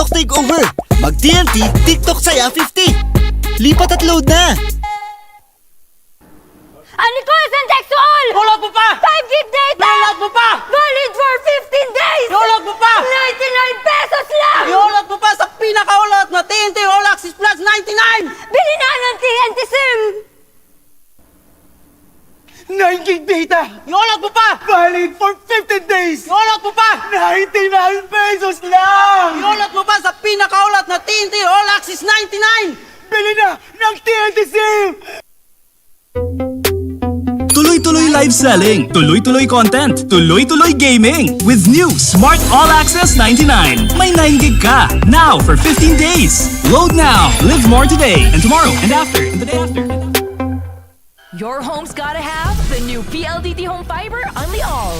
TikTok takeover. Mag-TNT TikTok saya 50. Lipat at load na. 𝐚𝐧𝐝 all! Iulog mo pa! 5 gig data! Iulog mo pa! Valid for 15 days! Iulog mo pa! 99 pesos lang! Iulog mo pa sa pinakaulot na TNT All Access Plus 99! Bili na ng TNT SIM! 9 gig data! Iulog mo pa! Valid for 15 days! Iulog mo pa! 99 pesos lang! Iulog mo pa sa pinakaulot na TNT All Access 99! Bili na ng TNT SIM! Tuloy-tuloy live selling, tuloy-tuloy content, tuloy-tuloy gaming. With new Smart All Access 99. May 9 gig ka, now for 15 days. Load now, live more today and tomorrow and after and the day after. Your home's gotta have the new PLDT Home Fiber Unli All.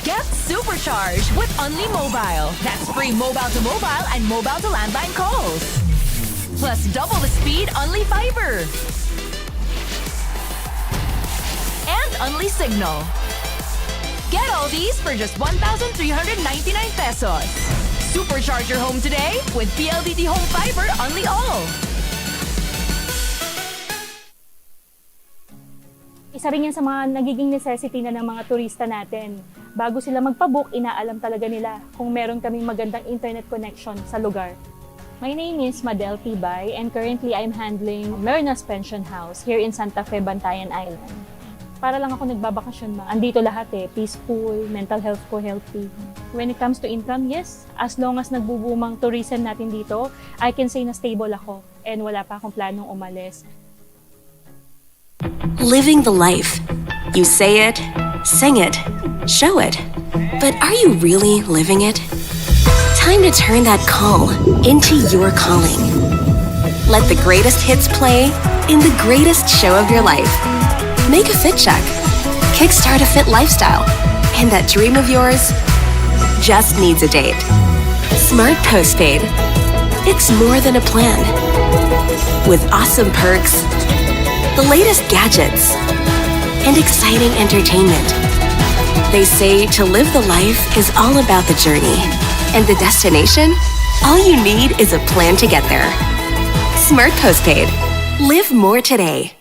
Get supercharged with Unli Mobile. That's free mobile to mobile and mobile to landline calls. Plus double the speed Unli Fiber. And Unli Signal. Get all these for just 1,399 pesos. Supercharge your home today with PLDT Home Fiber Unli All. Isa rin yan sa mga nagiging necessity na ng mga turista natin. Bago sila magpabook, inaalam talaga nila kung meron kaming magandang internet connection sa lugar. My name is Madel Tibay and currently I'm handling Lerna's Pension House here in Santa Fe, Bantayan Island. Para lang ako nagbabakasyon ma. Andito lahat peaceful, mental health ko healthy. When it comes to income, yes, as long as nagbubumang tourism natin dito, I can say na stable ako and wala pa akong planong umalis. Living the life. You say it, sing it, show it. But are you really living it? Time to turn that call into your calling. Let the greatest hits play in the greatest show of your life. Make a fit check. Kickstart a fit lifestyle. And that dream of yours just needs a date. Smart Postpaid. It's more than a plan. With awesome perks, the latest gadgets, and exciting entertainment. They say to live the life is all about the journey. And the destination? All you need is a plan to get there. Smart Postpaid. Live more today.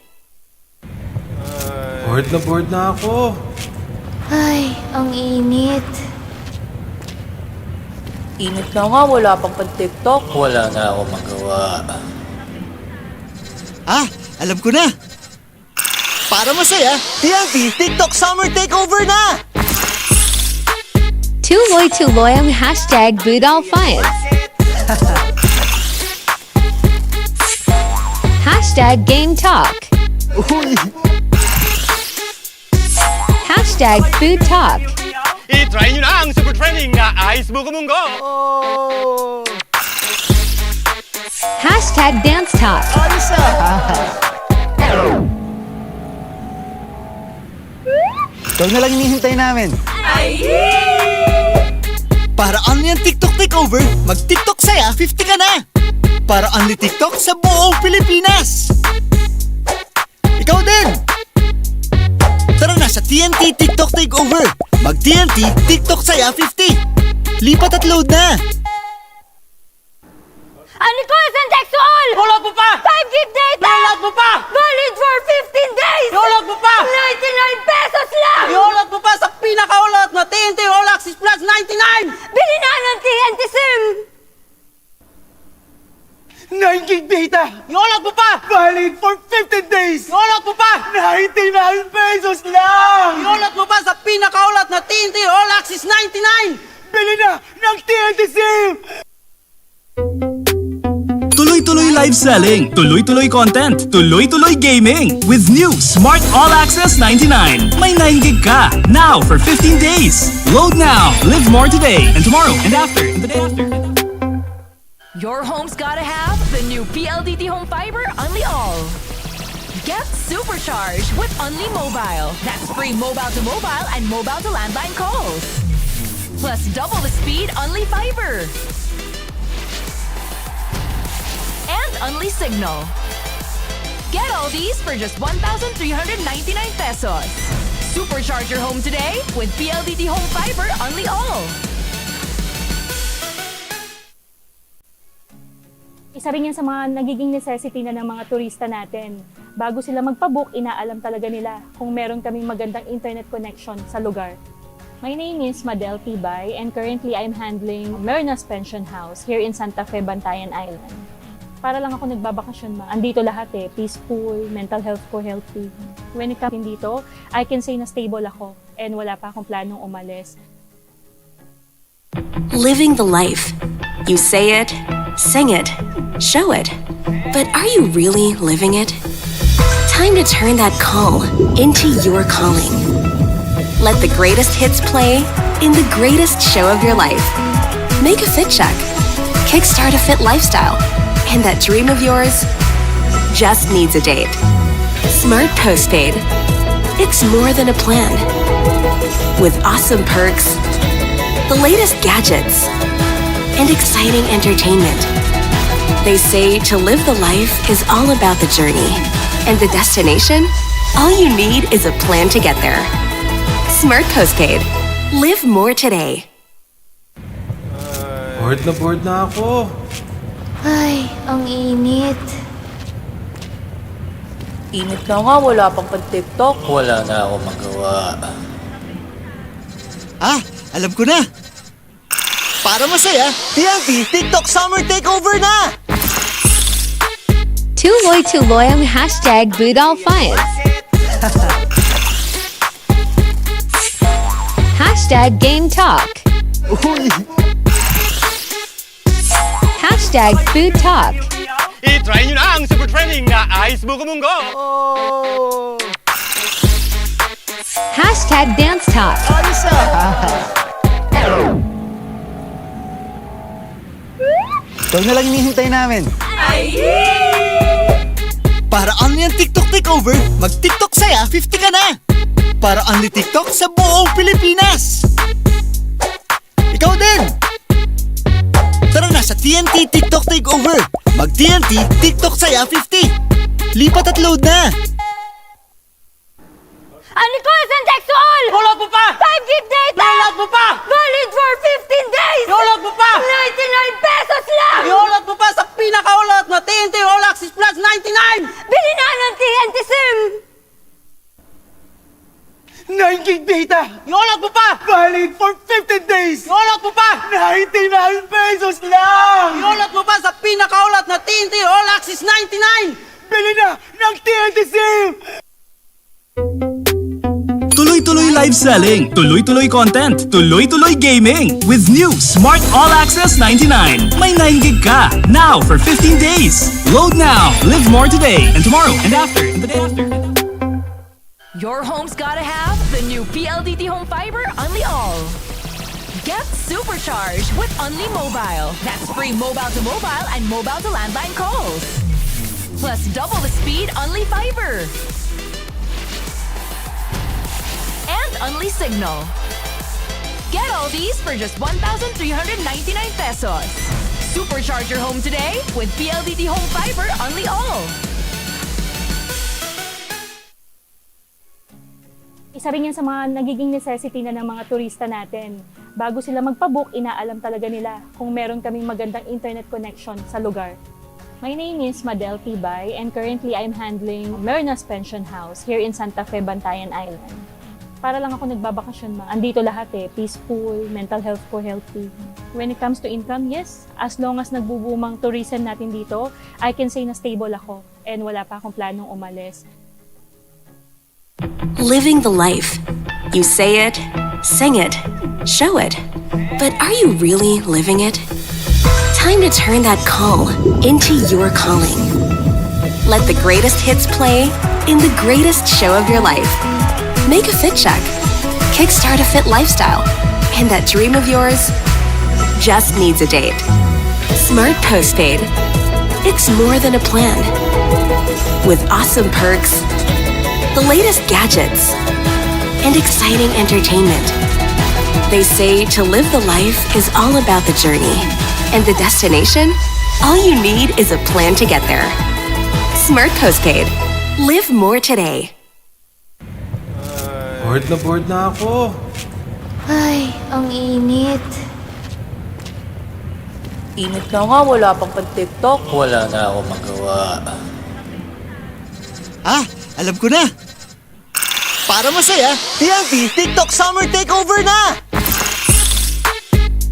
Bored na ako. Ay, ang init. Init na nga, wala pang pan-TikTok. Wala na ako magawa. Alam ko na. Para masaya, TNT TikTok Summer Takeover na! Tuloy-tuloy ang hashtag #BudolFines. Hashtag Game Talk. Uy! Hashtag Food Talk. I-try nyo na ang super trending na Ice Buko Munggo! Hashtag Dance Talk. Ayos Ikaw na lang hinihintay namin. Para only ang TikTok takeover, mag-TikTok saya 50 ka na. Para only TikTok sa buong Pilipinas. Ikaw din! Tara na sa TNT TikTok takeover. Mag-TNT TikTok saya 50. Lipat at load na. 𝐚𝐧𝐝 all! Iulog mo pa! 5 gig data! Iulog mo pa! Valid for 15 days! Iulog mo pa! 99 pesos lang! Iulog mo pa sa pinakaulot na TNT All Access Plus 99! Bili na ng TNT SIM! 9 gig data! Iulog mo pa! Valid for 15 days! Iulog mo pa! 99 pesos lang! Iulog mo pa sa pinakaulot na TNT All Access 99! Bili na ng TNT SIM! Tuloy-tuloy live selling, tuloy-tuloy content, tuloy-tuloy gaming. With new Smart All Access 99. May 9 gig ka, now for 15 days. Load now, live more today and tomorrow and after and the day after. Your home's gotta have the new PLDT Home Fiber Unli All. Get supercharged with Unli Mobile. That's free mobile to mobile and mobile to landline calls. Plus double the speed Unli Fiber. And Unli Signal. Get all these for just 1,399 pesos. Supercharge your home today with PLDT Home Fiber Unli All. Isa rin yan sa mga nagiging necessity na ng mga turista natin. Bago sila magpabook, inaalam talaga nila kung meron kaming magandang internet connection sa lugar. My name is 𝐚𝐧𝐝 and currently I'm handling Merna's Pension House here in Santa Fe, Bantayan Island. Para lang ako nagbabakasyon ma. Andito lahat peaceful, mental health ko healthy. When it comes dito, I can say na stable ako and wala pa akong planong umalis. Living the life. You say it, sing it, show it. But are you really living it? Time to turn that call into your calling. Let the greatest hits play in the greatest show of your life. Make a fit check. Kickstart a fit lifestyle. And that dream of yours just needs a date. Smart Postpaid. It's more than a plan. With awesome perks, the latest gadgets, and exciting entertainment. They say to live the life is all about the journey, and the destination, all you need is a plan to get there. Smart Postpaid. Live more today. Bored na ako. Ay, ang init. Init na nga, wala pang pan-TikTok. Wala na ako magawa. Alam ko na! Para masaya, TNT TikTok Summer Takeover na! Tuloy-tuloy ang hashtag #BootAllFinds. Hashtag Game Talk. Uy! Hashtag Food Talk. I-try nyo na ang super trending na Ice Buko Munggo! Hashtag Dance Talk. Ayos Ikaw na lang hinihintay namin. Para only ang TikTok Takeover, mag-TikTok saya 50 ka na! Para only TikTok sa buong Pilipinas! Ikaw din! Tara na sa TNT TikTok Takeover! Mag-TNT TikTok saya 50! Lipat at load na! Unsexual! Iulot mo pa! 5 gig data! Iulot mo pa! Valid for 15 days! Iulot mo pa! 99 pesos lang! Iulot mo pa sa pinakaulot na TNT All Access Plus 99! Bili na ng TNT SIM! 9 gig data! Iulot mo pa! Valid for 15 days! Iulot mo pa! 99 pesos lang! Iulot mo pa sa pinakaulot na TNT All Access 99! Bili na ng TNT SIM! Tuloy-tuloy live selling, tuloy-tuloy content, tuloy-tuloy gaming. With new Smart All Access 99. May 9 gig ka. Now for 15 days. Load now. Live more today and tomorrow and after and the day after. Your home's gotta have the new PLDT Home Fiber Unli All. Get supercharged with Unli Mobile. That's free mobile to mobile and mobile to landline calls. Plus double the speed Unli Fiber. And Unli Signal. Get all these for just 1,399 pesos. Supercharge your home today with PLDT Home Fiber Unli All. Isa rin yan sa mga nagiging necessity na ng mga turista natin. Bago sila magpabook, inaalam talaga nila kung meron kaming magandang internet connection sa lugar. My name is 𝐚𝐧𝐝 and currently I'm handling Merna's Pension House here in Santa Fe, Bantayan Island. Para lang ako nagbabakasyon ma. Andito lahat peaceful, mental health ko healthy. When it comes to income, yes, as long as nagbubumang tourism natin dito, I can say na stable ako and wala pa akong planong umalis. Living the life. You say it, sing it, show it. But are you really living it? Time to turn that call into your calling. Let the greatest hits play in the greatest show of your life. Make a fit check. Kickstart a fit lifestyle. And that dream of yours just needs a date. Smart Postpaid. It's more than a plan. With awesome perks, the latest gadgets, and exciting entertainment. They say to live the life is all about the journey. And the destination, all you need is a plan to get there. Smart Postpaid. Live more today. Bored na ako. Ay, ang init. Init na nga, wala pang pan-TikTok. Wala na ako magawa. Ah, alam ko na! Para masaya, TNT TikTok Summer Takeover na!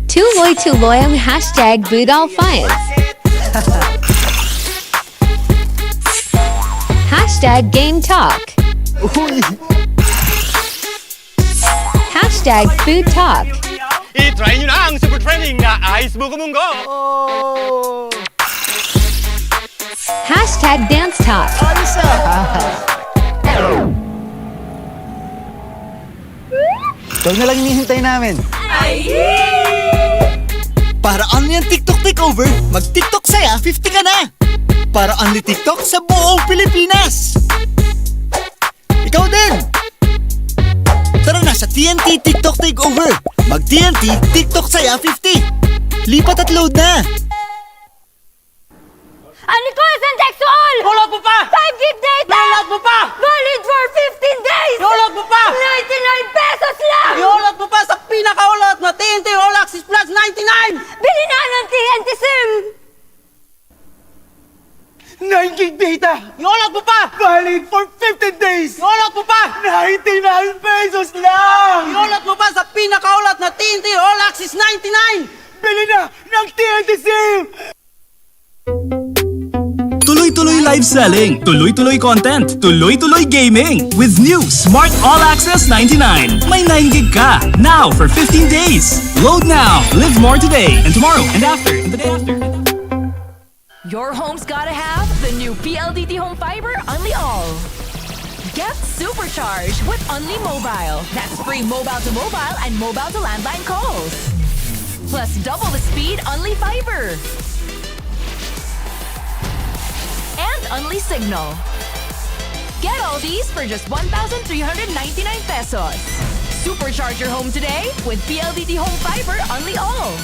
𝐁𝐨𝐲𝐬 #BootAllFinds. #GameTalk. Uy! #FoodTalk. I-try nyo na ang super trending na Ice Buko Munggo. Oh! #DanceTalk. Ayos ah! Ito na lang hinihintay namin. Para only ang TikTok takeover, mag-TikTok saya 50 ka na! Para only TikTok sa buong Pilipinas! Ikaw din! Tara na sa TNT TikTok takeover! Mag-TNT TikTok saya 50! Lipat at load na! 𝐷𝐿 Download mo pa! 5 gig data! Download mo pa! Valid for 15 days! Download mo pa! 99 pesos lang! Download mo pa sa pinakaulot na TNT All Access Plus 99! Bili na ng TNT SIM! 9 gig data! Download mo pa! Valid for 15 days! Download mo pa! 99 pesos lang! Download mo pa sa pinakaulot na TNT All Access 99! Bili na ng TNT SIM! Tuloy-tuloy live selling, tuloy-tuloy content, tuloy-tuloy gaming. With new Smart All Access 99. May 9 gig ka. Now for 15 days. Load now. Live more today and tomorrow and after and the day after. Your home's gotta have the new PLDT Home Fiber Unli All. Get supercharged with Unli Mobile. That's free mobile to mobile and mobile to landline calls. Plus double the speed Unli Fiber. And Unli Signal. Get all these for just 1,399 pesos. Supercharge your home today with PLDT Home Fiber Unli All.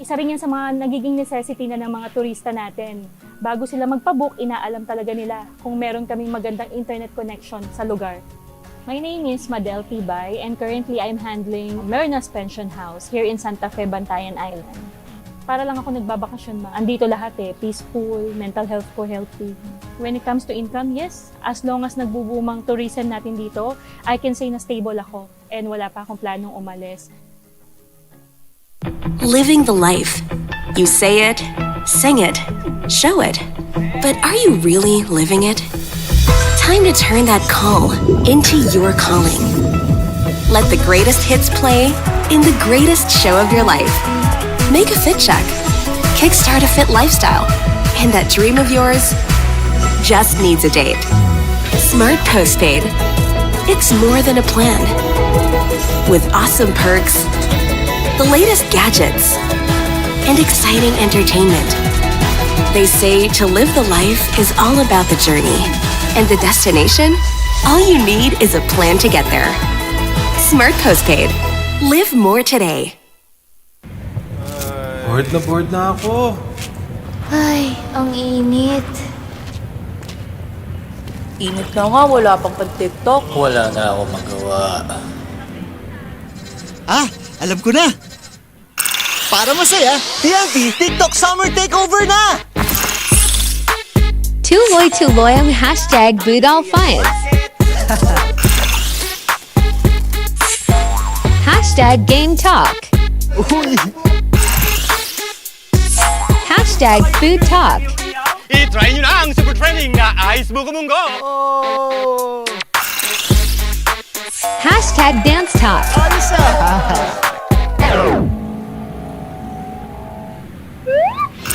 Isa rin yan sa mga nagiging necessity na ng mga turista natin. Bago sila magpabook, inaalam talaga nila kung meron kaming magandang internet connection sa lugar. My name is 𝐷𝐿 and currently I'm handling Marinas Pension House here in Santa Fe, Bantayan Island. Para lang ako nagbabakasyon, andito lahat peaceful, mental health ko healthy. When it comes to income, yes, as long as nagbubumang tourism natin dito, I can say na stable ako and wala pa akong planong umalis. Living the life. You say it, sing it, show it. But are you really living it? Time to turn that call into your calling. Let the greatest hits play in the greatest show of your life. Make a fit check. Kickstart a fit lifestyle. And that dream of yours just needs a date. Smart Postpaid. It's more than a plan. With awesome perks, the latest gadgets, and exciting entertainment. They say to live the life is all about the journey. And the destination? All you need is a plan to get there. Smart Postpaid. Live more today. Bored na ako. Ay, ang init. Init na nga, wala pang pan-TikTok. Wala na ako magawa. Ah, alam ko na! Para masaya, TNT TikTok Summer Takeover na! 𝐁𝐨𝐲𝐬 #BootAllFinds. #GameTalk. Uy! #FoodTalk. I-try nyo na ang super trending na Ice Buko Munggo. Oh! #DanceTalk. Ayos ah!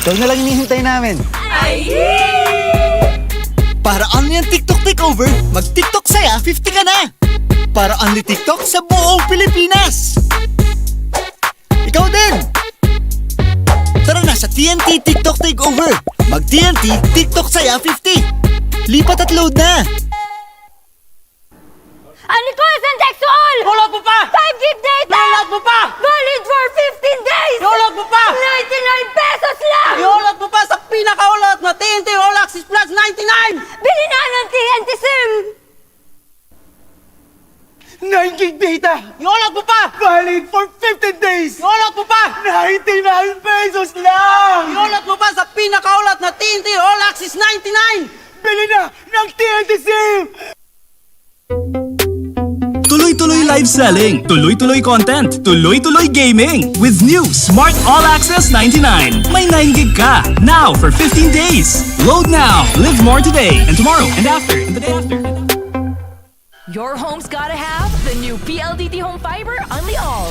Ito na lang hinihintay namin. Para only ang TikTok takeover, mag-TikTok saya 50 ka na! Para only TikTok sa buong Pilipinas! Ikaw din! Tara na sa TNT TikTok takeover! Mag-TNT TikTok saya 50! Lipat at load na! 𝐷𝐿 Download mo pa! 5 gig data! Download mo pa! Valid for 15 days! Download mo pa! 99 pesos lang! Download mo pa sa pinakaulot na TNT All Access Plus 99! Bili na ng TNT SIM! 9 gig data! Iolot mo pa! Valid for 15 days! Iolot mo pa! 99 pesos lang! Iolot mo pa sa pinakaulat na TNT All Access 99! Bili na ng TNT SIM! Tuloy-tuloy live selling, tuloy-tuloy content, tuloy-tuloy gaming. With new Smart All Access 99. May 9 gig ka. Now for 15 days. Load now. Live more today and tomorrow and after and the day after. Your home's gotta have the new PLDT Home Fiber Only All.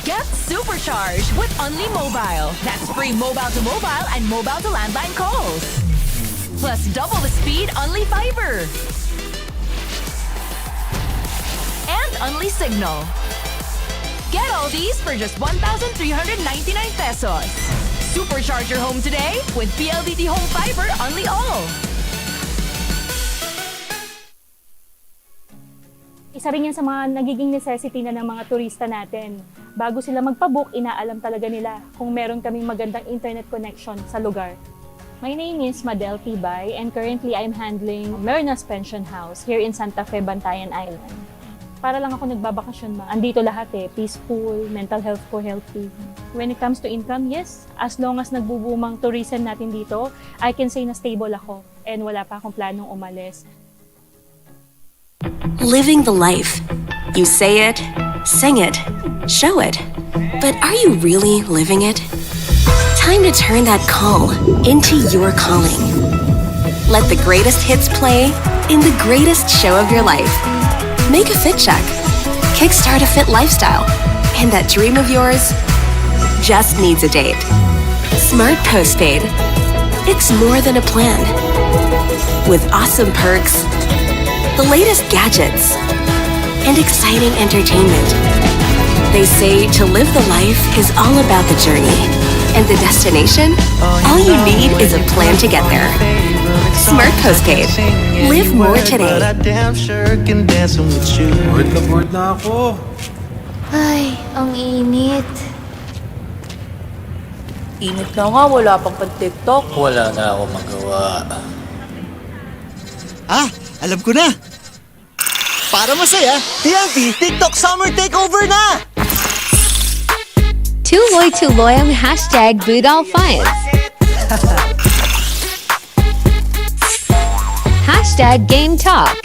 Get supercharged with Only Mobile. That's free mobile to mobile and mobile to landline calls. Plus double the speed Only Fiber. And Only Signal. Get all these for just 1,399 pesos. Supercharge your home today with PLDT Home Fiber Only All. Isa rin yan sa mga nagiging necessity na ng mga turista natin. Bago sila magpabook, inaalam talaga nila kung meron kaming magandang internet connection sa lugar. My name is 𝐚𝐧𝐝 and currently I'm handling Marinas Pension House here in Santa Fe, Bantayan Island. Para lang ako nagbabakasyon andito lahat peaceful, mental health ko healthy. When it comes to income, yes, as long as nagbubumang tourism natin dito, I can say na stable ako and wala pa akong planong umalis. Living the life. You say it, sing it, show it. But are you really living it? Time to turn that call into your calling. Let the greatest hits play in the greatest show of your life. Make a fit check. Kickstart a fit lifestyle. And that dream of yours just needs a date. Smart Postpaid. It's more than a plan. With awesome perks, the latest gadgets, and exciting entertainment. They say to live the life is all about the journey, and the destination, all you need is a plan to get there. Smart Postpaid. Live more today. Bored na ako. Ay, ang init. Init na nga, wala pang pan-TikTok. Wala na ako magawa. Alam ko na! Para masaya, TNT TikTok Summer Takeover na! 𝐁𝐨𝐲𝐬 #BootAllFinds. #GameTalk.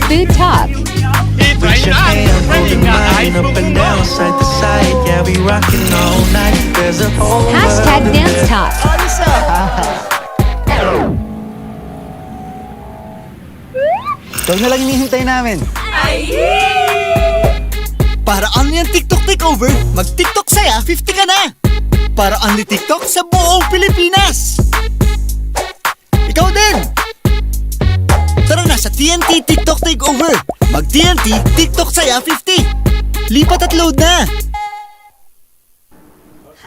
#FoodTalk. I-try nyo na ang super trending na iSmoke mo. #DanceTalk. Ito na lang hinihintay namin. Para only ang TikTok Takeover, mag-TikTok saya 50 ka na! Para only TikTok sa buong Pilipinas! Ikaw din! Tara na sa TNT TikTok Takeover! Mag-TNT TikTok saya 50! Lipat at load na!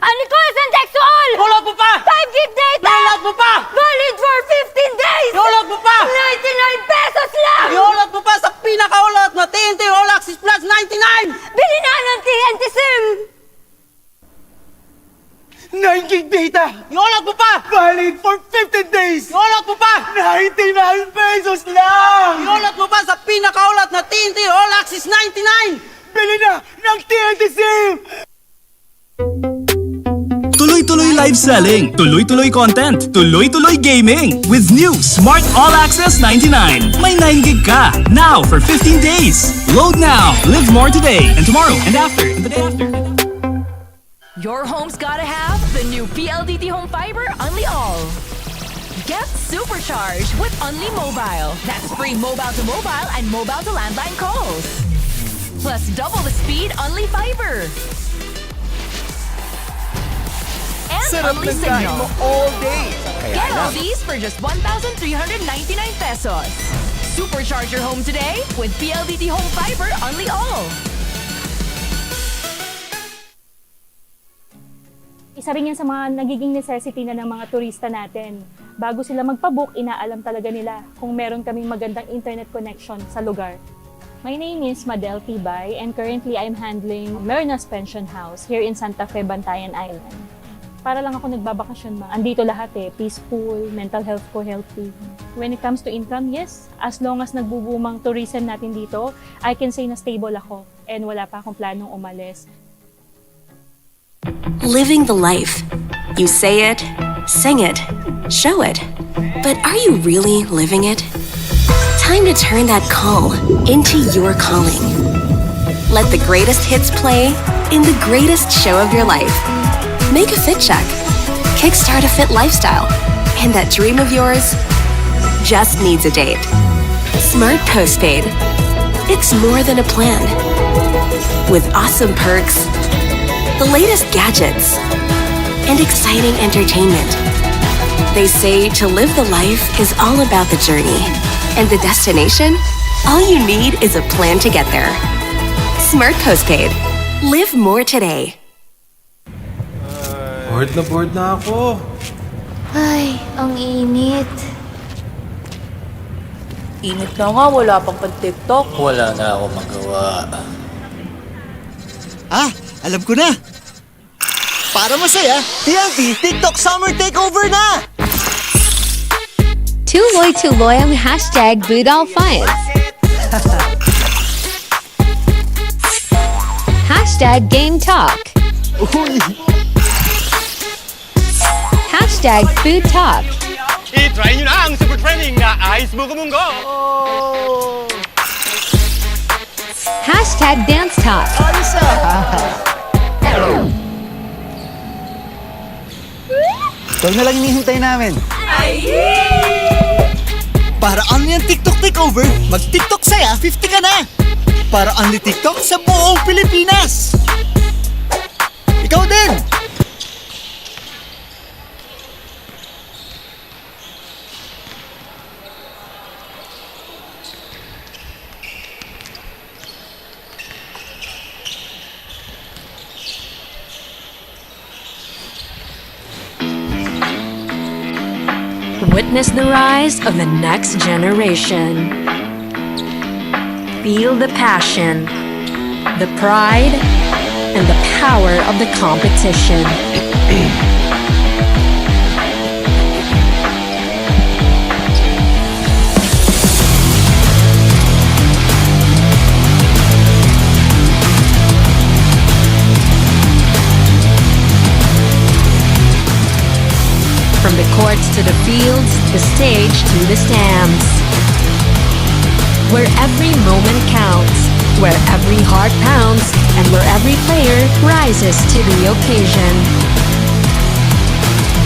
𝐷𝐿𝐴𝐳𝐶. Iolot mo pa! 5 gig data! Iolot mo pa! Valid for 15 days! Iolot mo pa! 99 pesos lang! Iolot mo pa sa pinakaulat na TNT All Access Plus 99! Bili na ng TNT SIM! 9 gig data! Iolot mo pa! Valid for 15 days! Iolot mo pa! 99 pesos lang! Iolot mo pa sa pinakaulat na TNT All Access 99! Bili na ng TNT SIM! Tuloy-tuloy live selling, tuloy-tuloy content, tuloy-tuloy gaming. With new Smart All Access 99. May 9 gig ka. Now for 15 days. Load now. Live more today and tomorrow and after and the day after. Your home's gotta have the new PLDT Home Fiber Only All. Get supercharged with Only Mobile. That's free mobile to mobile and mobile to landline calls. Plus double the speed Only Fiber. And Only Signal. all day! Get all these for just 1,399 pesos. Supercharge your home today with PLDT Home Fiber Only All. Isa rin yan sa mga nagiging necessity na ng mga turista natin. Bago sila magpabook, inaalam talaga nila kung meron kaming magandang internet connection sa lugar. My name is 𝐚𝐴𝐳𝐝 and currently I'm handling Marinas Pension House here in Santa Fe, Bantayan Island. para lang ako nagbabakasyon ma. Andito lahat peaceful, mental health ko healthy. When it comes to income, yes, as long as nagbubumang tourism natin dito, I can say na stable ako and wala pa akong planong umalis. Living the life. You say it, sing it, show it. But are you really living it? Time to turn that call into your calling. Let the greatest hits play in the greatest show of your life. Make a fit check. Kickstart a fit lifestyle. And that dream of yours just needs a date. Smart Postpaid. It's more than a plan. With awesome perks, the latest gadgets, and exciting entertainment. They say to live the life is all about the journey. And the destination? All you need is a plan to get there. Smart Postpaid. Live more today. Bored na ako. Ay, ang init. Init na nga, wala pang pan-TikTok. Wala na ako magawa. Alam ko na. Para masaya, TNT TikTok Summer Takeover na! 𝐁𝐨𝐲𝐬 #BootAllFinds. #GameTalk. #FoodTalk. I-try nyo na ang super trending na Ice Buko Munggo! #DanceTalk. Ito na lang hinihintay namin. Para only ang TikTok Takeover, mag-TikTok saya, 50 ka na! Para only TikTok sa buong Pilipinas! Ikaw din! Witness the rise of the next generation. Feel the passion, the pride, and the power of the competition. From the courts to the fields, the stage to the stands. Where every moment counts, where every heart pounds, and where every player rises to the occasion.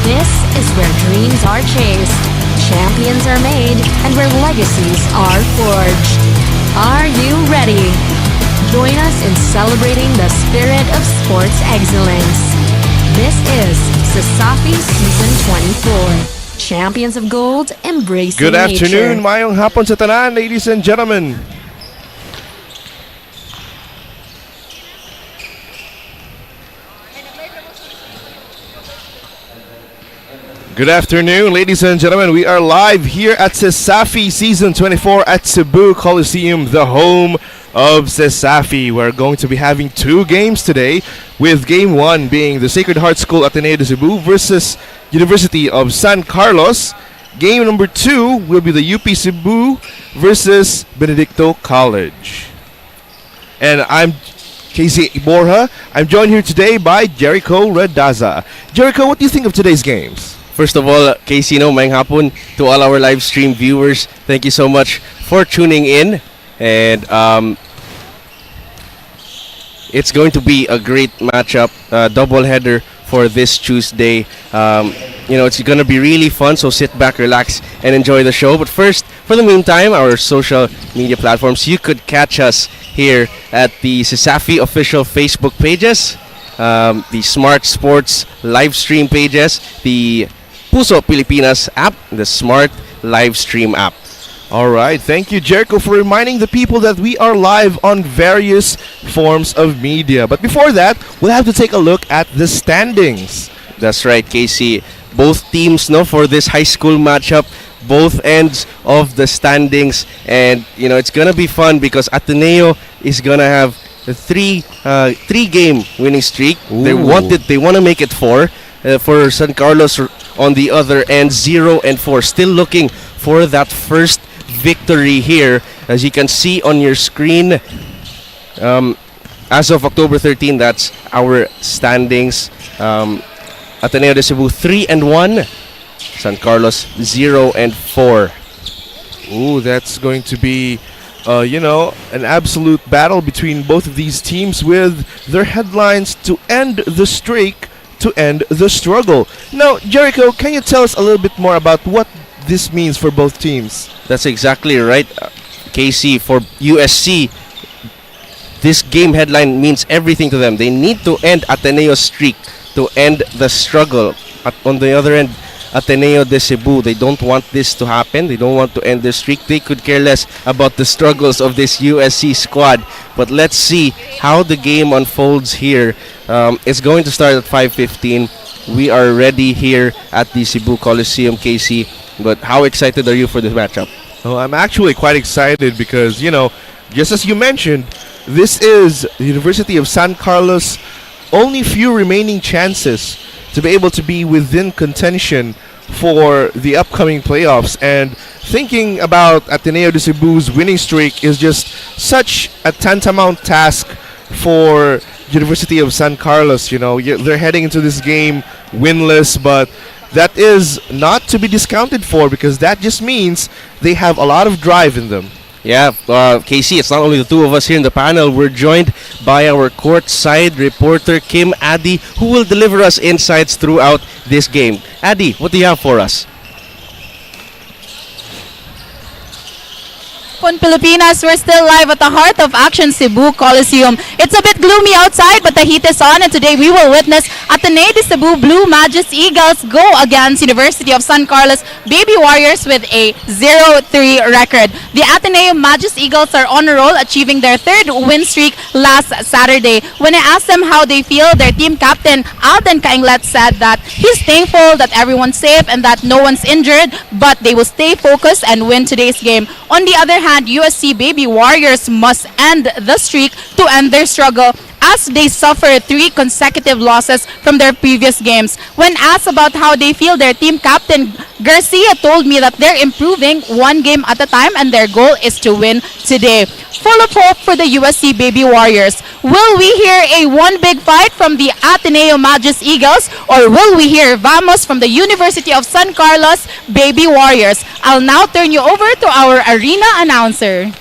This is where dreams are chased, champions are made, and where legacies are forged. Are you ready? Join us in celebrating the spirit of sports excellence. This is SHS-ADC Season 24. Champions of Gold, embracing Good afternoon, nature. mayong hapon sa tanan, ladies and gentlemen. Good afternoon, ladies and gentlemen. We are live here at SHS-ADC Season 24 at Cebu Coliseum, the home of SHS-ADC. We're going to be having two games today, with Game 1 being the Sacred Heart School Ateneo de Cebu versus University of San Carlos. Game number 2 will be the UP Cebu versus Benedicto College. And I'm 𝐁𝐨𝐲𝐬. I'm joined here today by Jericho Redaza. Jericho, what do you think of today's games? First of all, Casey, mayong hapon to all our live stream viewers. Thank you so much for tuning in. And it's going to be a great matchup, doubleheader for this Tuesday. It's going to be really fun, so sit back, relax, and enjoy the show. But first, for the meantime, our social media platforms, you could catch us here at the SHS-ADC official Facebook pages, the Smart Sports live stream pages, the Puso Pilipinas app, the Smart live stream app. All right, thank you, Jericho, for reminding the people that we are live on various forms of media. But before that, we'll have to take a look at the standings. That's right, Casey. Both teams, for this high school matchup, both ends of the standings, and it's gonna be fun because Ateneo is gonna have a three game winning streak. Ooh. They want to make it 4. For San Carlos on the other end, 0-4. Still looking for that first victory here. As you can see on your screen, as of October 13, that's our standings. Ateneo de Cebu 3-1, San Carlos 0-4. Ooh, that's going to be, an absolute battle between both of these teams with their headlines to end the streak, to end the struggle. Now, Jericho, can you tell us a little bit more about what this means for both teams? That's exactly right, KC. For USC, this game headline means everything to them. They need to end Ateneo's streak to end the struggle. On the other end, Ateneo de Cebu, they don't want this to happen. They don't want to end the streak. They could care less about the struggles of this USC squad. But let's see how the game unfolds here. It's going to start at 5:15. We are ready here at the Cebu Coliseum, KC. But how excited are you for this matchup? Oh, I'm actually quite excited because, just as you mentioned, this is the University of San Carlos' only few remaining chances to be able to be within contention for the upcoming playoffs. And thinking about Ateneo de Cebu's winning streak is just such a tantamount task for University of San Carlos. They're heading into this game winless, but that is not to be discounted for because that just means they have a lot of drive in them. Yeah, KC, it's not only the two of us here in the panel. We're joined by our courtside reporter, Kim Addy, who will deliver us insights throughout this game. Addy, what do you have for us? Pilipinas, we're still live at the heart of action, Cebu Coliseum. It's a bit gloomy outside, but the heat is on, and today we will witness Ateneo de Cebu Blue Magus Eagles go against University of San Carlos Baby Warriors with a 0-3 record. The Ateneo Magus Eagles are on a roll, achieving their third win streak last Saturday. When I asked them how they feel, their team captain Alden Kainglet said that he's thankful that everyone's safe and that no one's injured, but they will stay focused and win today's game. On the other hand, USC Baby Warriors must end the streak to end their struggle as they suffer 3 consecutive losses from their previous games. When asked about how they feel, their team captain Garcia told me that they're improving one game at a time and their goal is to win today. Full of hope for the USC Baby Warriors. Will we hear a one big fight from the Ateneo Magus Eagles, or will we hear Vamos from the University of San Carlos Baby Warriors? I'll now turn you over to our arena announcer.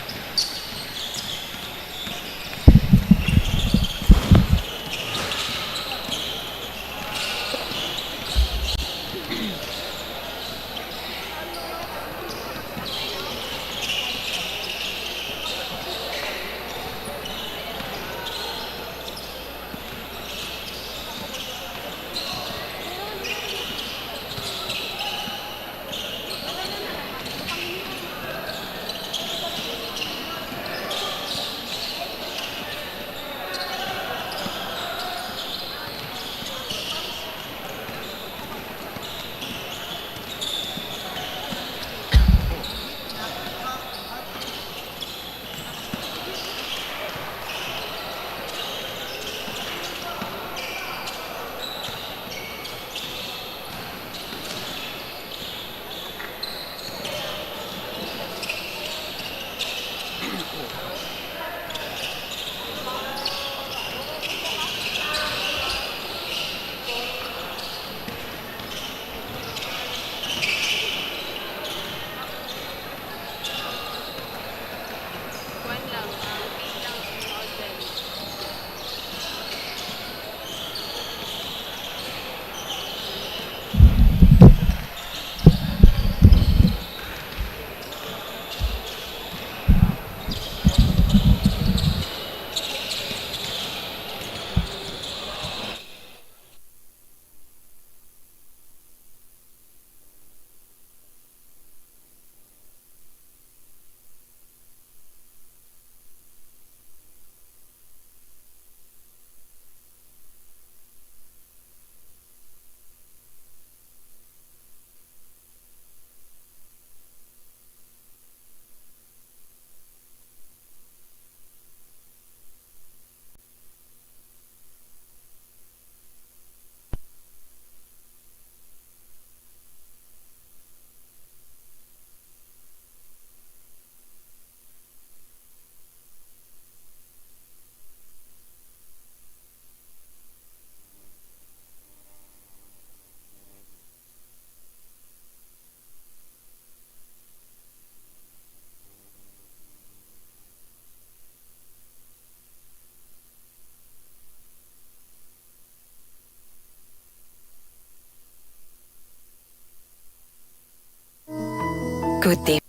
Good day.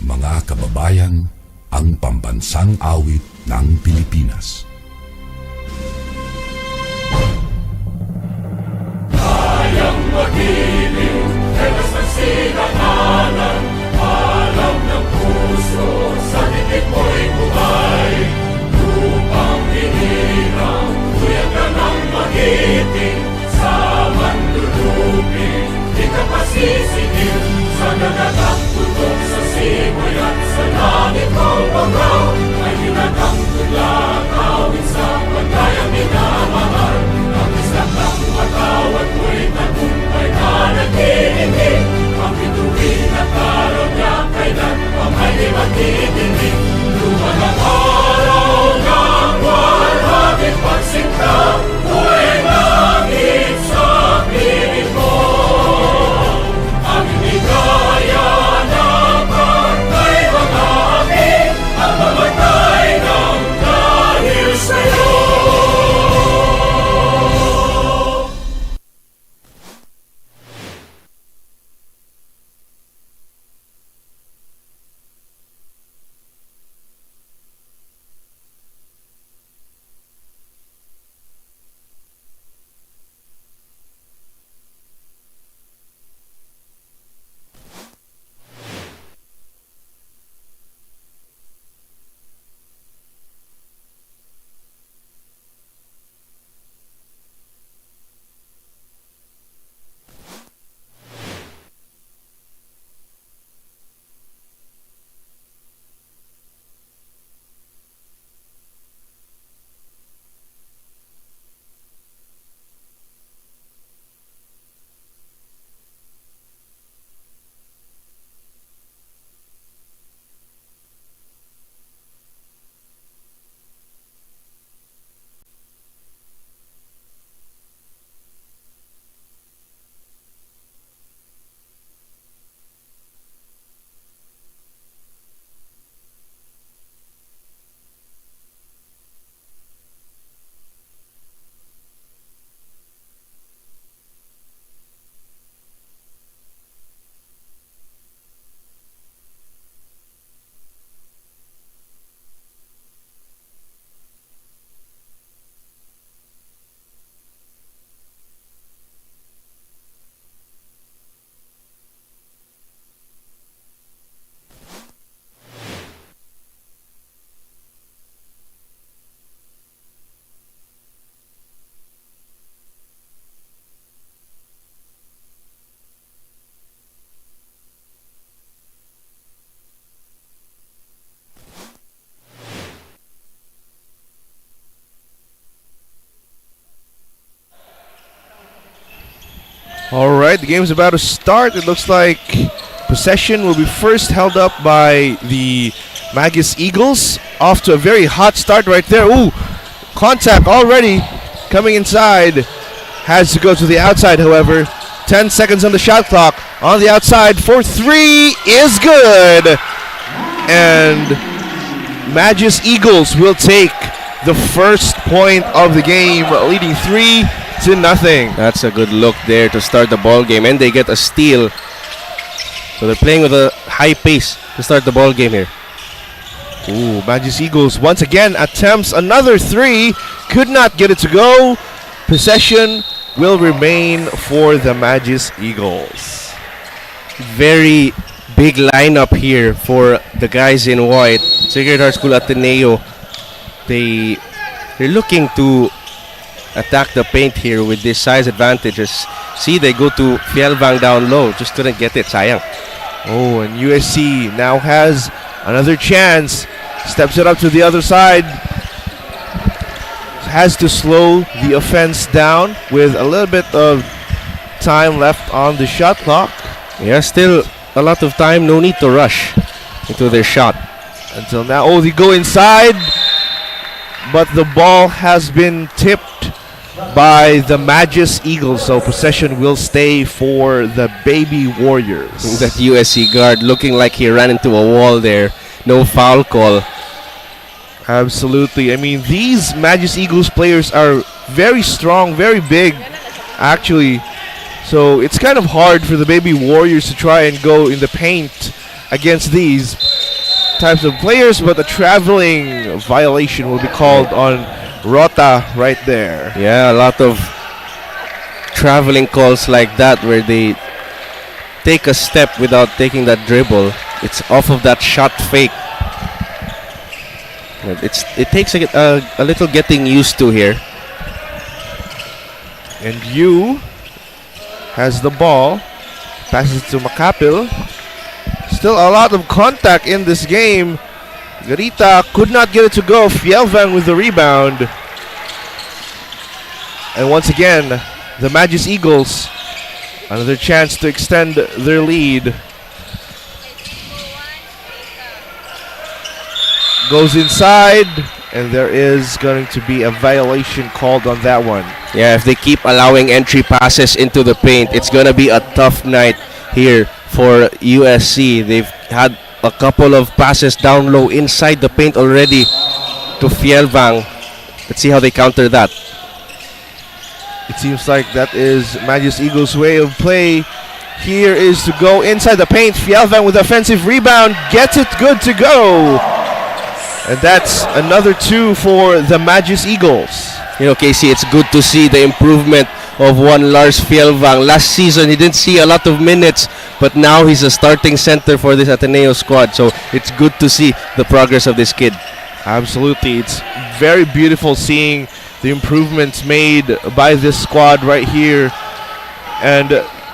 Mga kababayan, ang pambansang awit ng Pilipinas. Kayang magiliw, helas ng sinangalan, alam ng puso, sa titik mo'y buhay. Lupang hinirang, kuya ka ng magiting, sa manlulupin, di ka pasisingil, sa nagagang tutok sa simoy at sa langit mong bangaw, ay hinatang tula, kawin sa pagkayang minamahal. Ang islang ng matawad mo'y tagumpay na naghihingi, ang ito right, the game's about to start. It looks like possession will be first held up by the Magus Eagles. Off to a very hot start right there. Ooh, contact already coming inside. Has to go to the outside, however. 10 seconds on the shot clock. On the outside for three is good. And Magus Eagles will take the first point of the game, leading 3-0. That's a good look there to start the ball game, and they get a steal. So they're playing with a high pace to start the ball game here. Ooh, Magus Eagles once again attempts another three. Could not get it to go. Possession will remain for the Magus Eagles. Very big lineup here for the guys in white. Sacred Heart School Ateneo. They're looking to attack the paint here with this size advantages. See, they go to Fielvang down low. Just couldn't get it. Sayang. Oh, and USC now has another chance. Steps it up to the other side. Has to slow the offense down with a little bit of time left on the shot clock. Yeah, still a lot of time. No need to rush into their shot. Until now. Oh, they go inside. But the ball has been tipped by the Magus Eagles. So possession will stay for the Baby Warriors. That USC guard looking like he ran into a wall there. No foul call. Absolutely. I mean, these Magus Eagles players are very strong, very big, actually. So it's kind of hard for the Baby Warriors to try and go in the paint against these types of players, but a traveling violation will be called on Rota right there. Yeah, a lot of traveling calls like that where they take a step without taking that dribble. It's off of that shot fake. It takes a little getting used to here. And Yu has the ball, passes to Makapil. Still a lot of contact in this game. Garita could not get it to go. Fielvang with the rebound. And once again, the Magus Eagles, another chance to extend their lead. Goes inside, and there is going to be a violation called on that one. Yeah, if they keep allowing entry passes into the paint, it's going to be a tough night here for USC. They've had a couple of passes down low inside the paint already to Fielvang. Let's see how they counter that. It seems like that is Magus Eagles' way of play. Here is to go inside the paint. Fielvang with offensive rebound. Gets it good to go. And that's another two for the Magus Eagles. You know, Casey, it's good to see the improvement of one Lars Fielvang. Last season, he didn't see a lot of minutes, but now he's a starting center for this Ateneo squad. So it's good to see the progress of this kid. Absolutely. It's very beautiful seeing the improvements made by this squad right here. And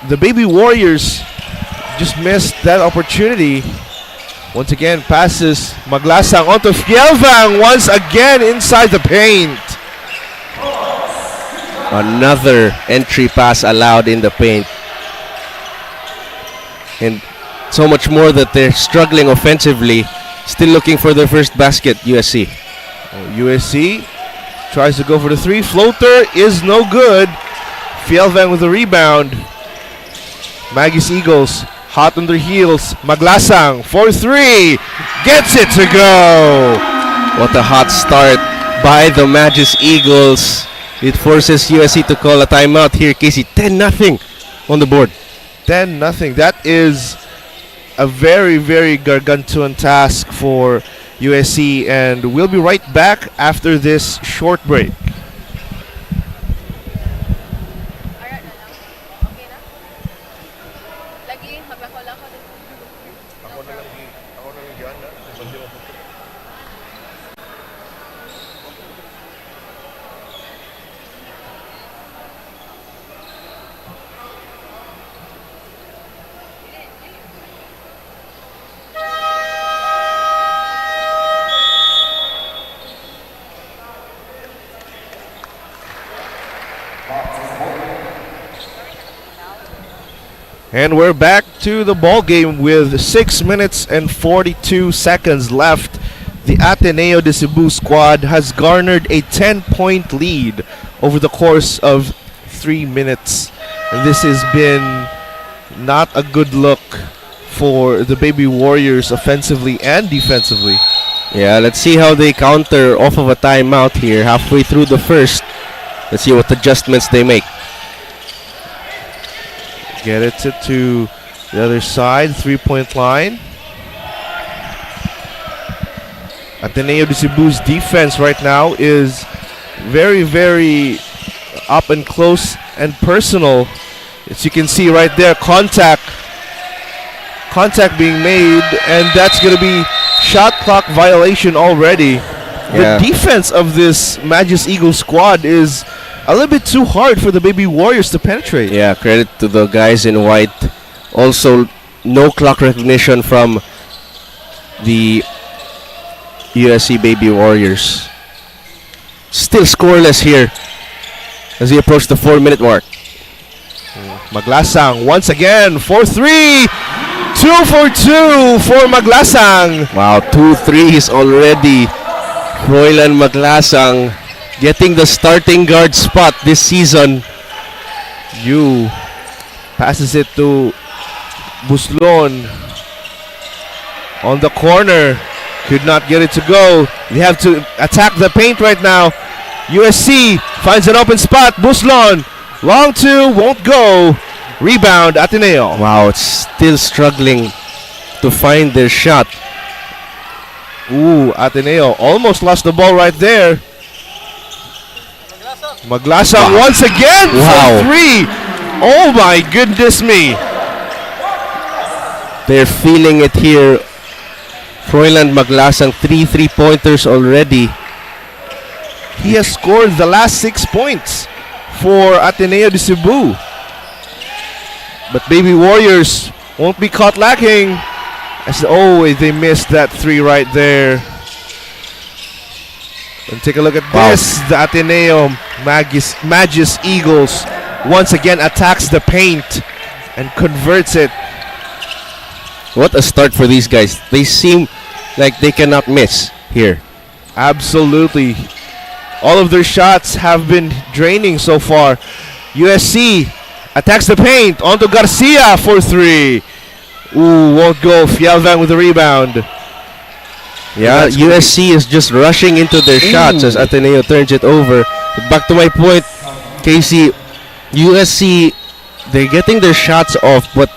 the Baby Warriors just missed that opportunity. Once again, passes Maglasang onto Fielvang once again inside the paint. Another entry pass allowed in the paint. And so much more that they're struggling offensively. Still looking for their first basket, USC. USC tries to go for the three. Floater is no good. Fielvang with the rebound. Magus Eagles hot on their heels. Maglasang for three. Gets it to go. What a hot start by the Magus Eagles. It forces USC to call a timeout here. Casey, 10-0 on the board. 10-0. That is a very, very gargantuan task for USC. And we'll be right back after this short break. And we're back to the ball game with 6 minutes and 42 seconds left. The Ateneo de Cebu squad has garnered a 10-point lead over the course of 3 minutes. And this has been not a good look for the Baby Warriors offensively and defensively. Yeah, let's see how they counter off of a timeout here halfway through the first. Let's see what adjustments they make. Get it to the other side, 3-point line. Ateneo de Cebu's defense right now is very, very up and close and personal. As you can see right there, contact being made, and that's going to be shot clock violation already. Yeah. The defense of this Magus Eagles squad is a little bit too hard for the Baby Warriors to penetrate. Yeah, credit to the guys in white. Also, no clock recognition from the USC Baby Warriors. Still scoreless here as we approach the 4-minute mark. Maglasang once again for 3. 2 for 2 for Maglasang. Wow, 2 threes already. Froilan Maglasang getting the starting guard spot this season. Yu passes it to Buslon on the corner. Could not get it to go. They have to attack the paint right now. USC finds an open spot. Buslon, long two, won't go. Rebound, Ateneo. Wow, it's still struggling to find their shot. Ooh, Ateneo almost lost the ball right there. Maglasang once again for 3. Oh my goodness me. They're feeling it here. Froilan Maglasang 3 3-pointers already. He has scored the last 6 points for Ateneo de Cebu. But Baby Warriors won't be caught lacking. They missed that 3 right there. And take a look at this. The Ateneo Magus Eagles once again attacks the paint and converts it. What a start for these guys. They seem like they cannot miss here. Absolutely. All of their shots have been draining so far. USC attacks the paint onto Garcia for 3. Ooh, won't go. Fialvan with the rebound. Yeah, USC is just rushing into their shots as Ateneo turns it over. But back to my point, Casey, USC, they're getting their shots off, but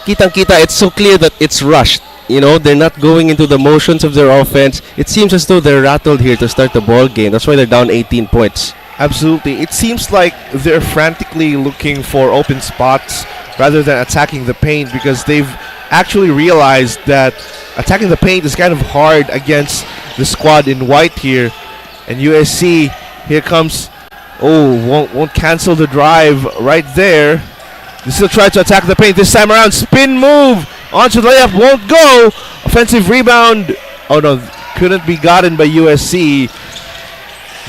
kitang-kita, it's so clear that it's rushed. You know, they're not going into the motions of their offense. It seems as though they're rattled here to start the ball game. That's why they're down 18 points. Absolutely. It seems like they're frantically looking for open spots rather than attacking the paint, because they've actually realized that attacking the paint is kind of hard against the squad in white here. And USC, here comes, won't cancel the drive right there. They still try to attack the paint this time around. Spin move onto the layup, won't go. Offensive rebound. Oh no, couldn't be gotten by USC.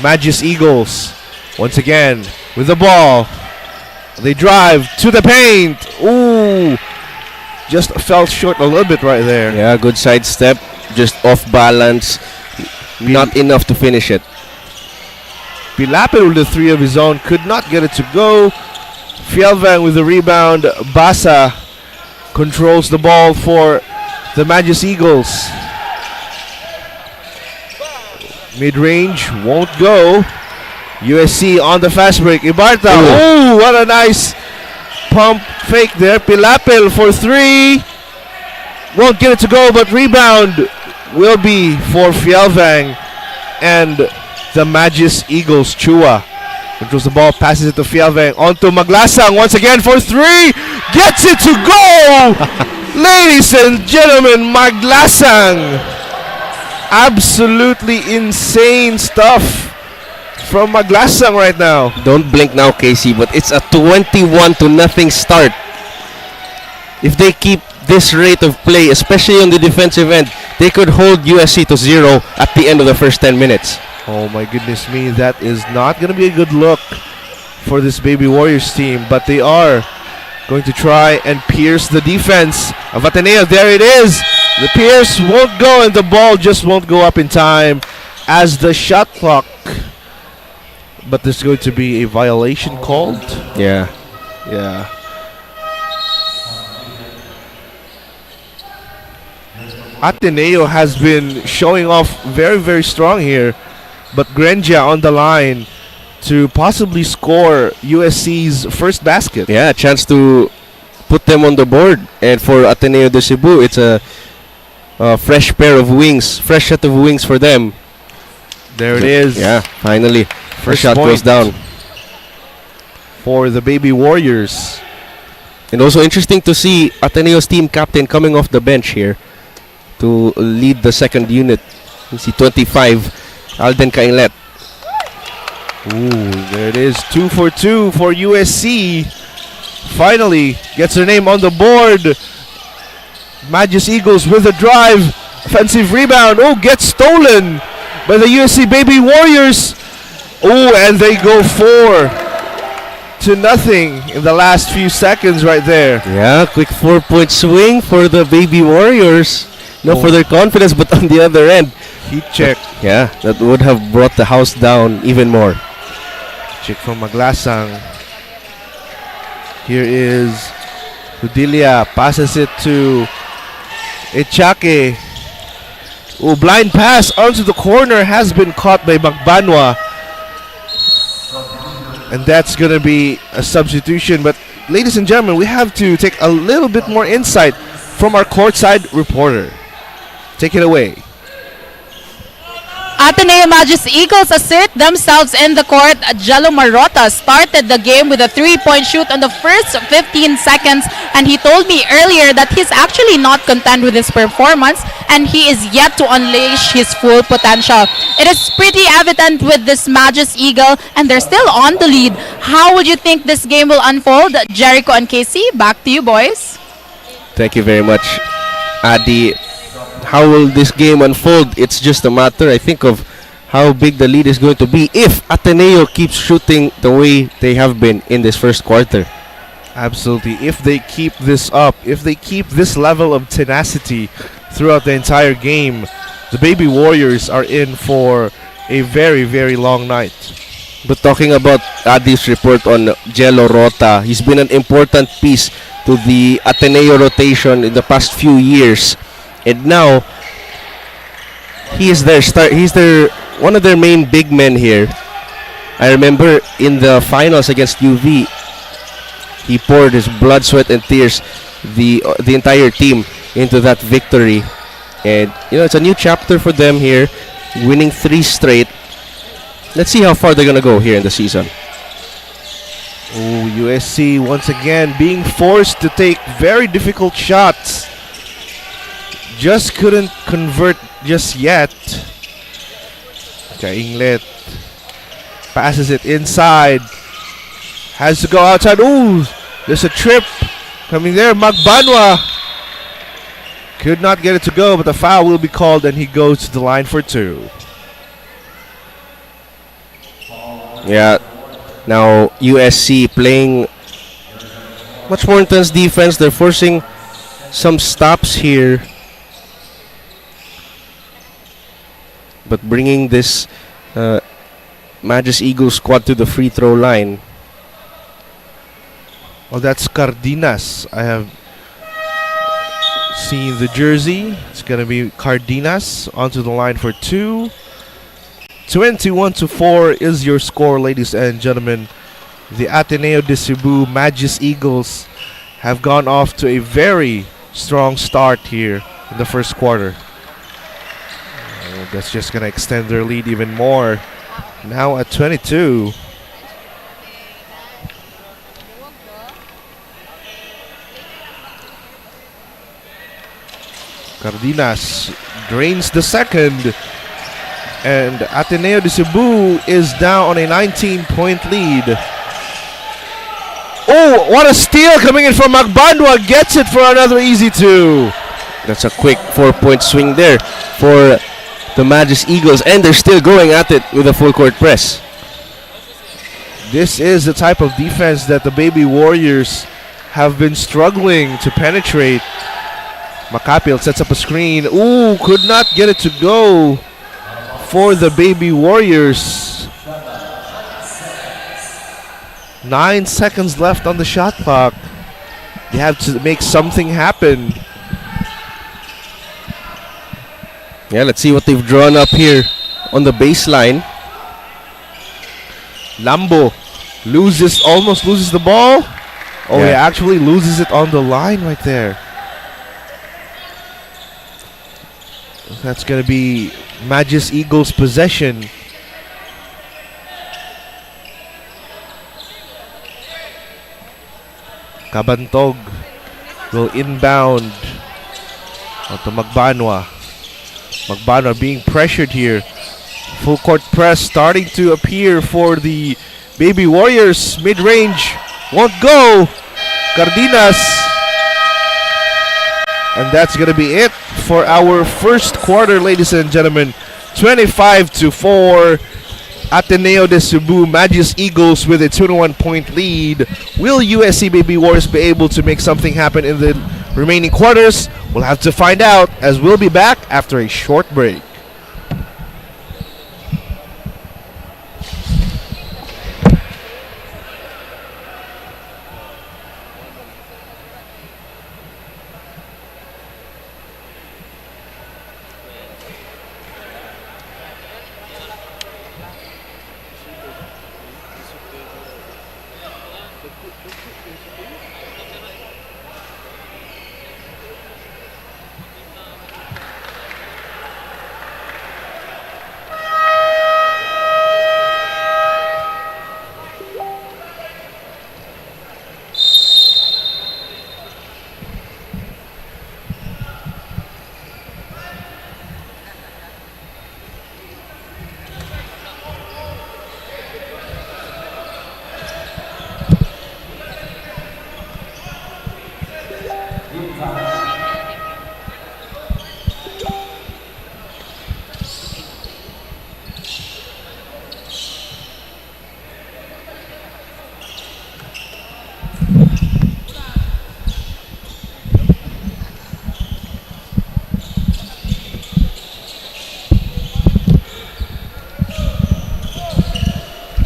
Magus Eagles once again with the ball. They drive to the paint. Ooh, just fell short a little bit right there. Yeah, good sidestep, just off balance, not enough to finish it. Pilapil with the 3 of his own, could not get it to go. Fialvan with the rebound. Basa controls the ball for the Magus Eagles. Mid-range won't go. USC on the fast break. Ibarta. Oh, what a nice pump fake there. Pilapil for 3. Won't get it to go, but rebound will be for Fialvan and the Magus Eagles. Chua controls the ball, passes it to Fialvan, onto Maglasang once again for 3. Gets it to go! Ladies and gentlemen, Maglasang. Absolutely insane stuff from Maglasang right now. Don't blink now, Casey, but it's a 21-0 start. If they keep this rate of play, especially on the defensive end, they could hold USC to 0 at the end of the first 10 minutes. Oh my goodness me, that is not going to be a good look for this Baby Warriors team, but they are going to try and pierce the defense of Ateneo. There it is. The pierce won't go and the ball just won't go up in time as the shot clock. But there's going to be a violation called. Yeah. Ateneo has been showing off very, very strong here. But Grenja on the line to possibly score USC's first basket. Yeah, a chance to put them on the board. And for Ateneo de Cebu, it's a fresh pair of wings, fresh set of wings for them. There it is. Yeah, finally. First shot goes down. For the Baby Warriors. And also interesting to see Ateneo's team captain coming off the bench here to lead the second unit. You see 25, Alden Cainlet. Ooh, there it is. 2 for 2 for USC. Finally gets her name on the board. Magus Eagles with a drive. Offensive rebound. Oh, gets stolen by the USC Baby Warriors. Oh, and they go 4-0 in the last few seconds right there. Yeah, quick 4-point swing for the Baby Warriors. No for their confidence, but on the other end, heat check. Yeah, that would have brought the house down even more. Check from Maglasang. Here is Hudilia. Passes it to Echake. Oh, blind pass onto the corner has been caught by Magbanwa. And that's going to be a substitution. But ladies and gentlemen, we have to take a little bit more insight from our courtside reporter. Take it away. Ateneo Magus Eagles assert themselves in the court. Jello Marota started the game with a 3-point shoot on the first 15 seconds, and he told me earlier that he's actually not content with his performance and he is yet to unleash his full potential. It is pretty evident with this Magus Eagle, and they're still on the lead. How would you think this game will unfold? Jericho and Casey, back to you, boys. Thank you very much, Adi. How will this game unfold? It's just a matter, I think, of how big the lead is going to be if Ateneo keeps shooting the way they have been in this first quarter. Absolutely. If they keep this up, if they keep this level of tenacity throughout the entire game, the Baby Warriors are in for a very, very long night. But talking about Adi's report on Jello Rota, he's been an important piece to the Ateneo rotation in the past few years. And now, he's one of their main big men here. I remember in the finals against UV, he poured his blood, sweat, and tears, the entire team, into that victory. And it's a new chapter for them here, winning 3 straight. Let's see how far they're gonna go here in the season. Oh, USC once again being forced to take very difficult shots. Just couldn't convert just yet. Cainlet passes it inside. Has to go outside. Ooh, there's a trip coming there. Magbanwa could not get it to go, but the foul will be called and he goes to the line for 2. Yeah, now USC playing much more intense defense. They're forcing some stops here, but bringing this Magus Eagles squad to the free throw line. Well, that's Cardenas. I have seen the jersey. It's going to be Cardenas onto the line for 2. 21-4 is your score, ladies and gentlemen. The Ateneo de Cebu Magus Eagles have gone off to a very strong start here in the first quarter. That's just going to extend their lead even more. Now at 22. Cardenas drains the second. And Ateneo de Cebu is down on a 19-point lead. Oh, what a steal coming in from Magbanwa. Gets it for another easy 2. That's a quick 4-point swing there for the Magus Eagles, and they're still going at it with a full court press. This is the type of defense that the Baby Warriors have been struggling to penetrate. Makapil sets up a screen. Ooh, could not get it to go for the Baby Warriors. 9 seconds left on the shot clock. They have to make something happen. Yeah, let's see what they've drawn up here on the baseline. Lambo almost loses the ball. Oh, he actually loses it on the line right there. That's going to be Magis Eagles possession. Kabantog will inbound onto Magbanwa. Magbanwa being pressured here. Full court press starting to appear for the Baby Warriors. Mid-range won't go. Cardenas. And that's going to be it for our first quarter, ladies and gentlemen. 25-4. Ateneo de Cebu Magis Eagles with a 21-point lead. Will USC Baby Warriors be able to make something happen in the remaining quarters? We'll have to find out, as we'll be back after a short break.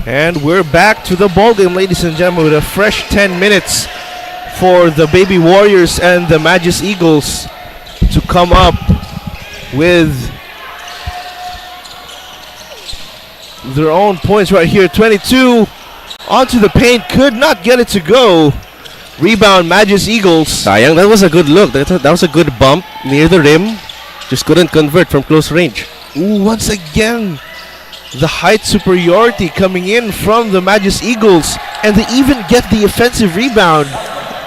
And we're back to the ballgame, ladies and gentlemen, with a fresh 10 minutes for the Baby Warriors and the Magis Eagles to come up with their own points right here. 22 onto the paint, could not get it to go. Rebound, Magis Eagles. Sayang, that was a good look. That was a good bump near the rim. Just couldn't convert from close range. Ooh, once again, the height superiority coming in from the Magis Eagles, and they even get the offensive rebound,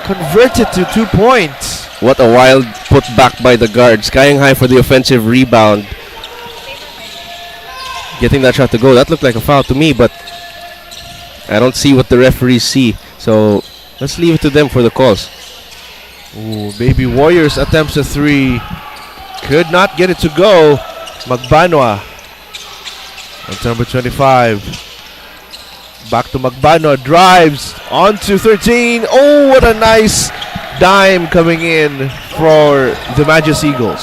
converted to 2 points. What a wild put back by the guard. Skying high for the offensive rebound. Getting that shot to go. That looked like a foul to me, but I don't see what the referees see. So let's leave it to them for the calls. Ooh, Baby Warriors attempts a three. Could not get it to go. Magbanwa. And number 25. Back to Magbanwa. Drives onto 13. Oh, what a nice dime coming in for the Magis Eagles.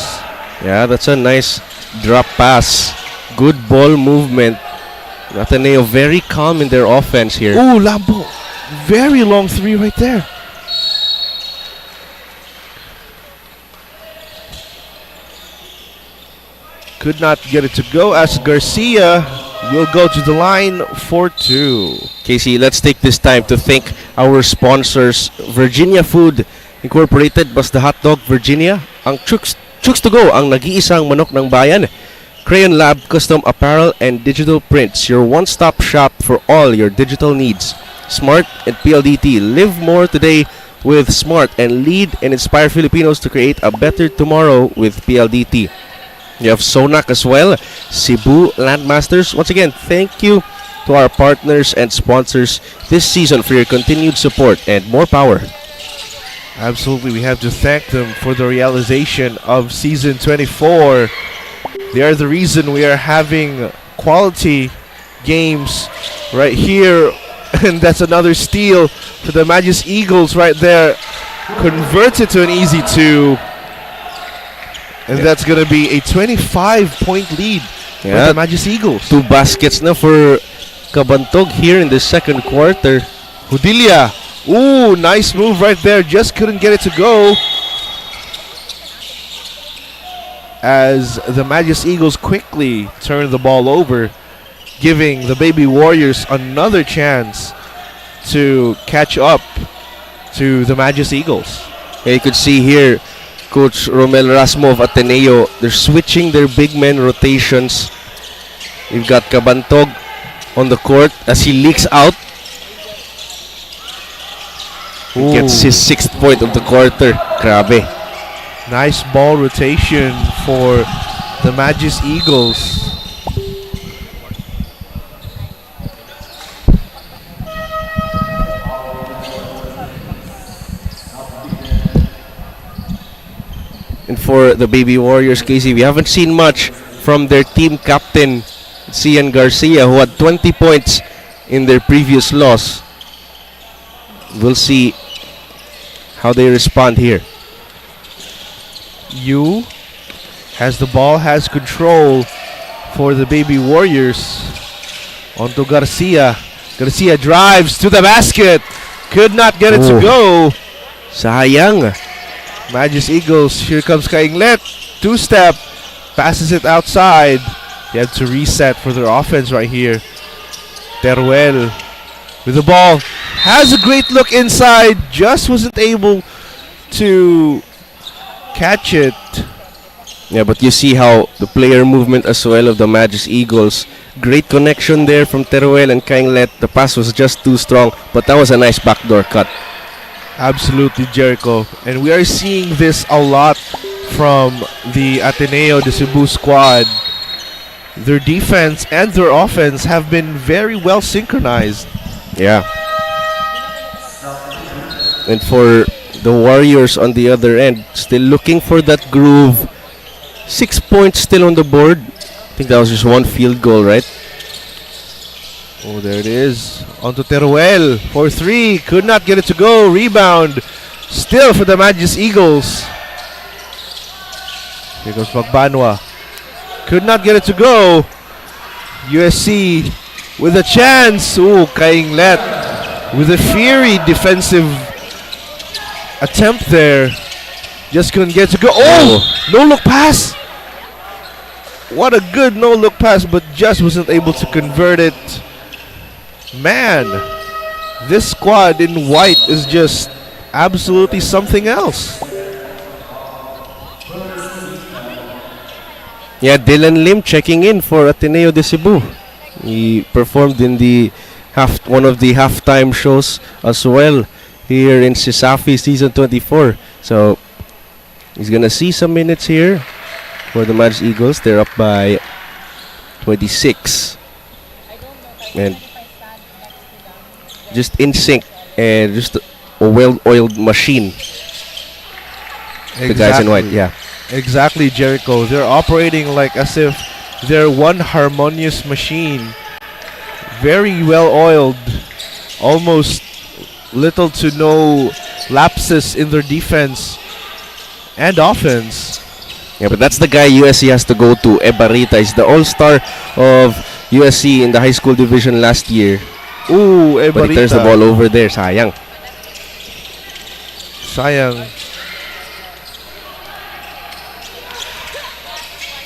Yeah, that's a nice drop pass. Good ball movement. Ateneo very calm in their offense here. Ooh, Lambo. Very long three right there. Could not get it to go as Garcia will go to the line for two. Casey, let's take this time to thank our sponsors. Virginia Food Incorporated, Basta Hotdog Virginia. Ang Chooks to Go, ang nag-iisang manok ng bayan. Crayon Lab Custom Apparel and Digital Prints, your one-stop shop for all your digital needs. Smart and PLDT. Live more today with Smart and lead and inspire Filipinos to create a better tomorrow with PLDT. You have Sonac as well, Cebu Landmasters. Once again, thank you to our partners and sponsors this season for your continued support and more power. Absolutely, we have to thank them for the realization of Season 24. They are the reason we are having quality games right here. And that's another steal for the Magis Eagles right there. converts it to an easy 2. And that's going to be a 25-point lead for the Magis Eagles. 2 baskets na for Kabantog here in the second quarter. Hudilia. Ooh, nice move right there. Just couldn't get it to go. As the Magis Eagles quickly turn the ball over, giving the Baby Warriors another chance to catch up to the Magis Eagles. Yeah, you could see here Coach Romel Rasmo of Ateneo, they're switching their big men rotations. You've got Kabantog on the court as he leaks out. He gets his 6th point of the quarter. Grabe. Nice ball rotation for the Magis Eagles. And for the Baby Warriors, Casey, we haven't seen much from their team captain, Cian Garcia, who had 20 points in their previous loss. We'll see how they respond here. Yu has the ball, has control for the Baby Warriors. Onto Garcia. Garcia drives to the basket. Could not get it to go. Sayang. Magis Eagles, here comes 𝐿𝐴𝐺𝐿. 2-step. Passes it outside. They have to reset for their offense right here. Teruel with the ball. Has a great look inside. Just wasn't able to catch it. Yeah, but you see how the player movement as well of the Magis Eagles. Great connection there from Teruel and 𝐿𝐴𝐺𝐿. The pass was just too strong, but that was a nice backdoor cut. Absolutely, Jericho. And we are seeing this a lot from the Ateneo de Cebu squad. Their defense and their offense have been very well synchronized. Yeah. And for the Warriors on the other end, still looking for that groove. 6 points still on the board. I think that was just 1 field goal, right? Oh, there it is. Onto Teruel for 3. Could not get it to go. Rebound. Still for the Magis Eagles. Here goes Magbanwa. Could not get it to go. USC with a chance. Ooh, 𝐿𝐴𝐺𝐿 with a fiery defensive attempt there. Just couldn't get it to go. Oh! No-look pass. What a good no-look pass, but just wasn't able to convert it. Man, this squad in white is just absolutely something else. Yeah, Dylan Lim checking in for Ateneo de Cebu. He performed in the one of the halftime shows as well here in SHS-ADC season 24. So he's gonna see some minutes here for the Magis Eagles. They're up by 26. And just in sync and just a well-oiled machine. The guys in white, yeah. Exactly, Jericho. They're operating like as if they're one harmonious machine. Very well-oiled. Almost little to no lapses in their defense and offense. Yeah, but that's the guy USC has to go to. Ebarita is the all-star of USC in the high school division last year. Ooh, Ebarita. But he turns the ball over there. Sayang. Sayang.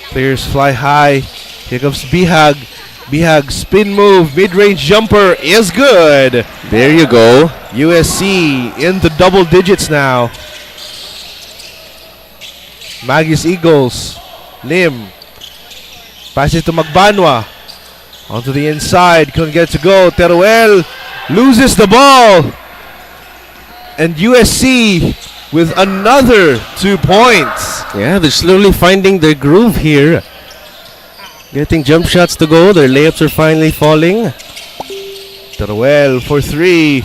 Players fly high. Here comes Bihag. Bihag spin move. Mid-range jumper is good. There you go. USC in the double digits now. Magis Eagles. Lim. Passes to Magbanwa. Onto the inside. Couldn't get to go. Teruel loses the ball. And USC with another 2 points. Yeah, they're slowly finding their groove here. Getting jump shots to go. Their layups are finally falling. Teruel for 3.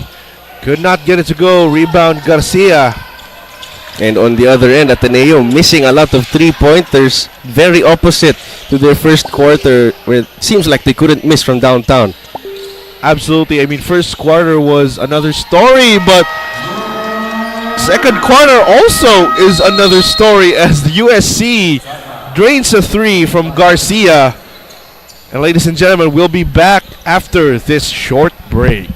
Could not get it to go. Rebound Garcia. And on the other end, Ateneo missing a lot of 3-pointers. Very opposite to their first quarter, where it seems like they couldn't miss from downtown. Absolutely. I mean, first quarter was another story, but Second quarter also is another story as the USC drains a 3 from Garcia. And ladies and gentlemen, we'll be back after this short break.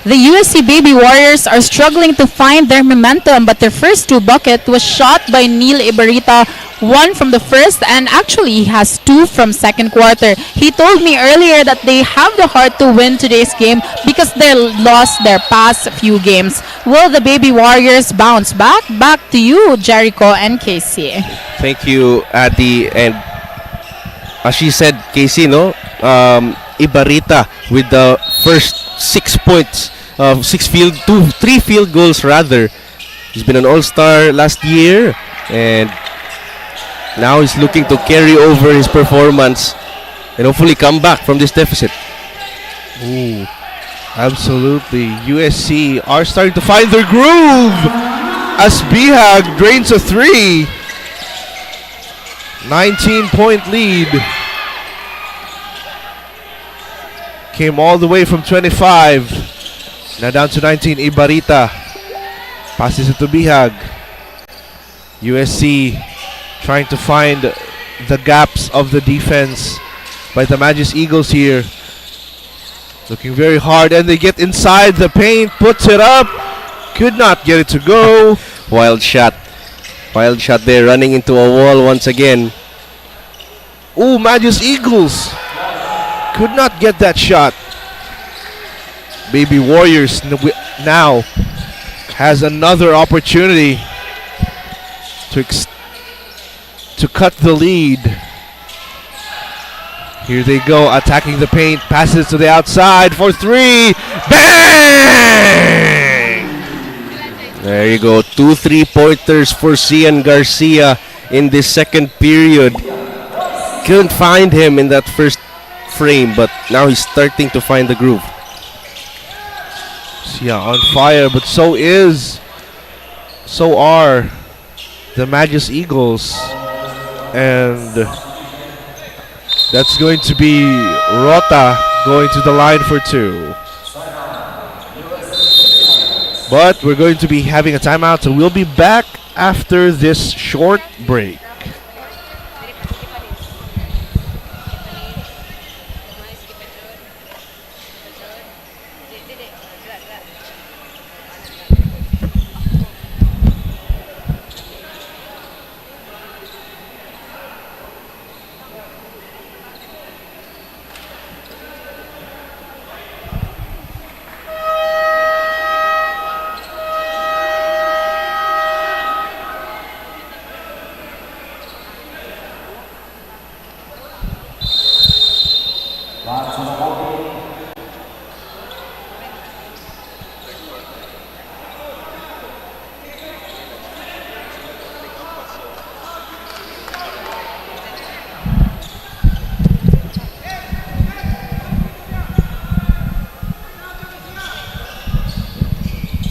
The USC Baby Warriors are struggling to find their momentum, but their first 2 bucket was shot by Neil Ibarita, 1 from the first, and actually he has 2 from second quarter. He told me earlier that they have the heart to win today's game because they lost their past few games. Will the Baby Warriors bounce back? Back to you, Jericho and Casey. Thank you, Adi. And as she said, Casey, no? Ibarita with the first 6 points. 3 field goals rather. He's been an all-star last year and now he's looking to carry over his performance and hopefully come back from this deficit. Ooh, absolutely. USC are starting to find their groove as Bihag drains a 3. 19-point lead. Came all the way from 25. Now down to 19, Ibarita. Passes it to Bihag. USC trying to find the gaps of the defense by the Magis Eagles here. Looking very hard and they get inside the paint. Puts it up. Could not get it to go. Wild shot. Wild shot there, running into a wall once again. Ooh, Magis Eagles. Could not get that shot. Baby Warriors now has another opportunity to cut the lead. Here they go, attacking the paint, passes to the outside for 3. Bang! There you go, 2 3-pointers for Cian Garcia in this second period. Couldn't find him in that first frame, but now he's starting to find the groove. Yeah, on fire, but so are the Magis Eagles, and that's going to be Rota going to the line for 2. But we're going to be having a timeout, so we'll be back after this short break.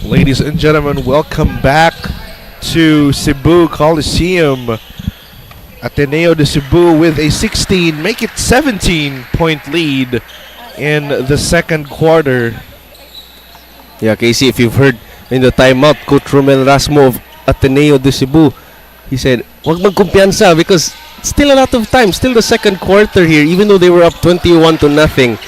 Ladies and gentlemen, welcome back to Cebu Coliseum. Ateneo de Cebu with a 16, make it 17-point lead in the second quarter. Yeah, Casey, if you've heard in the timeout, Coach Romel Rasmo of Ateneo de Cebu, he said, wag magkumpiyansa because still a lot of time. Still the second quarter here. Even though they were up 21-0,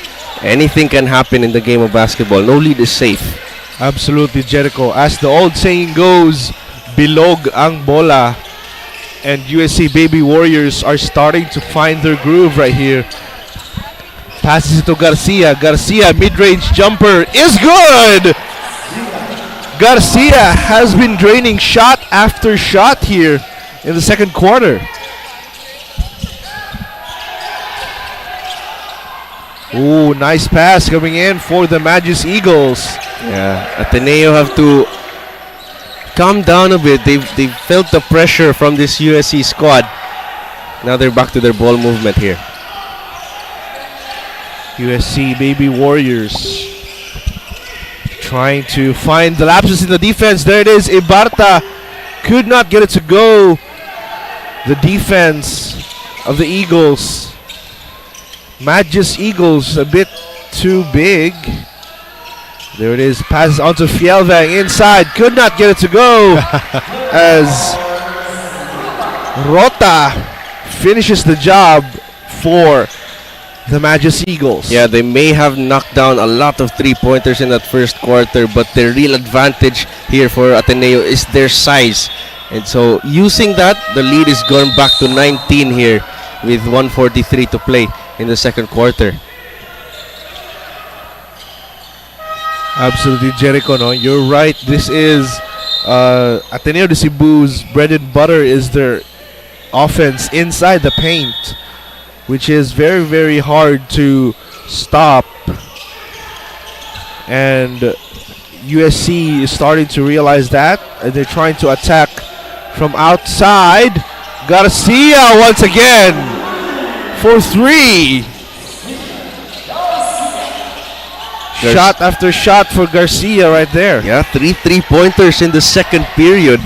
anything can happen in the game of basketball. No lead is safe. Absolutely, Jericho. As the old saying goes, bilog ang bola. And USC Baby Warriors are starting to find their groove right here. Passes it to Garcia. Garcia, mid-range jumper is good! Garcia has been draining shot after shot here in the second quarter. Ooh, nice pass coming in for the Magis Eagles. Yeah, Ateneo have to calm down a bit. They felt the pressure from this USC squad. Now they're back to their ball movement here. USC Baby Warriors trying to find the lapses in the defense. There it is. Ibarta could not get it to go. The defense of the Eagles. Magis Eagles a bit too big. There it is. Passes onto Fielvang inside. Could not get it to go as Rota finishes the job for the Magis Eagles. Yeah, they may have knocked down a lot of three-pointers in that first quarter, but their real advantage here for Ateneo is their size. And so using that, the lead is gone back to 19 here with 1:43 to play in the second quarter. Absolutely, Jericho. No, you're right. This is Ateneo de Cebu's bread and butter is their offense inside the paint, which is very, very hard to stop. And USC is starting to realize that, and they're trying to attack from outside. Garcia once again for three. Shot after shot for Garcia right there. Yeah, three-pointers in the second period.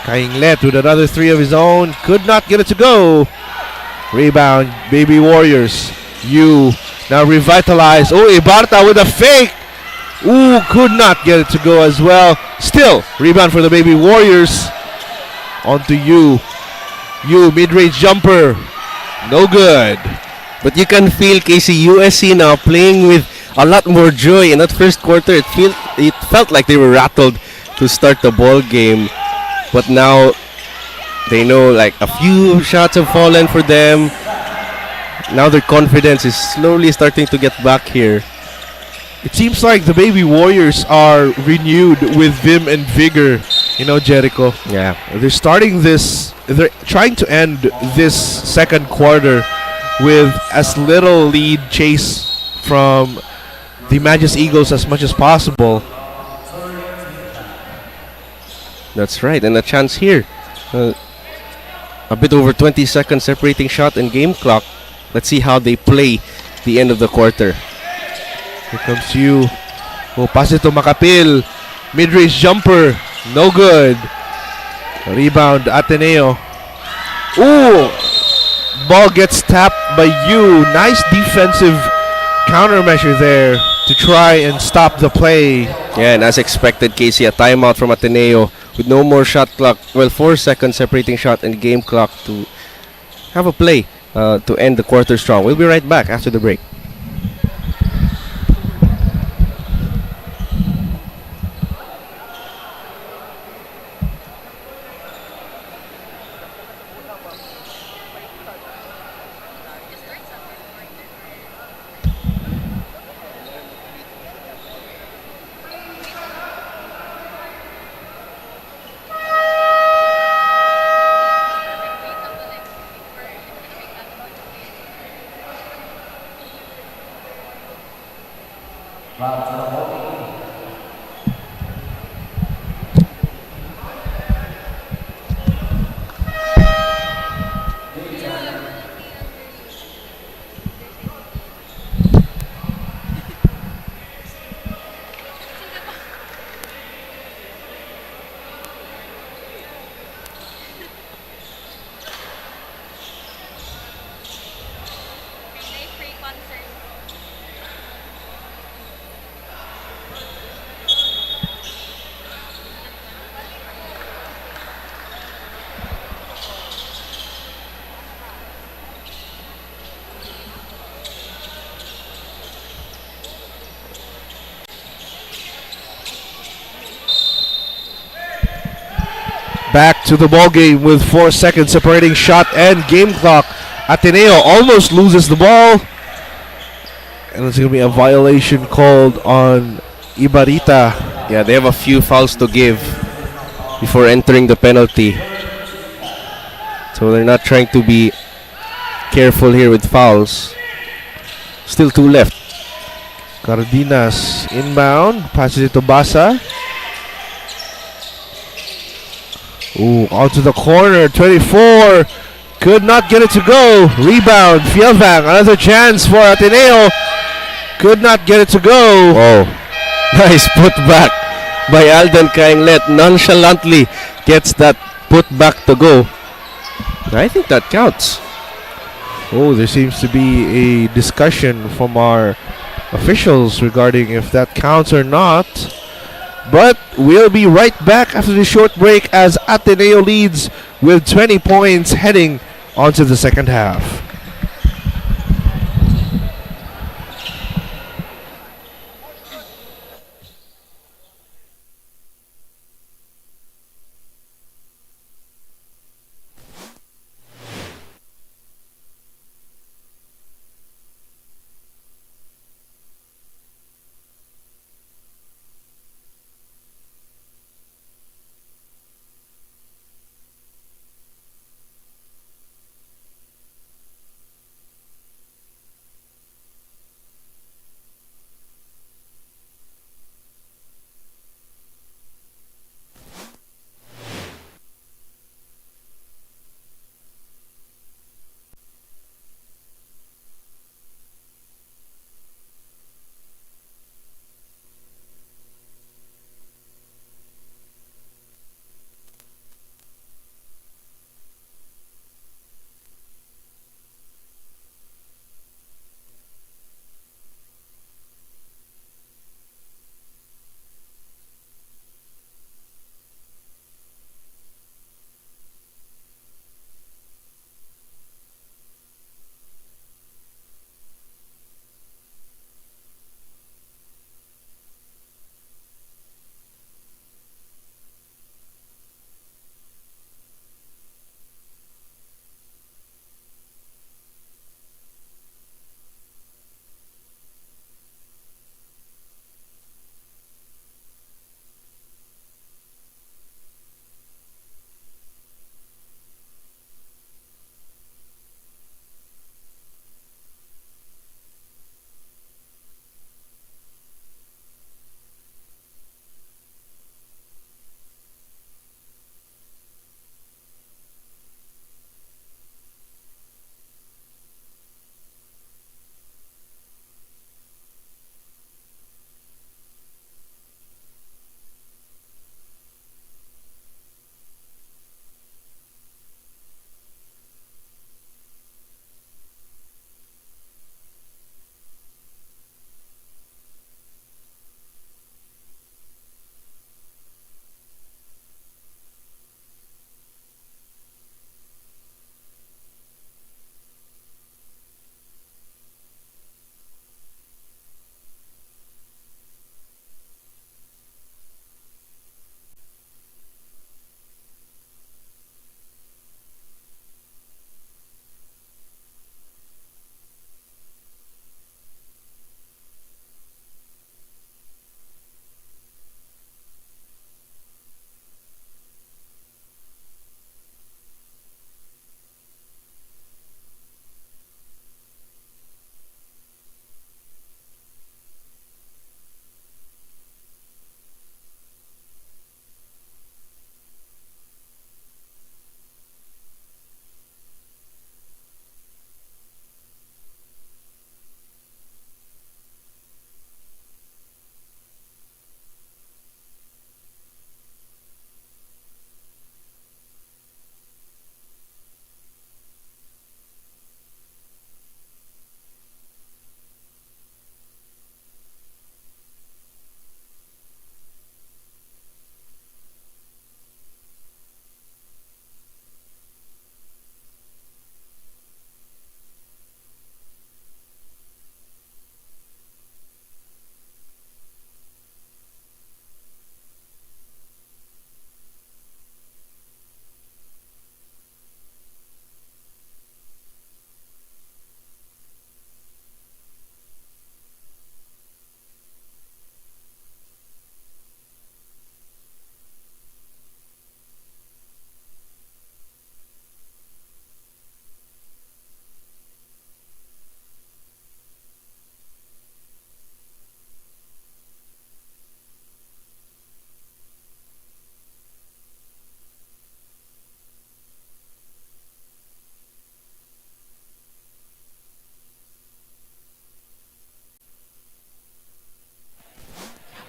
Kainglet with another three of his own. Could not get it to go. Rebound, Baby Warriors. You now revitalized. Oh, Ibarta with a fake. Ooh, could not get it to go as well. Still, rebound for the Baby Warriors. On to you. You, mid-range jumper. No good. But you can feel USC now playing with a lot more joy. In that first quarter, it felt like they were rattled to start the ball game. But now they know like a few shots have fallen for them. Now their confidence is slowly starting to get back here. It seems like the Baby Warriors are renewed with vim and vigor. You know, Jericho. Yeah. They're starting this. They're trying to end this second quarter with as little lead chase from the Magis Eagles as much as possible. That's right, and a chance here. A bit over 20 seconds separating shot and game clock. Let's see how they play the end of the quarter. Here comes you. Oh, pass it to Makapil. Mid-range jumper. No good. Rebound, Ateneo. Ooh! Ball gets tapped by you. Nice defensive countermeasure there to try and stop the play. Yeah, and as expected, Casey, a timeout from Ateneo with no more shot clock. Well, 4 seconds separating shot and game clock to have a play to end the quarter strong. We'll be right back after the break. back to the ball game with 4 seconds separating shot and game clock. Ateneo almost loses the ball. And there's going to be a violation called on Ibarita. Yeah, they have a few fouls to give before entering the penalty. So they're not trying to be careful here with fouls. Still 2 left. Cardenas inbound, passes it to Basa. Ooh, out to the corner, 24. Could not get it to go. Rebound, Fielvang, another chance for Ateneo. Could not get it to go. Oh, nice put back by Alden Kainglet. Nonchalantly gets that put back to go. I think that counts. Oh, there seems to be a discussion from our officials regarding if that counts or not. But we'll be right back after the short break as Ateneo leads with 20 points heading onto the second half.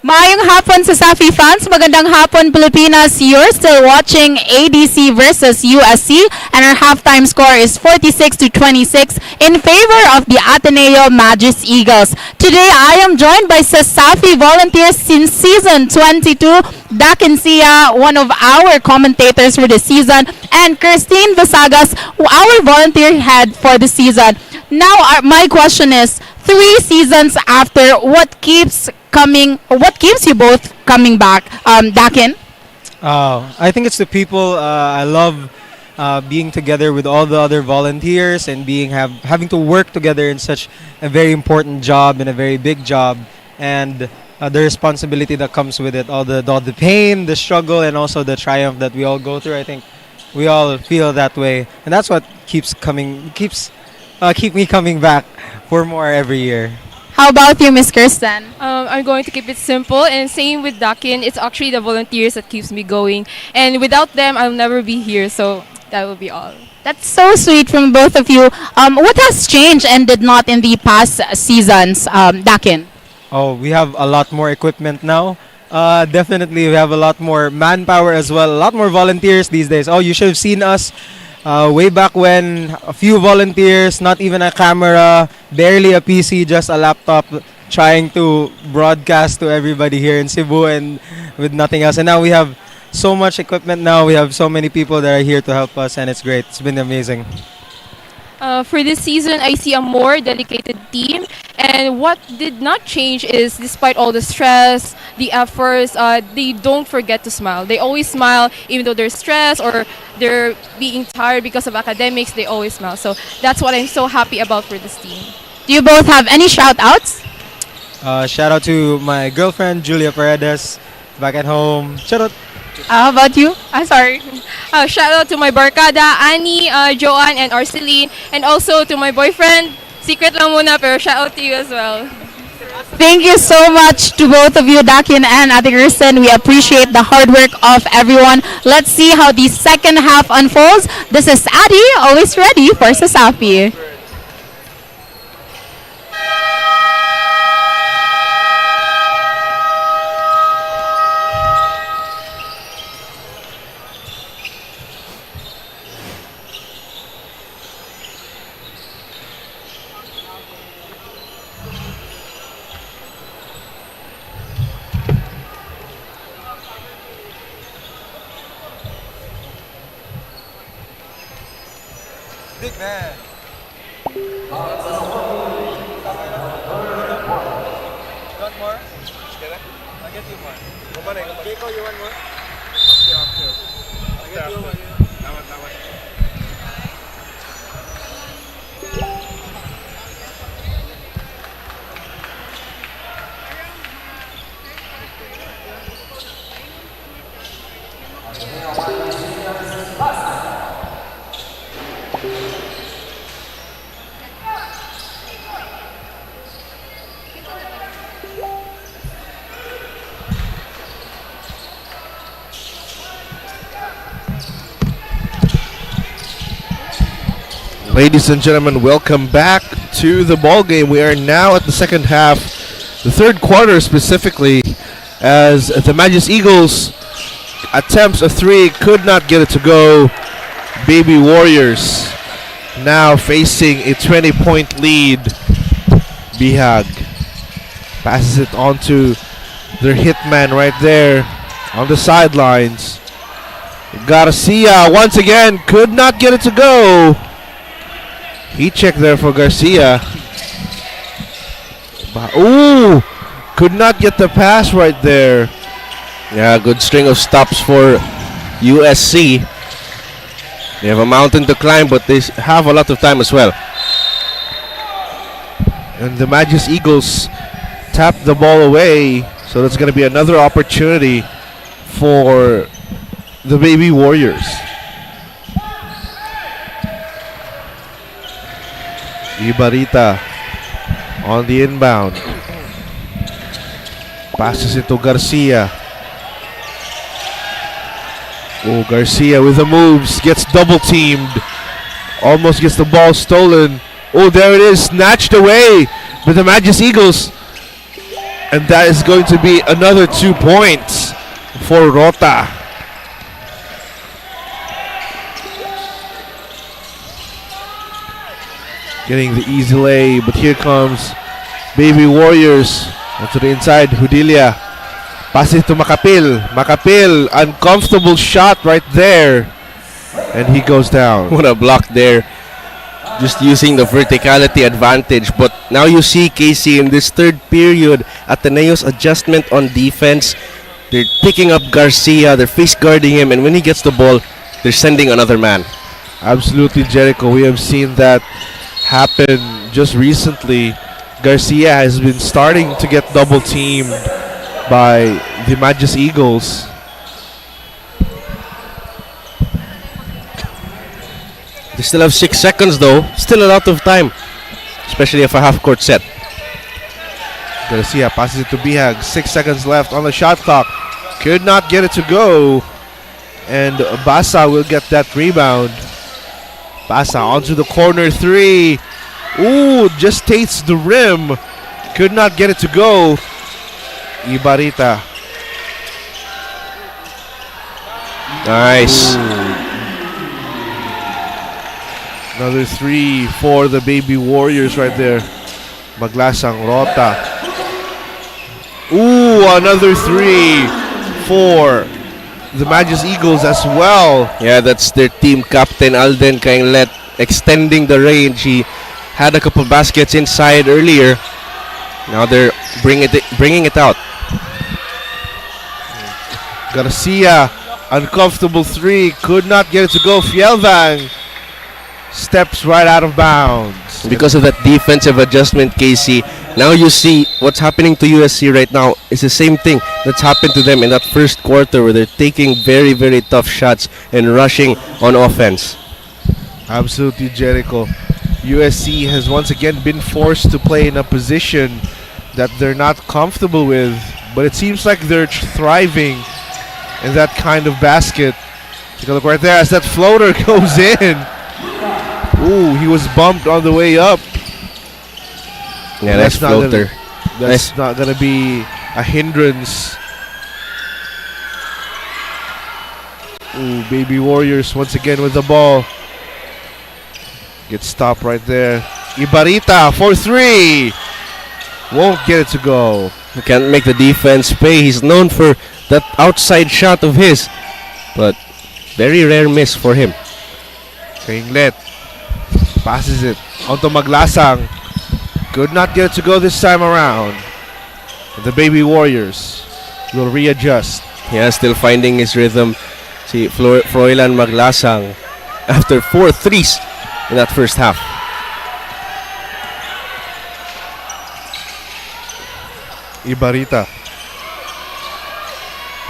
Maayong hapon sa Safi fans, magandang hapon Pilipinas. You're still watching ADC versus USC and our halftime score is 46-26 in favor of the Ateneo Magis Eagles. Today I am joined by Safi volunteers since season 22, 𝐷𝐿, one of our commentators for the season, and Christine Basagas, our volunteer head for the season. Now my question is, 3 seasons after, what keeps you both coming back? 𝐷𝐿? I think it's the people. I love being together with all the other volunteers and having to work together in such a very important job and a very big job, and the responsibility that comes with it, all the pain, the struggle, and also the triumph that we all go through. I think we all feel that way, and that's what keep me coming back for more every year. How about you, Miss Kirsten? I'm going to keep it simple, and same with 𝐷𝐿. It's actually the volunteers that keeps me going, and without them, I'll never be here. So that will be all. That's so sweet from both of you. What has changed and did not in the past seasons, 𝐷𝐿? Oh, we have a lot more equipment now. Definitely, we have a lot more manpower as well. A lot more volunteers these days. Oh, you should have seen us way back when, a few volunteers, not even a camera, barely a PC, just a laptop, trying to broadcast to everybody here in Cebu and with nothing else. And now we have so much equipment now. We have so many people that are here to help us, and it's great. It's been amazing. For this season, I see a more dedicated team, and what did not change is, despite all the stress, the efforts, they don't forget to smile. They always smile, even though they're stressed or they're being tired because of academics, they always smile. So that's what I'm so happy about for this team. Do you both have any shout-outs? Shout out to my girlfriend, Julia Paredes, back at home. Shout out. How about you? I'm sorry. Shout out to my barkada, Annie, Joanne, and Arceline, and also to my boyfriend. Secret lang muna, pero shout out to you as well. Thank you so much to both of you, 𝐷𝐿 and Ate Kirsten. We appreciate the hard work of everyone. Let's see how the second half unfolds. This is Adi, always ready for Sasapi. Big man. You want more? I'll get you more. Keiko, you want more? Okay. I'll get you one. Ladies and gentlemen, welcome back to the ball game. We are now at the second half, the third quarter specifically, as the Magis Eagles attempts a 3, could not get it to go. Baby Warriors now facing a 20-point lead. Bihag passes it on to their hitman right there on the sidelines. Garcia once again could not get it to go. He checked there for Garcia. Ooh, could not get the pass right there. Yeah, good string of stops for USC. They have a mountain to climb, but they have a lot of time as well. And the Magis Eagles tap the ball away, so that's going to be another opportunity for the Baby Warriors. Ibarita on the inbound. Passes it to Garcia. Oh, Garcia with the moves. Gets double teamed. Almost gets the ball stolen. Oh, there it is. Snatched away by the Magis Eagles. And that is going to be another 2 points for Rota. Getting the easy lay, but here comes Baby Warriors. Onto the inside, Hudilia. Passes to Makapil. Makapil, uncomfortable shot right there. And he goes down. What a block there. Just using the verticality advantage. But now you see KC in this third period, Ateneo's adjustment on defense. They're picking up Garcia, they're face guarding him, and when he gets the ball, they're sending another man. Absolutely, Jericho. We have seen that happen just recently. Garcia has been starting to get double teamed by the Magus Eagles. They still have 6 seconds though. Still a lot of time, especially if a half-court set. Garcia passes it to Bihag. 6 seconds left on the shot clock. Could not get it to go. And Basa will get that rebound. Basa onto the corner 3. Ooh, just tastes the rim. Could not get it to go. Ibarita. Nice. Ooh. Another 3 for the Baby Warriors right there. Maglasang Rota. Ooh, another 3 for the Magus Eagles as well. Yeah, that's their team captain, Alden Kainglet, extending the range. He had a couple baskets inside earlier. Now they're bringing it out. Garcia, uncomfortable 3. Could not get it to go. Fielvang steps right out of bounds. Because of that defensive adjustment, KC, now you see what's happening to USC right now is the same thing that's happened to them in that first quarter where they're taking very, very tough shots and rushing on offense. Absolutely, Jericho. USC has once again been forced to play in a position that they're not comfortable with, but it seems like they're thriving in that kind of basket. Take a look right there as that floater goes in. Ooh, he was bumped on the way up. Yeah, that's floater. That's not gonna be a hindrance. Ooh, Baby Warriors once again with the ball. Gets stopped right there. Ibarita for 3. Won't get it to go. He can't make the defense pay. He's known for that outside shot of his, but very rare miss for him. Kainglet passes it onto Maglasang. Could not get it to go this time around. The Baby Warriors will readjust. Yeah, still finding his rhythm. See Froilan Maglasang after 4 threes in that first half. Ibarita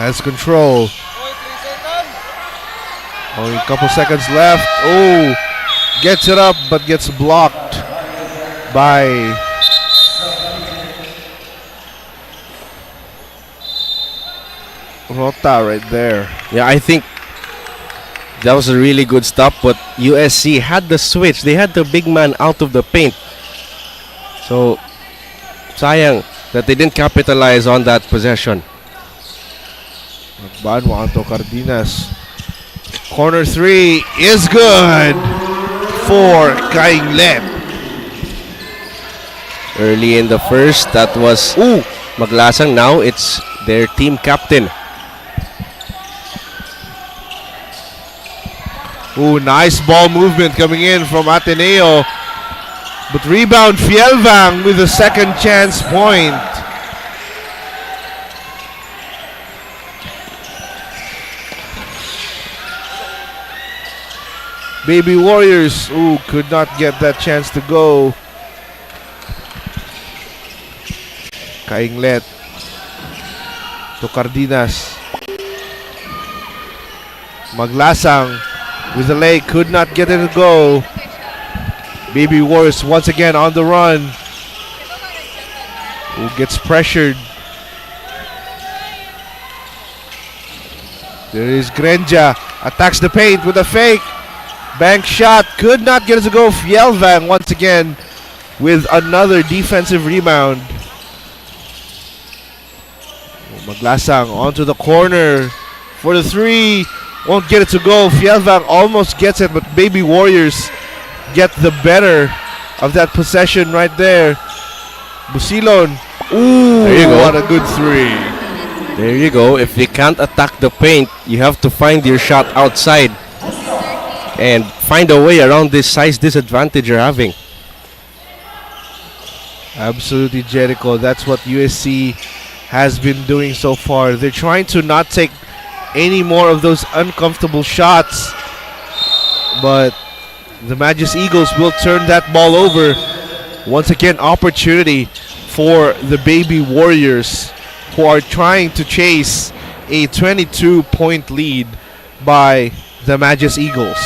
has control. Only a couple seconds left. Oh, gets it up but gets blocked by Rota right there. Yeah, I think that was a really good stop, but USC had the switch. They had the big man out of the paint. So, sayang that they didn't capitalize on that possession. Nagbanwa Anto Cardenas. Corner 3 is good for Kainglet. Early in the first, that was Maglasang. Now it's their team captain. Ooh, nice ball movement coming in from Ateneo. But rebound Fielvang with a second chance point. Baby Warriors, could not get that chance to go. Kainglet to Cardenas. Maglasang with the leg, could not get it to go. Baby Warriors once again on the run. Who gets pressured? There is Grenja. Attacks the paint with a fake. Bank shot. Could not get it to go. Fielvang once again with another defensive rebound. Maglasang onto the corner for the three. Won't get it to go. Fielvang almost gets it, but Baby Warriors get the better of that possession right there. Busilon. Ooh, there you go. What a good three. There you go. If you can't attack the paint, you have to find your shot outside and find a way around this size disadvantage you're having. Absolutely, Jericho. That's what USC has been doing so far. They're trying to not take any more of those uncomfortable shots, but the Magis Eagles will turn that ball over. Once again, opportunity for the Baby Warriors, who are trying to chase a 22-point lead by the Magis Eagles.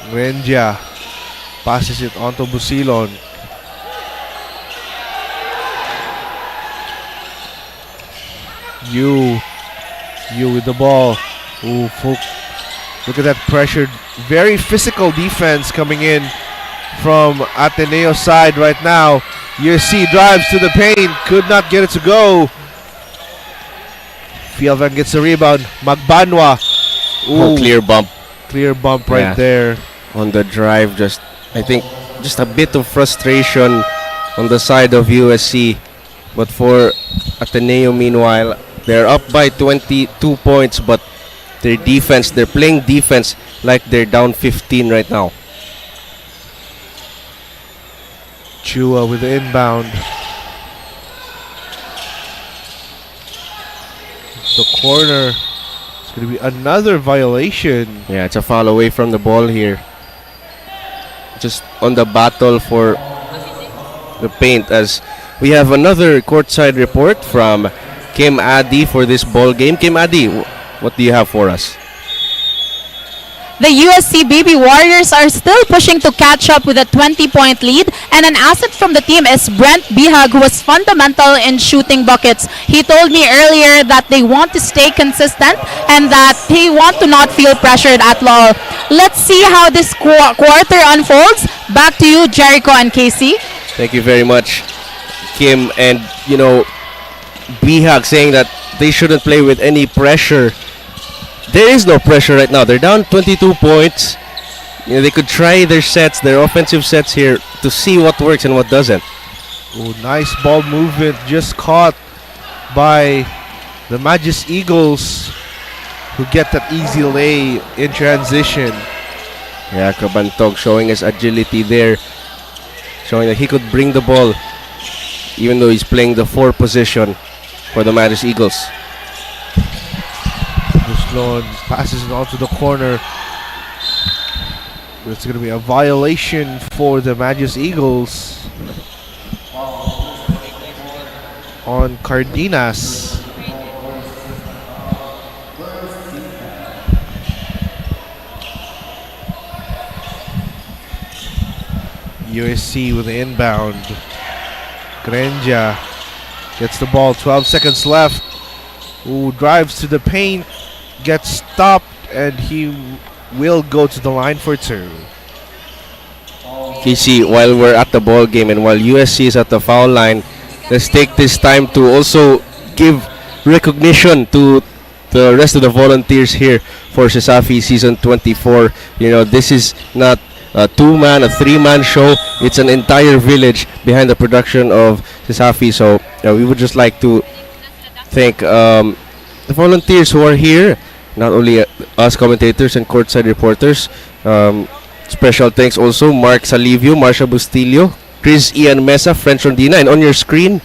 Renja passes it onto Busilon. You with the ball. Ooh, look at that pressured, very physical defense coming in from Ateneo's side right now. USC drives to the paint, could not get it to go. Fielvan gets a rebound. Magbanwa. Oh, clear bump. Clear bump right there. On the drive, I think just a bit of frustration on the side of USC. But for Ateneo, meanwhile, they're up by 22 points, but their defense, they're playing defense like they're down 15 right now. Chua with the inbound. The corner. It's going to be another violation. Yeah, it's a foul away from the ball here. Just on the battle for the paint, as we have another courtside report from 𝐁𝐸 for this ball game. 𝐁𝐸, what do you have for us? The USC Baby Warriors are still pushing to catch up with a 20-point lead, and an asset from the team is Brent Bihag, who was fundamental in shooting buckets. He told me earlier that they want to stay consistent and that they want to not feel pressured at all. Let's see how this quarter unfolds. Back to you, Jericho and Casey. Thank you very much, Kim. And, you know, Bihag saying that they shouldn't play with any pressure. There is no pressure right now. They're down 22 points. You know, they could try their sets, their offensive sets here, to see what works and what doesn't. Oh, nice ball movement, just caught by the Magis Eagles, who get that easy lay in transition. Yeah, Kabantog showing his agility there, showing that he could bring the ball, even though he's playing the 4 position for the Magis Eagles. Busilon passes it onto the corner. It's going to be a violation for the Magis Eagles on Cardenas. USC with the inbound. Grenja gets the ball, 12 seconds left. Ooh, drives to the paint, gets stopped, and he will go to the line for 2. Casey, while we're at the ball game and while USC is at the foul line, let's take this time to also give recognition to the rest of the volunteers here for SHS-ADC season 24. You know, this is not a 2-man, a 3-man show. It's an entire village behind the production of SHS-ADC. So we would just like to thank the volunteers who are here, not only us commentators and courtside reporters. Special thanks also Mark Salivio, Marcia Bustillo, Chris Ian Mesa, French Rondina, and on your screen,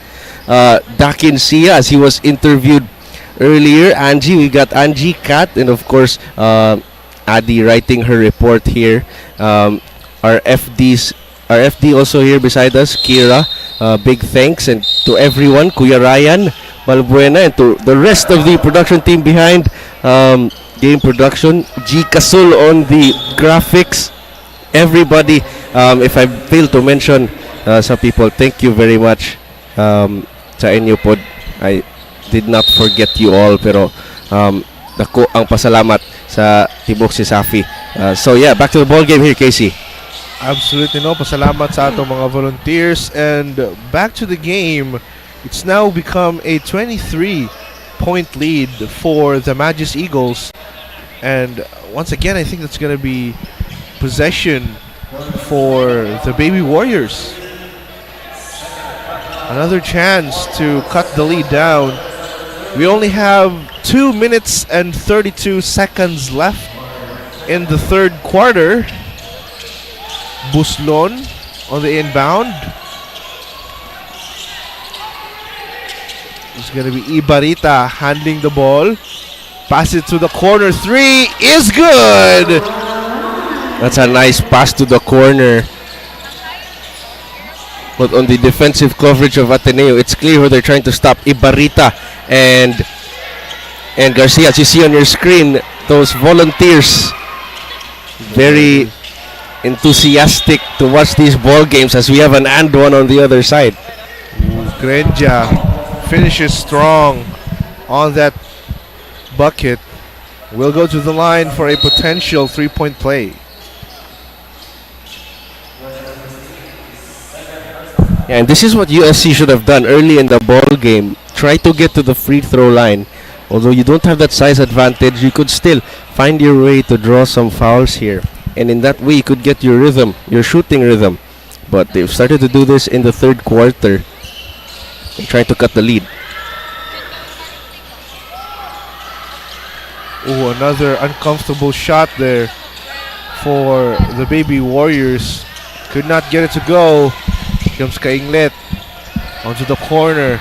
Dakin Sia, as he was interviewed earlier. Angie, we got Angie, Kat, and of course Adi writing her report here. Our FD also here beside us, Kira. Big thanks, and to everyone, Kuya Ryan Balbuena, and to the rest of the production team behind game production, G Kasul on the graphics, everybody. If I fail to mention some people, thank you very much sa inyo pod. I did not forget you all, pero dako ang pasalamat sa tibok si Safi. So yeah, back to the ball game here, Casey. Absolutely no. Pasalamat sa atong mga volunteers. And back to the game. It's now become a 23-point lead for the Magis Eagles. And once again, I think that's going to be possession for the Baby Warriors. Another chance to cut the lead down. We only have 2 minutes and 32 seconds left in the third quarter. Buslon on the inbound. It's going to be Ibarita handling the ball. Pass it to the corner. 3 is good. That's a nice pass to the corner. But on the defensive coverage of Ateneo, it's clear who they're trying to stop. Ibarita and Garcia. As you see on your screen, those volunteers very enthusiastic to watch these ball games as we have an and one on the other side. Grenja finishes strong on that bucket. Will go to the line for a potential 3-point play. Yeah, and this is what USC should have done early in the ball game. Try to get to the free throw line. Although you don't have that size advantage, you could still find your way to draw some fouls here. And in that way, you could get your rhythm, your shooting rhythm. But they've started to do this in the third quarter. They're trying to cut the lead. Ooh, another uncomfortable shot there for the Baby Warriors. Could not get it to go. Here comes Kainglet onto the corner.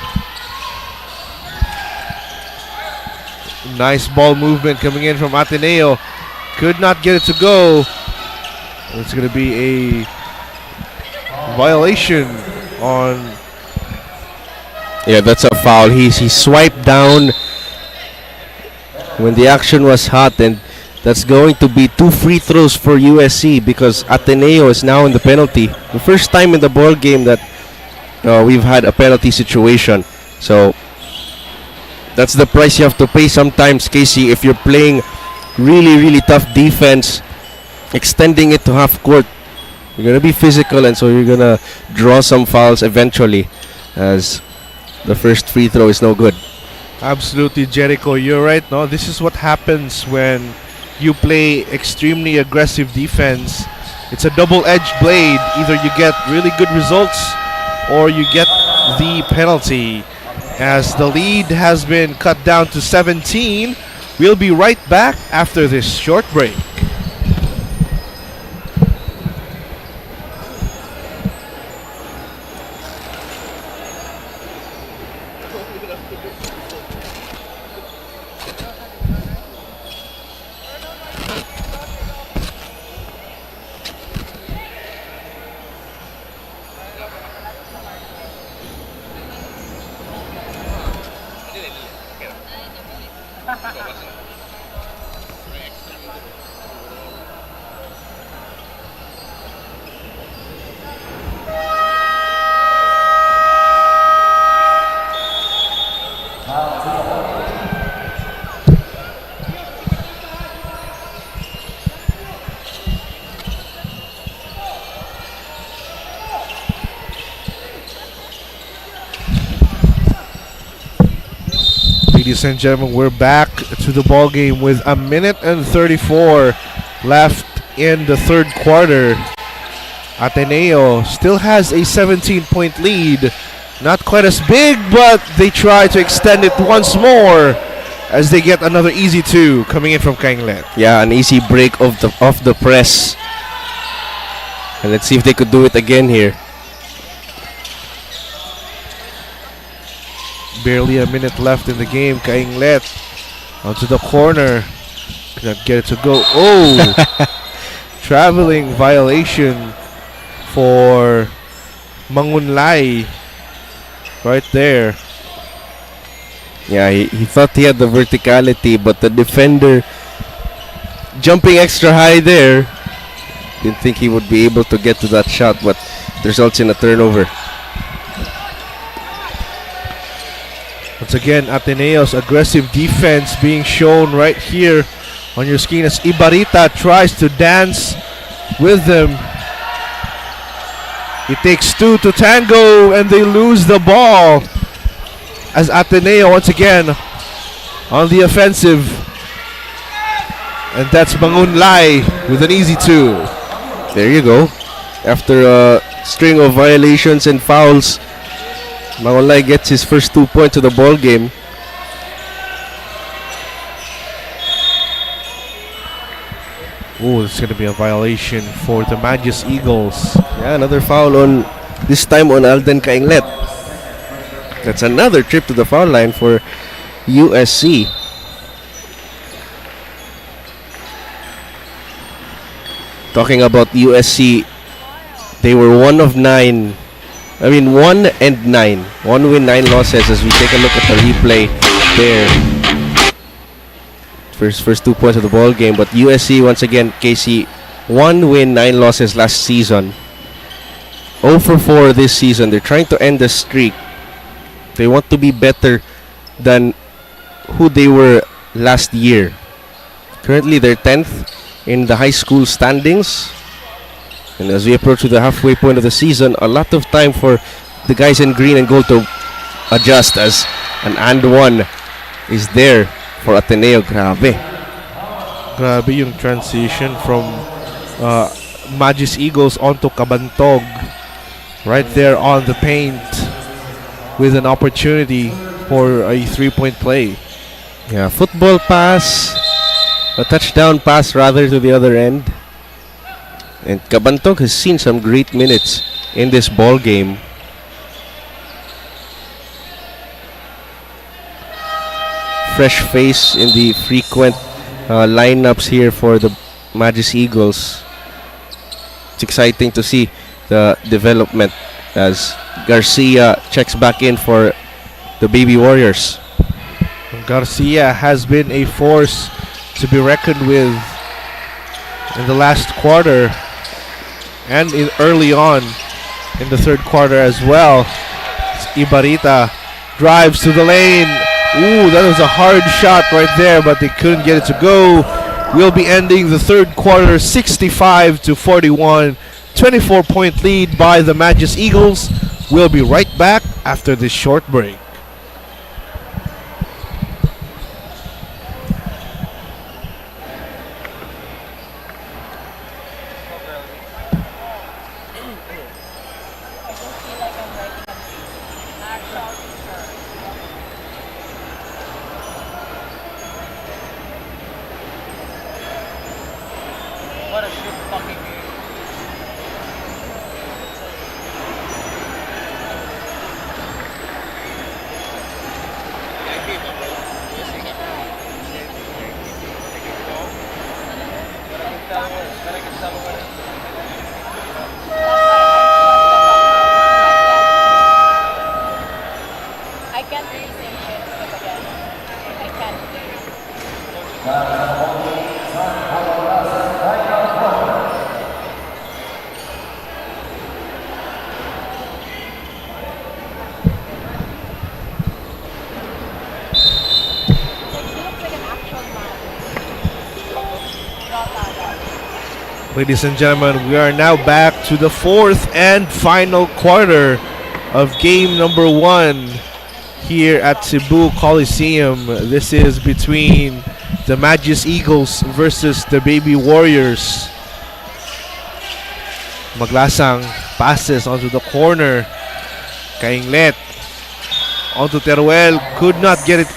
Nice ball movement coming in from Ateneo. Could not get it to go. It's going to be a violation on... Yeah, that's a foul. He swiped down when the action was hot, and that's going to be 2 free throws for USC because Ateneo is now in the penalty. The first time in the ball game that we've had a penalty situation. So that's the price you have to pay sometimes, Casey, if you're playing really tough defense, extending it to half court. You're going to be physical, and so you're going to draw some fouls eventually, as the first free throw is no good. Absolutely, Jericho, you're right. No, this is what happens when you play extremely aggressive defense. It's a double-edged blade. Either you get really good results or you get the penalty. As the lead has been cut down to 17, we'll be right back after this short break. Ladies and gentlemen, we're back to the ball game with 1 minute and 34 left in the third quarter. Ateneo still has a 17-point lead. Not quite as big, but they try to extend it once more as they get another easy 2 coming in from Kainglet. Yeah, an easy break off the press. And let's see if they could do it again here. Barely a minute left in the game. Kainglet onto the corner. Cannot get it to go. Oh! Traveling violation for Mangunlay. Right there. Yeah, he thought he had the verticality, but the defender jumping extra high there. Didn't think he would be able to get to that shot, but it results in a turnover. Once again, Ateneo's aggressive defense being shown right here on your screen as Ibarita tries to dance with them. It takes two to tango and they lose the ball as Ateneo once again on the offensive. And that's Mangunlay with an easy two. There you go. After a string of violations and fouls, Mangunlay gets his first 2 points of the ball game. Oh, it's going to be a violation for the Magus Eagles. Yeah, another foul on, this time on Alden Kainglet. That's another trip to the foul line for USC. Talking about USC, they were 1 and 9. 1 win, 9 losses as we take a look at the replay there. First 2 points of the ball game, but USC once again, KC, 1 win, 9 losses last season. 0 for 4 this season. They're trying to end the streak. They want to be better than who they were last year. Currently, they're 10th in the high school standings. And as we approach to the halfway point of the season, a lot of time for the guys in green and gold to adjust as an and one is there for Ateneo. Grabe yung transition from Magus Eagles onto Kabantog. Right there on the paint with an opportunity for a 3-point play. Yeah, football pass, a touchdown pass rather to the other end. And Kabantog has seen some great minutes in this ball game. Fresh face in the frequent lineups here for the Magus Eagles. It's exciting to see the development as Garcia checks back in for the Baby Warriors. Garcia has been a force to be reckoned with in the last quarter and early on in the third quarter as well. Ibarita drives to the lane. Ooh, that was a hard shot right there, but they couldn't get it to go. We'll be ending the third quarter 65-41. 24-point lead by the Magus Eagles. We'll be right back after this short break. Ladies and gentlemen, we are now back to the fourth and final quarter of game number 1 here at Cebu Coliseum. This is between the Magus Eagles versus the Baby Warriors. Maglasang passes onto the corner. Kainglet onto Teruel, could not get it.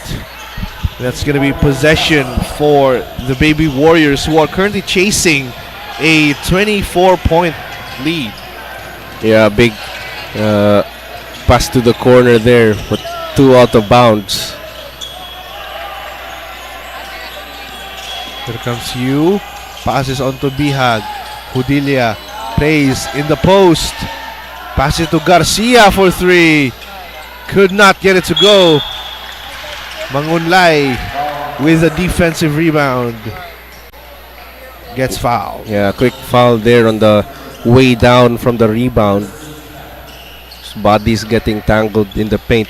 That's going to be possession for the Baby Warriors, who are currently chasing a 24-point lead. Yeah, big pass to the corner there, but 2 out of bounds. Here comes Yu. Passes onto Bihag. Hudilia plays in the post. Passes to Garcia for 3. Could not get it to go. Mangunlay with a defensive rebound. Gets fouled. Yeah, quick foul there on the way down from the rebound. His body's getting tangled in the paint.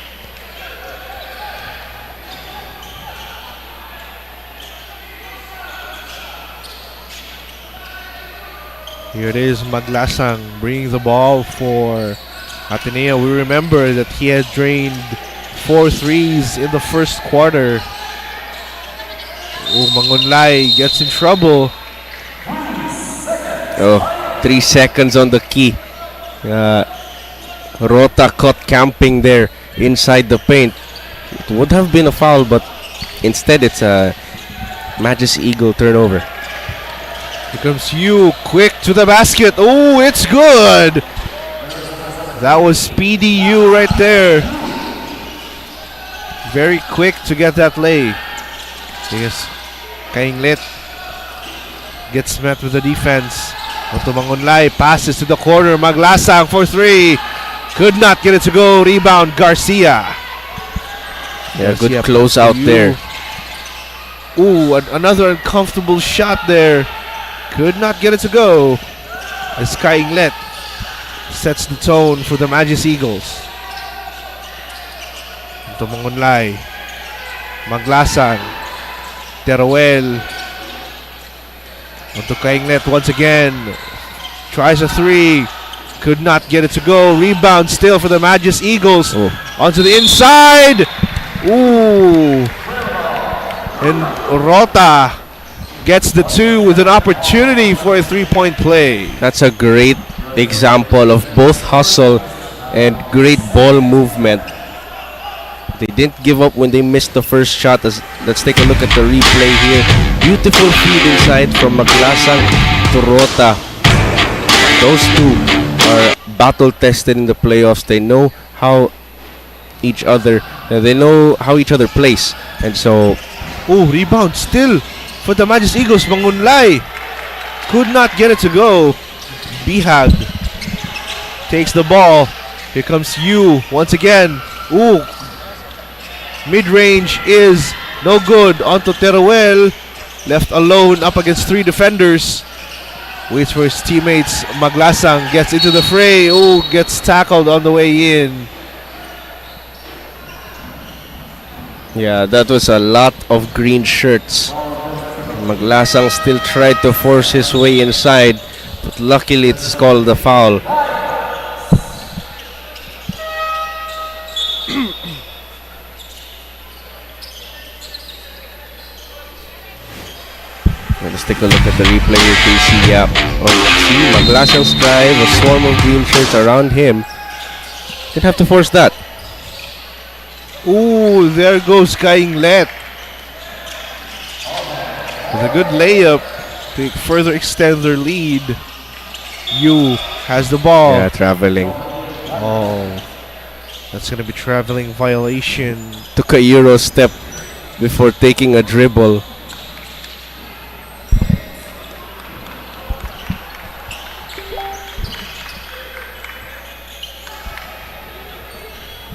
Here it is, Maglasang bringing the ball for Ateneo. We remember that he had drained 4 threes in the first quarter. Oh, Mangunlay gets in trouble. Oh, 3 seconds on the key. Rota caught camping there inside the paint. It would have been a foul, but instead it's a Majesty Eagle turnover. Here comes Yu, quick to the basket. Oh, it's good. That was speedy Yu right there. Very quick to get that lay. Yes, 𝐚𝐬𝐬 gets met with the defense. Onto Mangunlay, passes to the corner. Maglasang for 3. Could not get it to go. Rebound, Garcia. Yeah, good close out there. Ooh, another uncomfortable shot there. Could not get it to go. As 𝐚𝐬𝐬 sets the tone for the Majesty Eagles. Ito Mangunlay. Maglasang. Teruel. Onto 𝐚𝐬𝐬 once again. Tries a 3. Could not get it to go. Rebound still for the Majesty Eagles. Onto the inside. Ooh. And Rota gets the 2 with an opportunity for a 3-point play. That's a great example of both hustle and great ball movement. They didn't give up when they missed the first shot. Let's take a look at the replay here. Beautiful feed inside from Maglasang to Rota. Those two are battle tested in the playoffs. They know how each other plays, and so rebound still for the Majesty Eagles. Mangunlay could not get it to go. Bihag takes the ball. Here comes Yu once again. Mid-range is no good. Onto Teruel, left alone up against 3 defenders. Waits for his teammates. Maglasang gets into the fray. Gets tackled on the way in. yeah, that was a lot of green shirts. Maglasang still tried to force his way inside, but luckily it's called a foul. Let's take a look at the replay here, KC. Yeah. See, Maglasang's drive, a swarm of green shirts around him. Didn't have to force that. There goes 𝐚𝐬𝐬. With a good layup to further extend their lead. Yu has the ball. Yeah, traveling. That's going to be traveling violation. Took a Euro step before taking a dribble.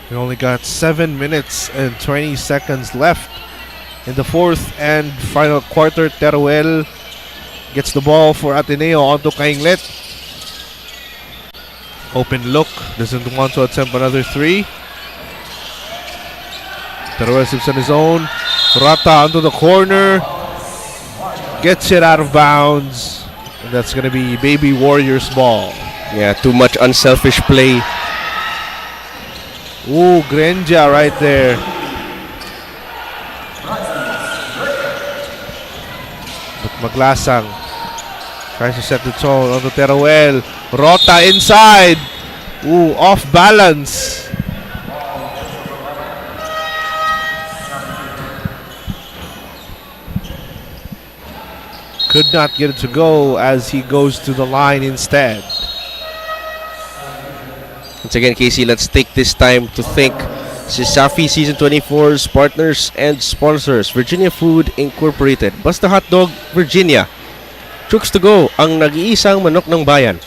We only got 7 minutes and 20 seconds left in the 4th and final quarter. Teruel gets the ball for Ateneo onto 𝐚𝐬𝐬. Open look, doesn't want to attempt another 3. Teruel sits on his own. Rata onto the corner. Gets it out of bounds. And that's going to be Baby Warriors ball. Yeah, too much unselfish play. Grenja right there. But Maglasang tries to set the tone onto Teruel. Rota inside. Off balance. Could not get it to go as he goes to the line instead. Once again, Casey, let's take this time to thank SHS-ADC Season 24's partners and sponsors. Virginia Food Incorporated, Basta Hotdog, Virginia. Chooks to Go, ang nag-iisang manok ng bayan.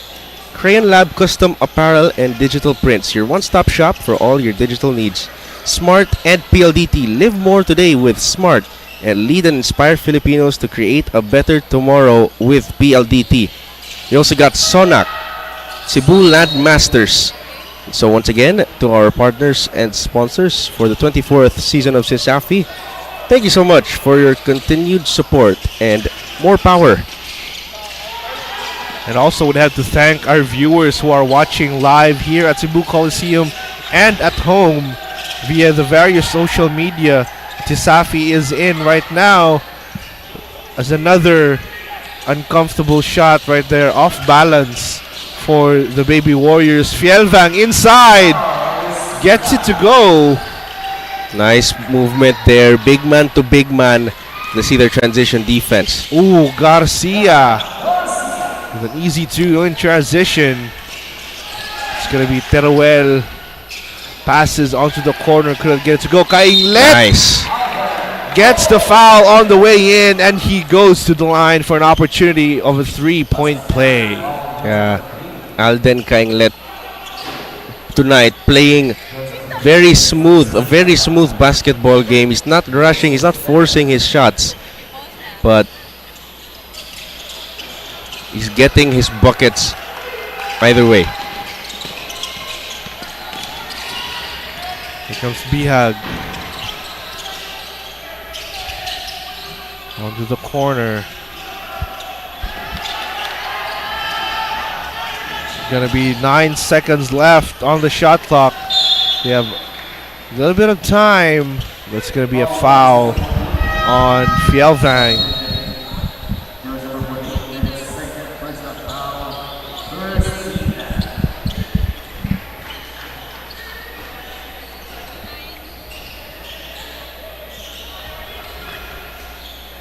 Crayon Lab Custom Apparel and Digital Prints, your one-stop shop for all your digital needs. Smart and PLDT, live more today with Smart, and lead and inspire Filipinos to create a better tomorrow with PLDT. We also got Sonac, Cebu Landmasters. So once again, to our partners and sponsors for the 24th season of SHS-ADC, thank you so much for your continued support and more power. And also would have to thank our viewers who are watching live here at Cebu Coliseum and at home via the various social media Tisafi is in right now. As another uncomfortable shot right there, off balance for the Baby Warriors. Fielvang inside, gets it to go. Nice movement there, big man to big man. Let's see their transition defense. Ooh, Garcia with an easy 2 in transition. It's gonna be Teruel. Passes onto the corner, couldn't get it to go. 𝐚𝐬𝐬𝐿 Nice. Gets the foul on the way in, and he goes to the line for an opportunity of a 3-point play. Yeah, Alden 𝐚𝐬𝐬𝐿 tonight playing very smooth, a very smooth basketball game. He's not rushing, he's not forcing his shots, but he's getting his buckets either way. Here comes Bihag. Onto the corner. Gonna be 9 seconds left on the shot clock. They have a little bit of time. That's gonna be a foul on Fielvang.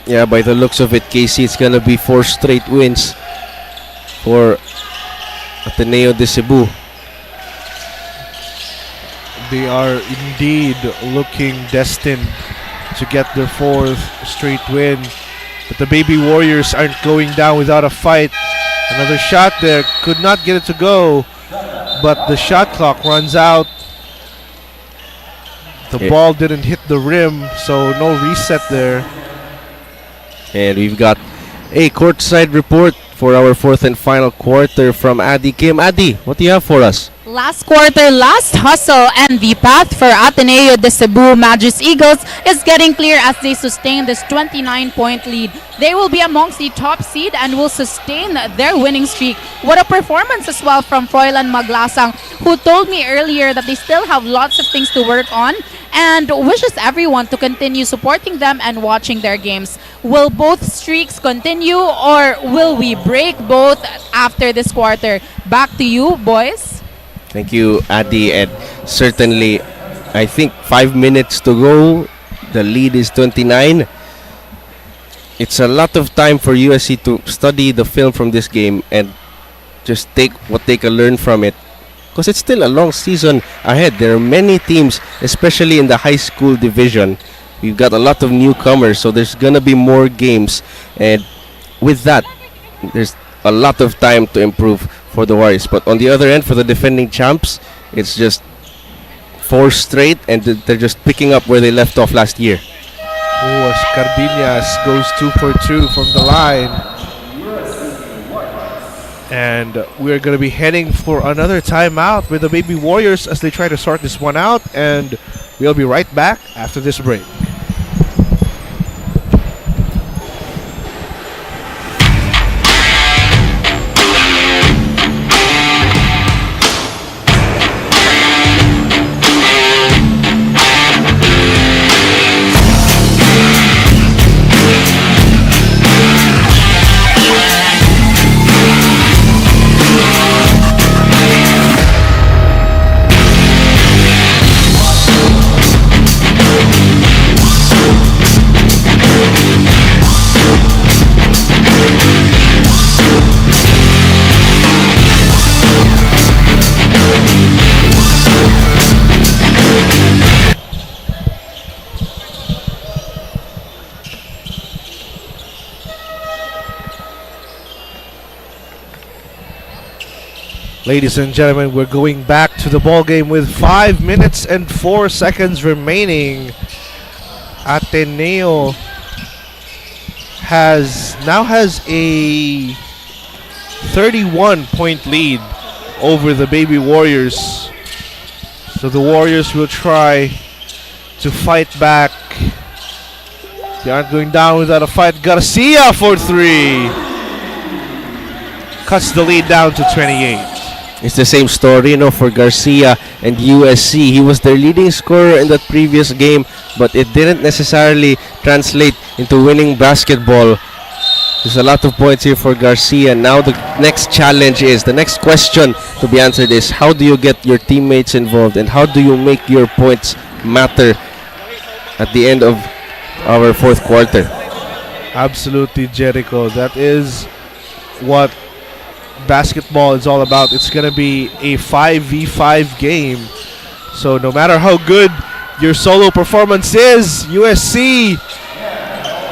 Yeah, by the looks of it, KC, it's gonna be 4 straight wins for Ateneo de Cebu. They are indeed looking destined to get their 4th straight win. But the Baby Warriors aren't going down without a fight. Another shot there, could not get it to go, but the shot clock runs out. The ball didn't hit the rim, so no reset there. And we've got a courtside report for our 4th and final quarter from Adi Kim. Adi, what do you have for us? Last quarter, last hustle, and the path for Ateneo de Cebu Magis Eagles is getting clear as they sustain this 29-point lead. They will be amongst the top seed and will sustain their winning streak. What a performance as well from Froilan Maglasang, who told me earlier that they still have lots of things to work on and wishes everyone to continue supporting them and watching their games. Will both streaks continue, or will we break both after this quarter? Back to you, boys. Thank you, Adi, and certainly, I think 5 minutes to go. The lead is 29. It's a lot of time for USC to study the film from this game and just take what they can learn from it, because it's still a long season ahead. There are many teams, especially in the high school division. We've got a lot of newcomers, so there's gonna be more games, and with that, there's a lot of time to improve for the Warriors. But on the other end, for the defending champs, it's just 4 straight, and they're just picking up where they left off last year. Oh, as Carbinas goes 2 for 2 from the line. And we're going to be heading for another timeout with the Baby Warriors as they try to sort this one out. And we'll be right back after this break. Ladies and gentlemen, we're going back to the ball game with 5 minutes and 4 seconds remaining. Ateneo now has a 31-point lead over the Baby Warriors. So the Warriors will try to fight back. They aren't going down without a fight. Garcia for 3. cuts the lead down to 28. It's the same story, for Garcia and USC. He was their leading scorer in that previous game, but it didn't necessarily translate into winning basketball. There's a lot of points here for Garcia. Now the next challenge is, the next question to be answered is, how do you get your teammates involved and how do you make your points matter at the end of our fourth quarter? Absolutely, Jericho. That is what basketball is all about. It's going to be a 5v5 game. So no matter how good your solo performance is, USC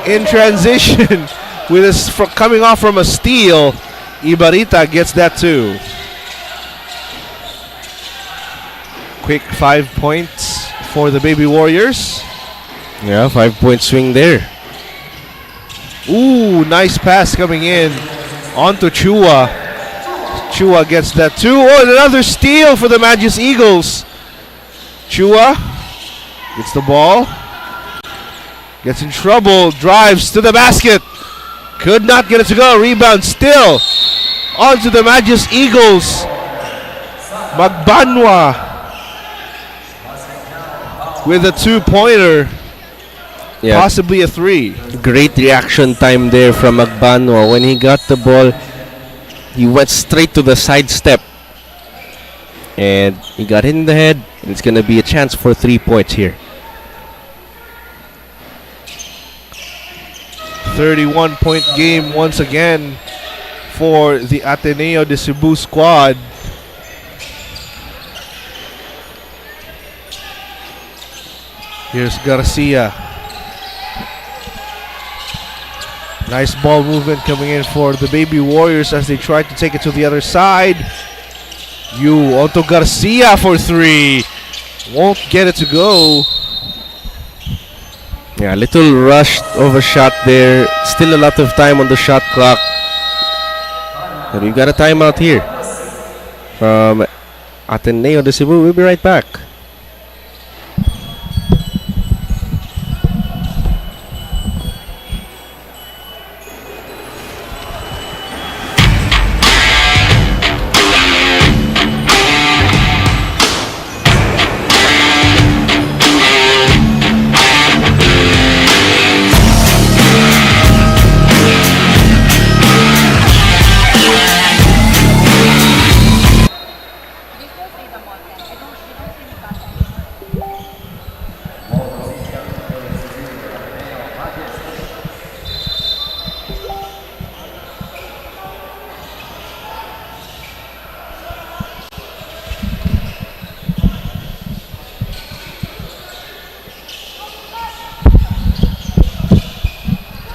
in transition with us coming off from a steal. Ibarita gets that too. Quick 5 points for the Baby Warriors. Yeah, 5-point swing there. Ooh, nice pass coming in onto Chua. Chua gets that too. Oh, and another steal for the Magis Eagles. Chua gets the ball. Gets in trouble. Drives to the basket. Could not get it to go. Rebound still onto the Magis Eagles. Magbanwa with a 2-pointer. Yeah. Possibly a 3. Great reaction time there from Magbanwa. When he got the ball, he went straight to the side step. And he got hit in the head. And it's going to be a chance for 3 points here. 31-point game once again for the Ateneo de Cebu squad. Here's Garcia. Nice ball movement coming in for the Baby Warriors as they try to take it to the other side. Onto Garcia for 3. Won't get it to go. Yeah, a little rushed of a shot there. Still a lot of time on the shot clock. But we've got a timeout here from Ateneo de Cebu. We'll be right back.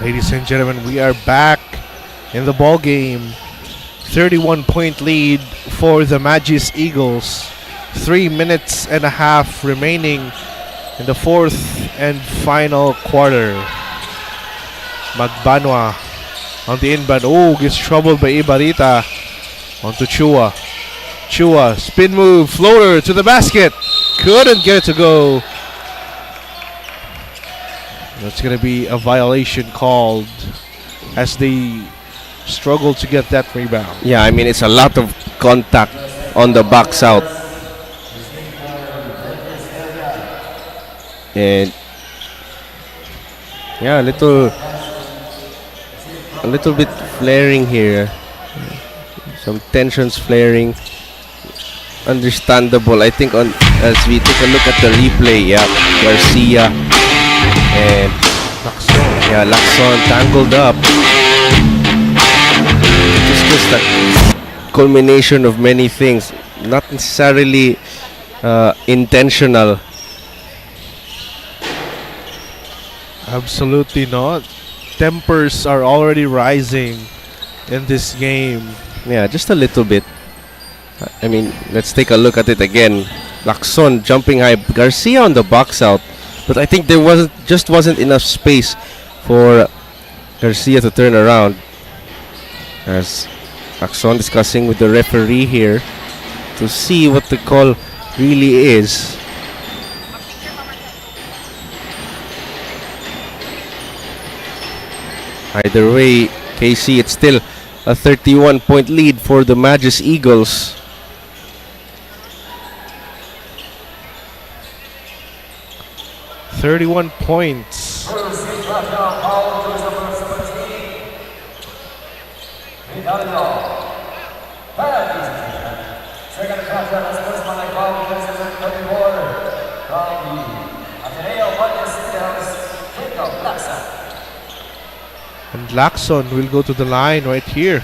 Ladies and gentlemen, we are back in the ball game. 31-point lead for the Magis Eagles. 3 minutes and a half remaining in the fourth and final quarter. Magbanwa on the inbound. Oh, gets troubled by Ibarita. Onto Chua. Chua, spin move, floater to the basket. Couldn't get it to go. That's going to be a violation called as they struggle to get that rebound. Yeah, I mean, it's a lot of contact on the box out. And yeah, a little bit flaring here. Some tensions flaring. Understandable. I think as we take a look at the replay, yeah, Garcia and Lacson tangled up. It's just a culmination of many things, not necessarily intentional. Absolutely not. Tempers are already rising in this game. Yeah, just a little bit. I mean, let's take a look at it again. Lacson jumping high, Garcia on the box out. But I think there wasn't enough space for Garcia to turn around. As Lacson discussing with the referee here to see what the call really is. Either way, KC, it's still a 31-point lead for the Magus Eagles. "31 points. And Lacson will go to the line right here.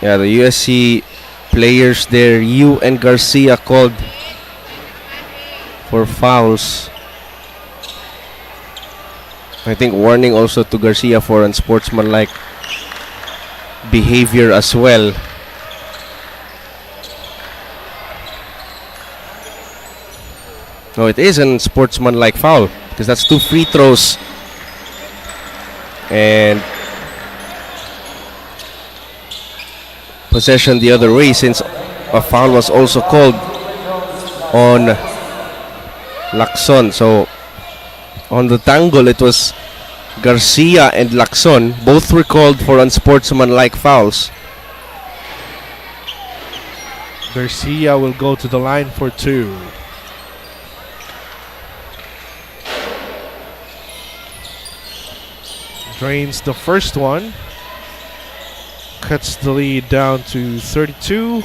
Yeah, the USC players there, Yu and Garcia, called for fouls. I think warning also to Garcia for unsportsmanlike behavior as well. No, it is an unsportsmanlike foul because that's 2 free throws. And possession the other way, since a foul was also called on Lacson. So on the tangle, it was Garcia and Lacson. Both were called for unsportsmanlike fouls. Garcia will go to the line for 2. Drains the first one. Cuts the lead down to 32.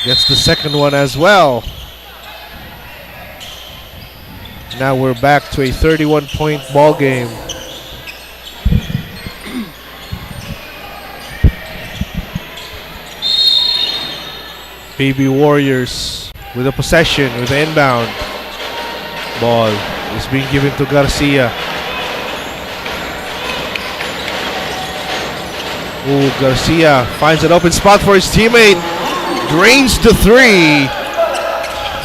Gets the second one as well. Now we're back to a 31-point ball game. Baby Warriors with a possession, with the inbound. Ball is being given to Garcia. Ooh, Garcia finds an open spot for his teammate. Drains the 3.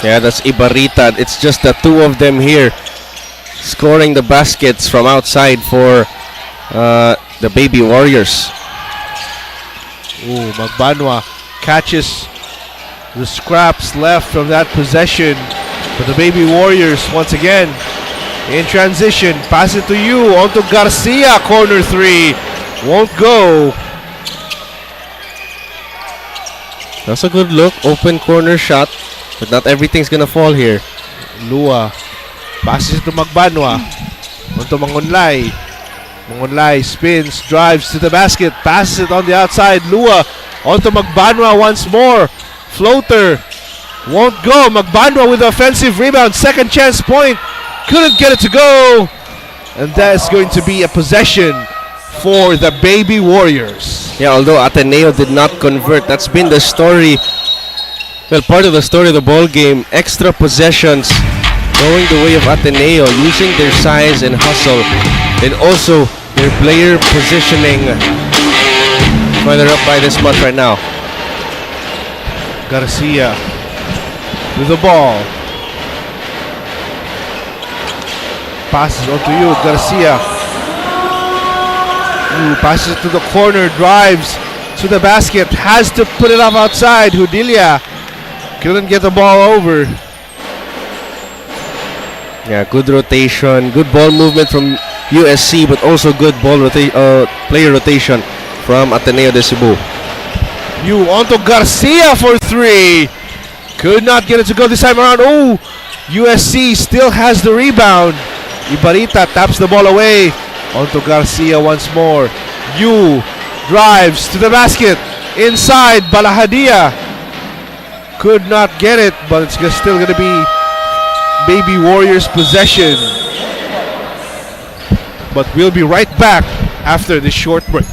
Yeah, that's Ibarita. It's just the two of them here scoring the baskets from outside for the Baby Warriors. Ooh, Magbanwa catches the scraps left from that possession. But the Baby Warriors once again in transition. Pass it to you, onto Garcia. Corner 3 won't go. That's a good look. Open corner shot. But not everything's gonna fall here. Lua passes it to Magbanwa. Onto Mangunlay. Mangunlay spins, drives to the basket, passes it on the outside. Lua onto Magbanwa once more. Floater won't go. Magbanwa with the offensive rebound. Second chance point. Couldn't get it to go. And that's going to be a possession for the Baby Warriors. Yeah, although Ateneo did not convert. That's been the story. Well, part of the story of the ball game. Extra possessions going the way of Ateneo, using their size and hustle, and also their player positioning. Well, they're up by this much right now. Garcia with the ball. Passes on to you, Garcia. Ooh, passes to the corner, drives to the basket, has to put it up outside. Hudilia couldn't get the ball over. Yeah, good rotation, good ball movement from USC, but also good ball player rotation from Ateneo de Cebu. You onto Garcia for 3. Could not get it to go this time around. Oh, USC still has the rebound. Ibarita taps the ball away. Onto Garcia once more. Yu drives to the basket. Inside, Balahadia. Could not get it, but it's still going to be Baby Warriors possession. But we'll be right back after this short break.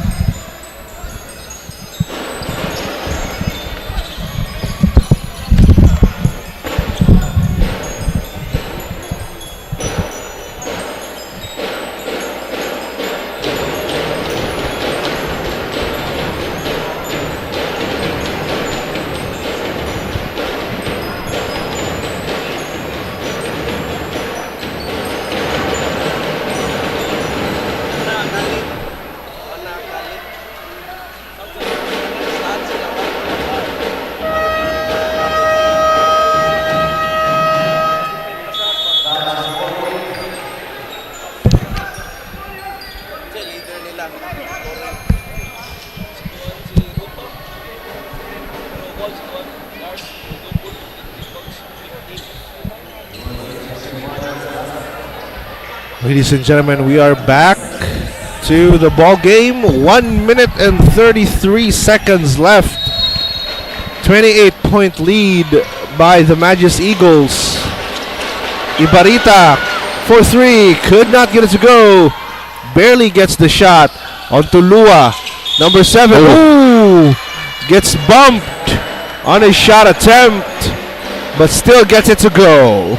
Ladies and gentlemen, we are back to the ball game. 1 minute and 33 seconds left. 28-point lead by the Magis Eagles. Ibarita for three, could not get it to go. Barely gets the shot onto Lua. Number 7, ooh, gets bumped on a shot attempt, but still gets it to go.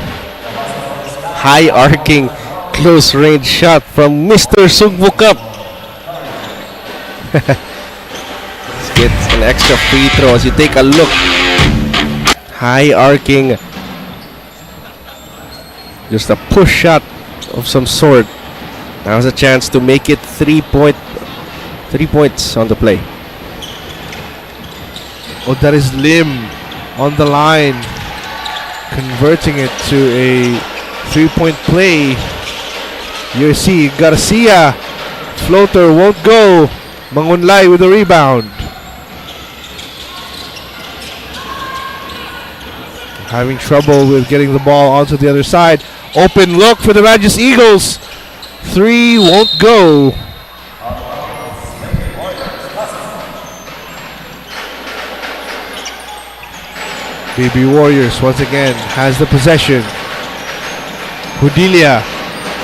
High arcing close range shot from Mr. Sugbo Cup. Let's get an extra free throw as you take a look. High arcing. Just a push shot of some sort. Now's a chance to make it 3 points on the play. Oh, that is Lim on the line, converting it to a 3-point play. You see Garcia, floater won't go. Mangunlay with the rebound. Having trouble with getting the ball onto the other side. Open look for the Magis Eagles. 3 won't go. BB Warriors once again has the possession. Hudilia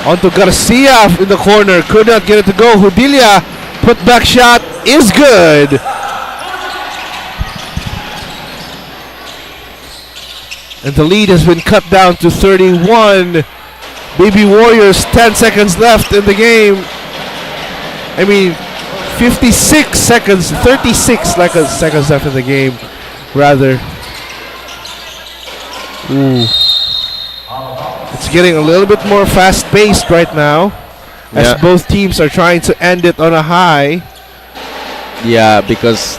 onto Garcia in the corner. Could not get it to go. Hudilia, put back shot is good. And the lead has been cut down to 31. BB Warriors, 10 seconds left in the game. I mean, 56 seconds, 36 seconds left in the game, rather. Ooh. It's getting a little bit more fast-paced right now, as both teams are trying to end it on a high. Yeah, because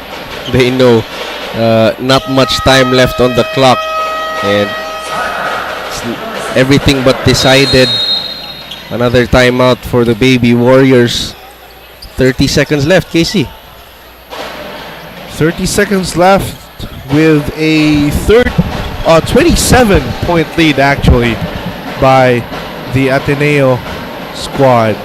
they know not much time left on the clock, and it's everything but decided. Another timeout for the Baby Warriors. 30 seconds left, KC. 30 seconds left with a 27-point lead actually by the Ateneo squad.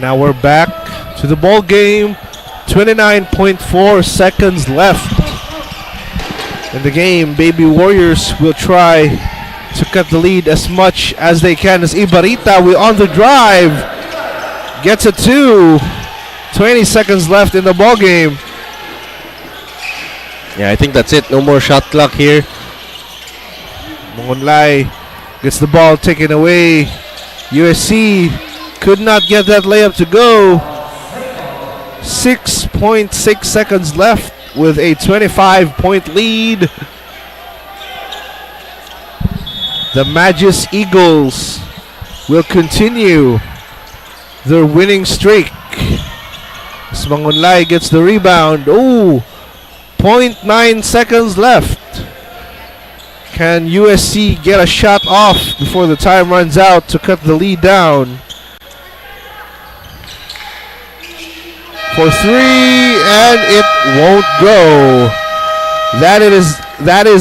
Now we're back to the ball game. 29.4 seconds left in the game. Baby Warriors will try to cut the lead as much as they can, as Ibarita will on the drive gets a 2. 20 seconds left in the ball game. Yeah, I think that's it. No more shot clock here. Mangunlay gets the ball taken away. USC could not get that layup to go. 6.6 seconds left with a 25-point lead. The Magis Eagles will continue their winning streak. Mangunlay gets the rebound. Ooh, 0.9 seconds left. Can USC get a shot off before the time runs out to cut the lead down? For 3, and it won't go. That is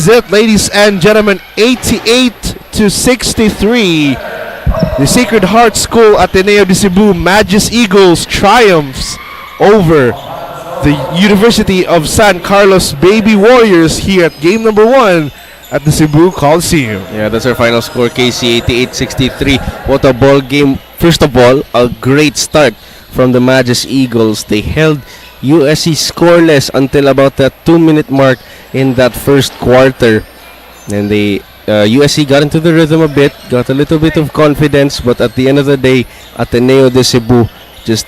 it, ladies and gentlemen. 88-63. The Sacred Heart School Ateneo de Cebu Magis Eagles triumphs over the University of San Carlos Baby Warriors here at game number 1 at the Cebu Coliseum. Yeah, that's our final score, KC. 88-63. What a ball game. First of all, a great start from the Magis Eagles. They held USC scoreless until about that 2-minute mark in that first quarter. And they USC got into the rhythm a bit, got a little bit of confidence, but at the end of the day, Ateneo de Cebu just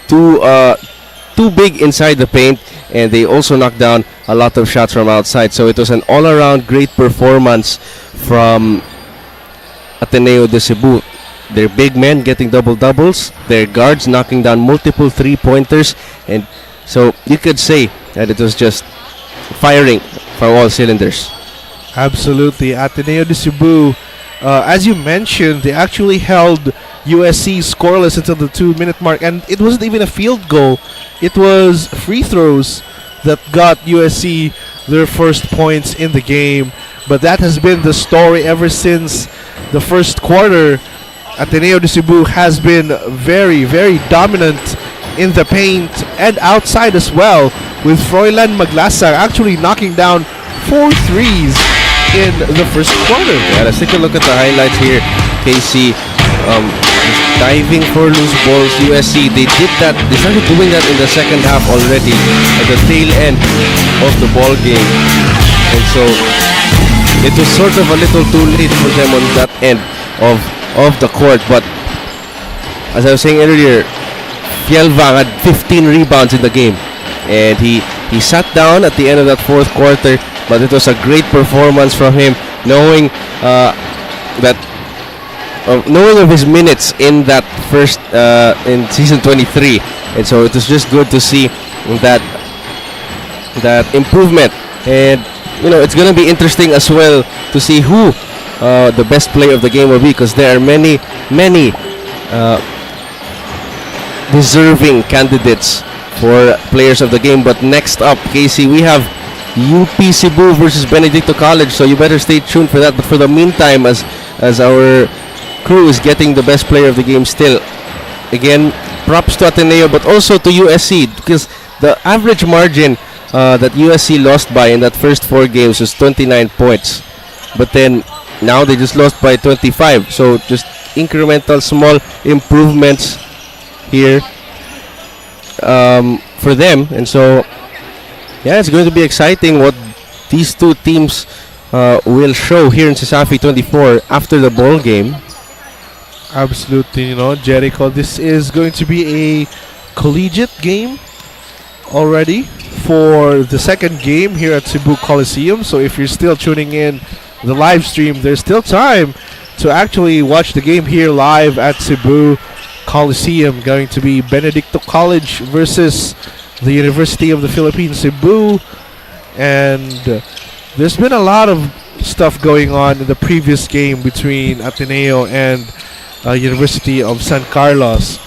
too big inside the paint, and they also knocked down a lot of shots from outside. So it was an all-around great performance from Ateneo de Cebu. Their big men getting double-doubles, their guards knocking down multiple three-pointers, and so you could say that it was just firing from all cylinders. Absolutely. Ateneo de Cebu, as you mentioned, they actually held USC scoreless until the 2-minute mark, and it wasn't even a field goal. It was free throws that got USC their first points in the game. But that has been the story ever since the first quarter. Ateneo de Cebu has been very, very dominant in the paint and outside as well, with Froilan Maglasar actually knocking down 4 threes in the first quarter. Yeah, let's take a look at the highlights here. KC just diving for loose balls. USC, they did that. They started doing that in the second half already, at the tail end of the ball game. And so it was sort of a little too late for them on that end of the court. But as I was saying earlier, Fielvang had 15 rebounds in the game, and he sat down at the end of that fourth quarter. But it was a great performance from him, knowing knowing of his minutes in that first in season 23, and so it was just good to see that improvement. And it's going to be interesting as well to see who the best player of the game will be, because there are many deserving candidates for players of the game. But next up, Casey, we have UP Cebu versus Benedicto College, so you better stay tuned for that. But for the meantime, as our crew is getting the best player of the game still, again, props to Ateneo but also to USC, because the average margin that USC lost by in that first 4 games was 29 points, but then now they just lost by 25. So just incremental small improvements here for them. And so yeah, it's going to be exciting what these two teams will show here in CESAFI 24 after the ball game. Absolutely, Jericho, this is going to be a collegiate game already for the second game here at Cebu Coliseum. So if you're still tuning in the live stream, there's still time to actually watch the game here live at Cebu Coliseum. Going to be Benedicto College versus the University of the Philippines, Cebu. And there's been a lot of stuff going on in the previous game between Ateneo and University of San Carlos.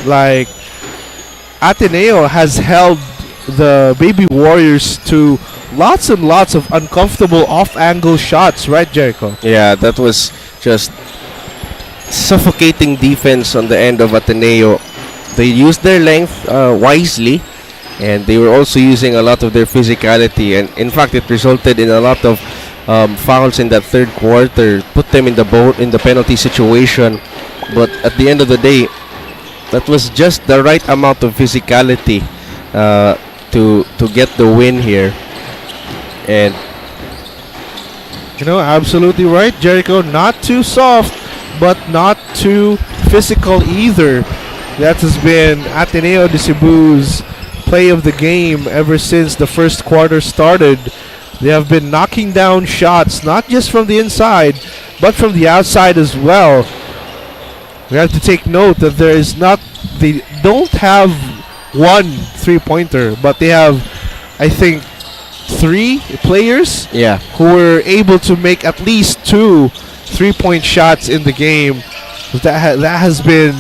Like, Ateneo has held the Baby Warriors to lots and lots of uncomfortable off-angle shots, right, Jericho? Yeah, that was just suffocating defense on the end of Ateneo. They used their length wisely, and they were also using a lot of their physicality, and in fact it resulted in a lot of fouls in that third quarter, put them in the penalty situation. But at the end of the day, that was just the right amount of physicality to get the win here. And absolutely right, Jericho. Not too soft, but not too physical either. That has been Ateneo de Cebu's play of the game ever since the first quarter started. They have been knocking down shots, not just from the inside, but from the outside as well. We have to take note that they don't have one three-pointer, but they have, I think, 3 players who were able to make at least 2 3-point shots in the game. That has been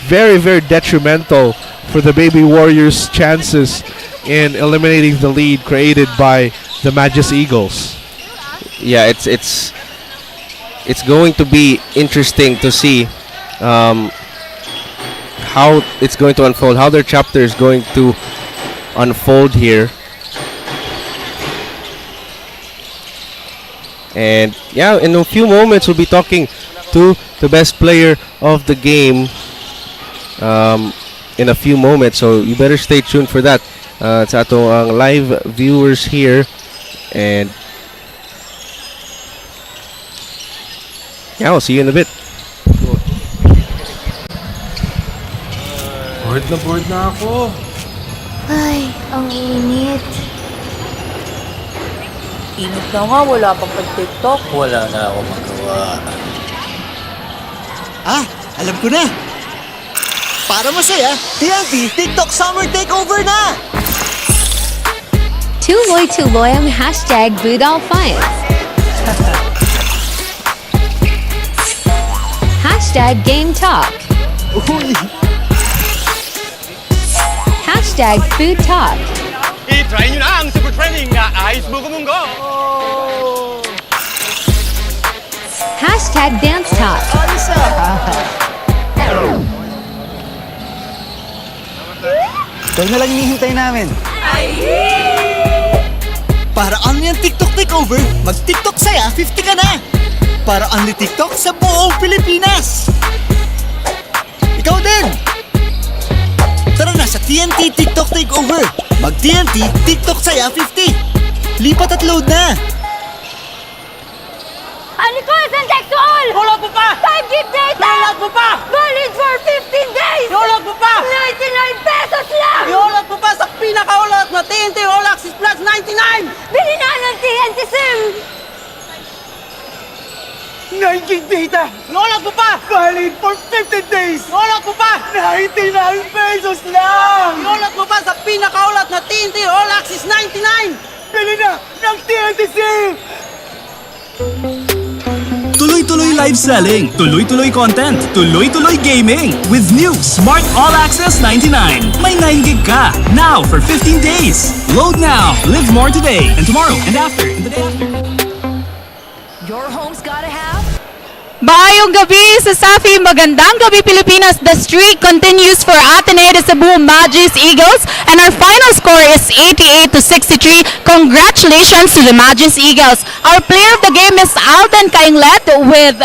very, very detrimental for the Baby Warriors' chances in eliminating the lead created by the Magus Eagles. Yeah, it's going to be interesting to see how it's going to unfold, how their chapter is going to unfold here. And yeah, in a few moments we'll be talking to the best player of the game in a few moments, so you better stay tuned for that. Sa atong live viewers here, and Yeah, I'll see you in a bit. Bored na ako. Ay, ang init. Init na nga, wala pang pag-tiktok. Wala na ako magawa. Ah, alam ko na. Para masaya, TNT TikTok Summer Takeover na! 𝐁𝐨𝐲𝐬 #𝐷𝐿 #GameTalk Uy! #FoodTalk I-try nyo na ang super trending na Ice Buko Munggo! #DanceTalk Ayos ah! Ito na lang hinihintay namin. Para only ang TikTok Takeover, mag-TikTok saya 50 ka na! Para only TikTok sa buong Pilipinas! Ikaw din! Tara na sa TNT TikTok Takeover! Mag-TNT TikTok saya 50! Lipat at load na! Unrequested text to all! Iolot mo pa! 5 gig data! Iolot mo pa! Valid for 15 days! Iolot mo pa! 99 pesos lang! Iolot mo pa sa pinakaulot na TNT All Access Plus 99! Bili na ng TNT SIM! 9 gig data! Iolot mo pa! Valid for 15 days! Iolot mo pa! 99 pesos lang! Iolot mo pa sa pinakaulat na TNT All Access 99! Bili na ng TNT SIM! Tuloy-tuloy live selling, tuloy-tuloy content, tuloy-tuloy gaming. With new Smart All Access 99. May 9 gig ka. Now for 15 days. Load now. Live more today and tomorrow and after and the day after. Your home's gotta have Maayong gabi sa Safi, magandang gabi Pilipinas. The streak continues for Ateneo de Cebu 𝐷𝐿 and our final score is 88-63. Congratulations to the 𝐷𝐿. Our player of the game is Alden Kainglet with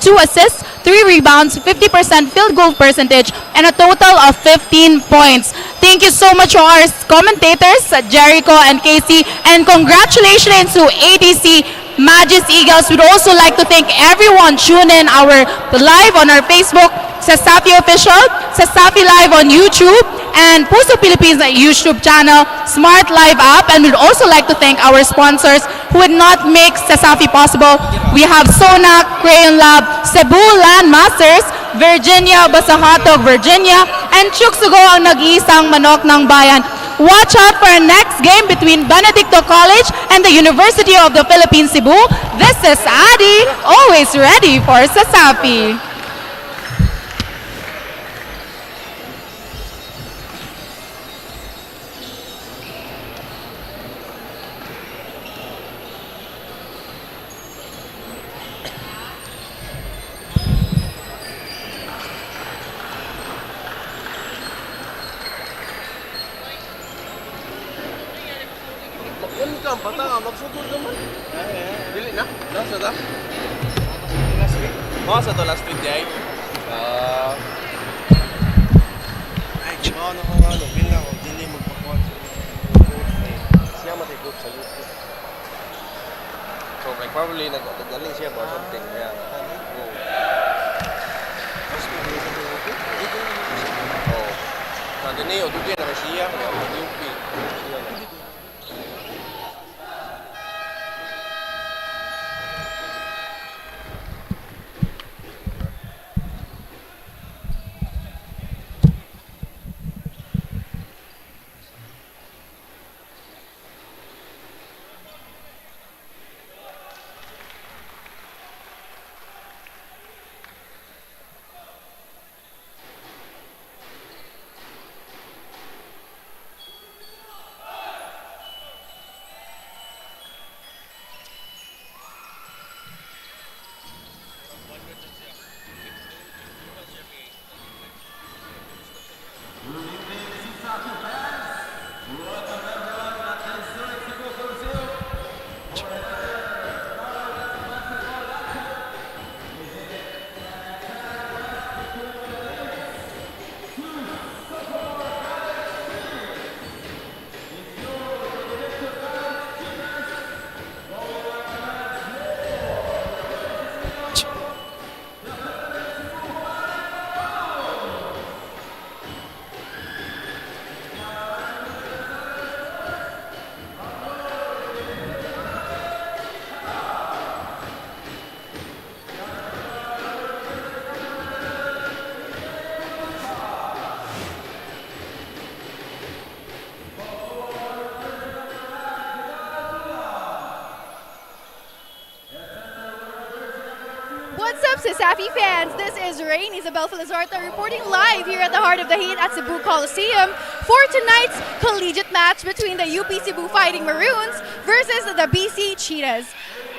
2 assists, 3 rebounds, 50% field goal percentage, and a total of 15 points. Thank you so much to our commentators, Jericho and Casey, and congratulations to ADC 𝐷𝐿. We'd also like to thank everyone tuning in our live on our Facebook, Sasafi Official, Sasafi Live on YouTube, and Puso Philippines YouTube channel, Smart Live app. And we'd also like to thank our sponsors who would not make Sasafi possible. We have Sonac, Crayon Lab, Cebu Landmasters, Virginia, Basahatog, Virginia, and Chuksugo ang nag-iisang manok ng bayan. Watch out for our next game between Benedicto College and the University of the Philippines, Cebu. This is Adi, always ready for Sasafi. Last week, day. Ay, ginawa na ko nga, bilang ako, hindi magpakuha. Siya matikot sa YouTube. So, like, probably, nagagaling siya or something. Yeah. Oh. Sabi niyo, doon din, siya, mag-UP. What's up, SHS-ADC fans? This is Rain Isabel Filizarta reporting live here at the heart of the heat at Cebu Coliseum for tonight's collegiate match between the UP Cebu Fighting Maroons versus the BC Cheetahs.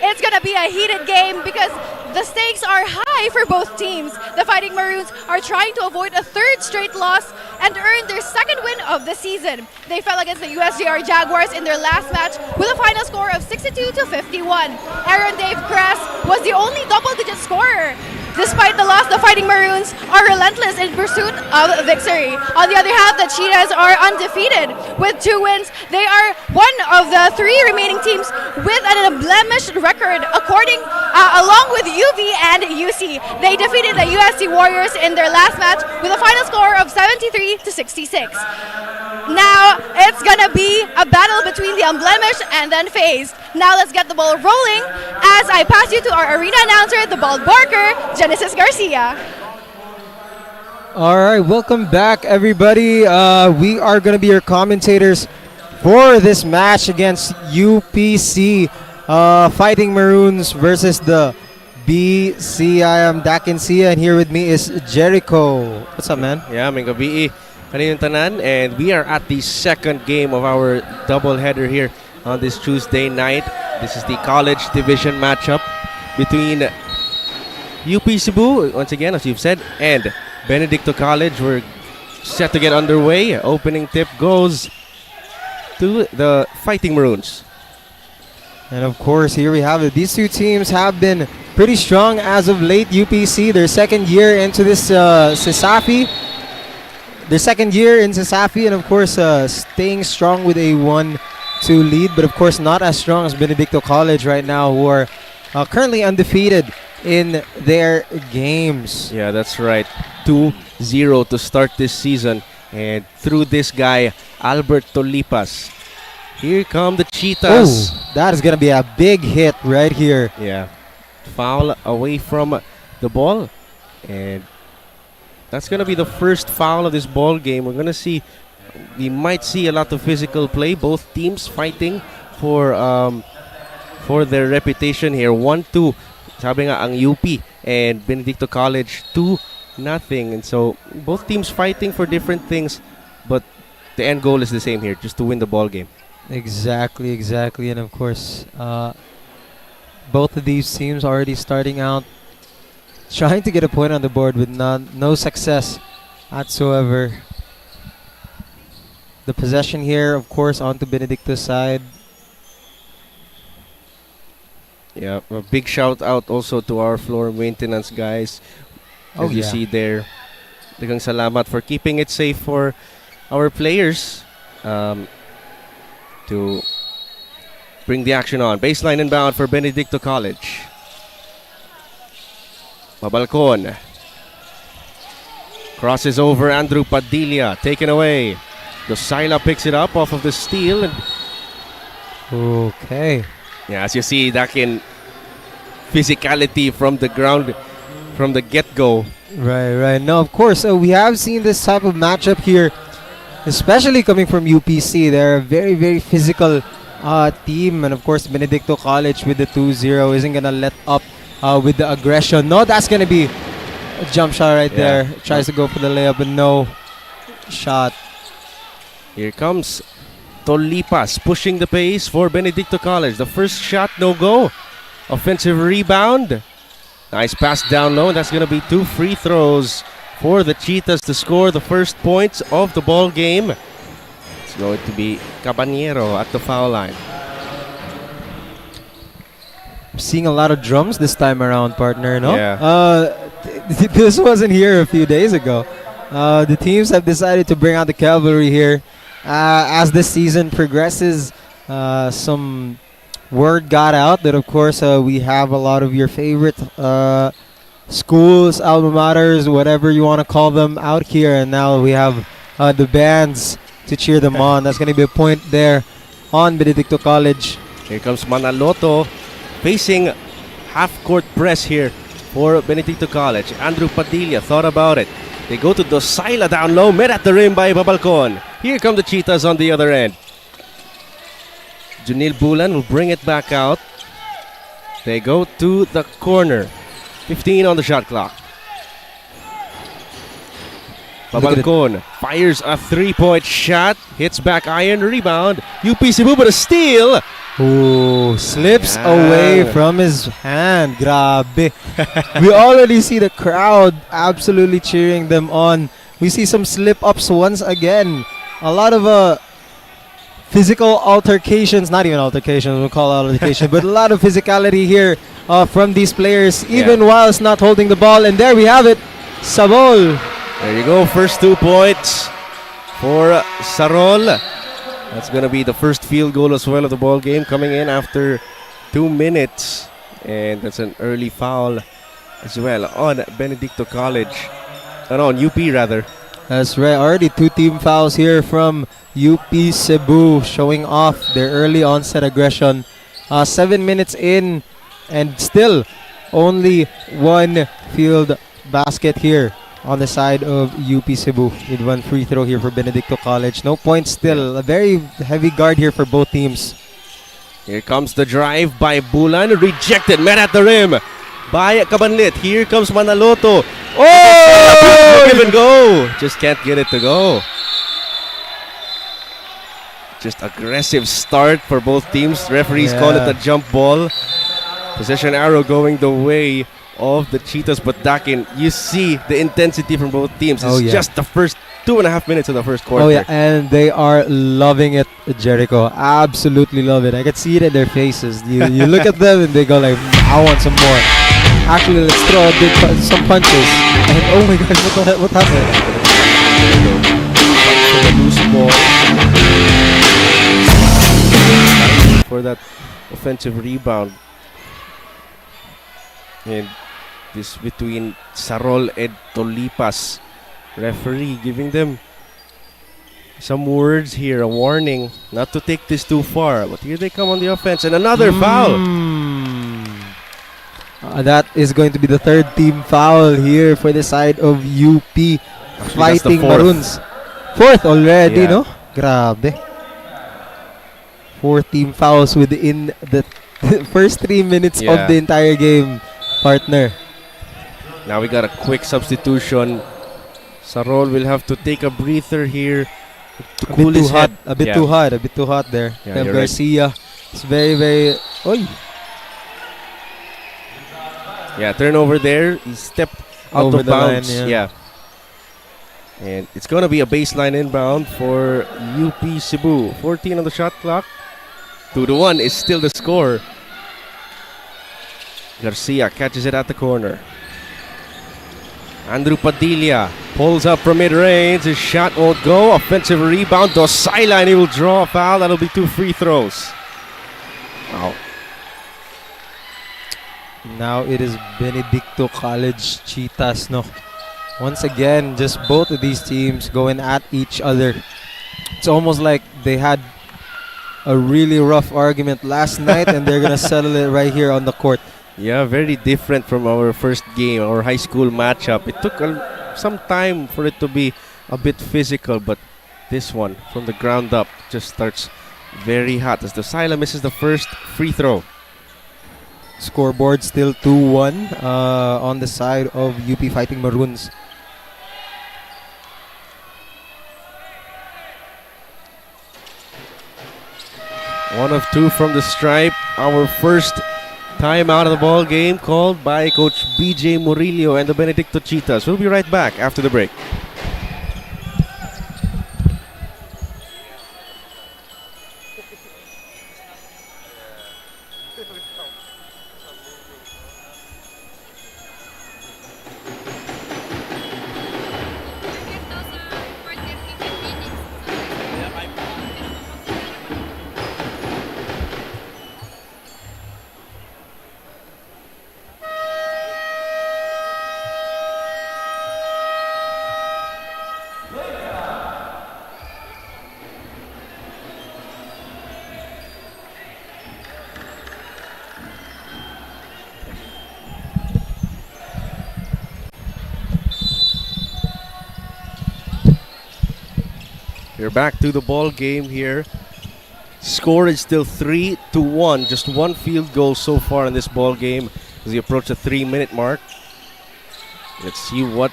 It's gonna be a heated game because the stakes are high for both teams. The Fighting Maroons are trying to avoid a third straight loss and earn their second win of the season. They fell against the USJR Jaguars in their last match with a final score of 62-51. Aaron Dave Kress was the only double-digit scorer. Despite the loss, the Fighting Maroons are relentless in pursuit of victory. On the other hand, the Cheetahs are undefeated. With 2 wins, they are one of the 3 remaining teams with an unblemished record, along with UV and UC. They defeated the USC Warriors in their last match with a final score of 73-66. Now, it's gonna be a battle between the unblemished and the unfazed. Now let's get the ball rolling as I pass you to our arena announcer, the bald barker, Genesis Garcia. All right, welcome back, everybody. We are going to be your commentators for this match against UPC Fighting Maroons versus the BC. I am Dakin Sia, and here with me is Jericho. What's up, man? Yeah, may gabi. Kaninong tanan, and we are at the second game of our doubleheader here on this Tuesday night. This is the college division matchup between UP Cebu, once again, as you've said, and Benedicto College. We're set to get underway. Opening tip goes to the Fighting Maroons. And of course, here we have it. These two teams have been pretty strong as of late. UPC, their second year into this SHS-ADC. Their second year in SHS-ADC, and of course, staying strong with a 1-2 lead, but of course not as strong as Benedicto College right now, who are currently undefeated in their games. Yeah, that's right. 2-0 to start this season, and through this guy, Albert Tolipas. Here come the Cheetahs. Oh, that is going to be a big hit right here. Yeah. Foul away from the ball, and that's going to be the first foul of this ball game. We're going to see, we might see a lot of physical play. Both teams fighting for their reputation here. 1-2. Sabi nga ang UP and Benedicto College 2-0. And so both teams fighting for different things, but the end goal is the same here, just to win the ball game. Exactly. And of course, both of these teams already starting out trying to get a point on the board with no success whatsoever. The possession here, of course, onto Benedicto's side. Yeah, a big shout out also to our floor maintenance guys. As you see there, daghang salamat for keeping it safe for our players to bring the action on. Baseline inbound for Benedicto College. Mabalcon. Crosses over Andrew Padilla. Taken away. Dosila picks it up off of the steal. Okay. Yeah, as you see, Dakin, physicality from the ground, from the get-go. Right. No, of course, we have seen this type of matchup here, especially coming from UPC. They're a very, very physical team. And of course, Benedicto College with the 2-0 isn't going to let up with the aggression. No, that's going to be a jump shot right there. Tries to go for the layup, but no shot. Here comes Tolipas pushing the pace for Benedicto College. The first shot, no go. Offensive rebound. Nice pass down low. That's going to be 2 free throws for the Cheetahs to score the first points of the ball game. It's going to be Caballero at the foul line. I'm seeing a lot of drums this time around, partner, no? Yeah. This wasn't here a few days ago. The teams have decided to bring out the cavalry here. As the season progresses, some word got out that, of course, we have a lot of your favorite schools, alma maters, whatever you want to call them, out here. And now we have the bands to cheer them on. That's going to be a point there on Benedicto College. Here comes Manaloto facing half-court press here for Benedicto College. Andrew Padilla thought about it. They go to Dosila down low, met at the rim by Babalcon. Here come the Cheetahs on the other end. Junil Bulan will bring it back out. They go to the corner. 15 on the shot clock. Babalcon fires a 3-point shot, hits back iron, rebound. UP Cebu, but a steal. Ooh, slips away from his hand. Grabe. We already see the crowd absolutely cheering them on. We see some slip-ups once again. A lot of physical altercations, not even altercations, we'll call it altercation, but a lot of physicality here from these players, even whilst not holding the ball. And there we have it, Sabol. There you go, first 2 points for Sarol. That's going to be the first field goal as well of the ball game, coming in after 2 minutes. And that's an early foul as well on Benedicto College. On UP rather. That's right, already 2 team fouls here from UP Cebu, showing off their early onset aggression. 7 minutes in, and still only 1 field basket here on the side of UP Cebu, with 1 free throw here for Benedicto College. No points still. A very heavy guard here for both teams. Here comes the drive by Bulan. Rejected. Met at the rim by Cabanlit. Here comes Manaloto. Oh! Give and go. Just can't get it to go. Just aggressive start for both teams. Referees call it a jump ball. Possession arrow going the way of the Cheetahs, but Dakin, you see the intensity from both teams. It's just the first 2.5 minutes of the first quarter. Oh yeah, and they are loving it, Jericho. Absolutely love it. I can see it in their faces. You look at them and they go like, I want some more. Actually, let's throw some punches. And oh my gosh, what happened? For the loose ball. For that offensive rebound. And this between Sarol and Tolipas. Referee giving them some words here, a warning not to take this too far. But here they come on the offense, and another foul. That is going to be the 3rd team foul here for the side of UP. Actually, Fighting that's the 4th. Maroons. 4th already, Yeah. no? Grabe. 4 team fouls within the first 3 minutes of the entire game, partner. Now we got a quick substitution. Sarol will have to take a breather here to cool his head. A bit too hot there. Yeah, They have you're right. Garcia. It's very, very... Oy. Yeah, turnover there. He stepped out Over of the line, bounds. Yeah. And it's going to be a baseline inbound for UP Cebu. 14 on the shot clock. 2-1 is still the score. Garcia catches it at the corner. Andrew Padilla pulls up from mid-range. His shot won't go. Offensive rebound. Dosila, and he will draw a foul. That'll be 2 free throws. Wow. Now it is Benedicto College Cheetahs, no? Once again, just both of these teams going at each other. It's almost like they had a really rough argument last night and they're gonna settle it right here on the court. Yeah, very different from our first game, our high school matchup. It took some time for it to be a bit physical, but this one, from the ground up, just starts very hot as Dosila misses the first free throw. Scoreboard still 2-1 on the side of UP Fighting Maroons. One of 2 from the stripe. Our first time out of the ball game called by Coach BJ Murillo and the Benedicto Cheetahs. We'll be right back after the break. We're back to the ball game here. Score is still 3-1. Just 1 field goal so far in this ball game as we approach the 3-minute mark. Let's see what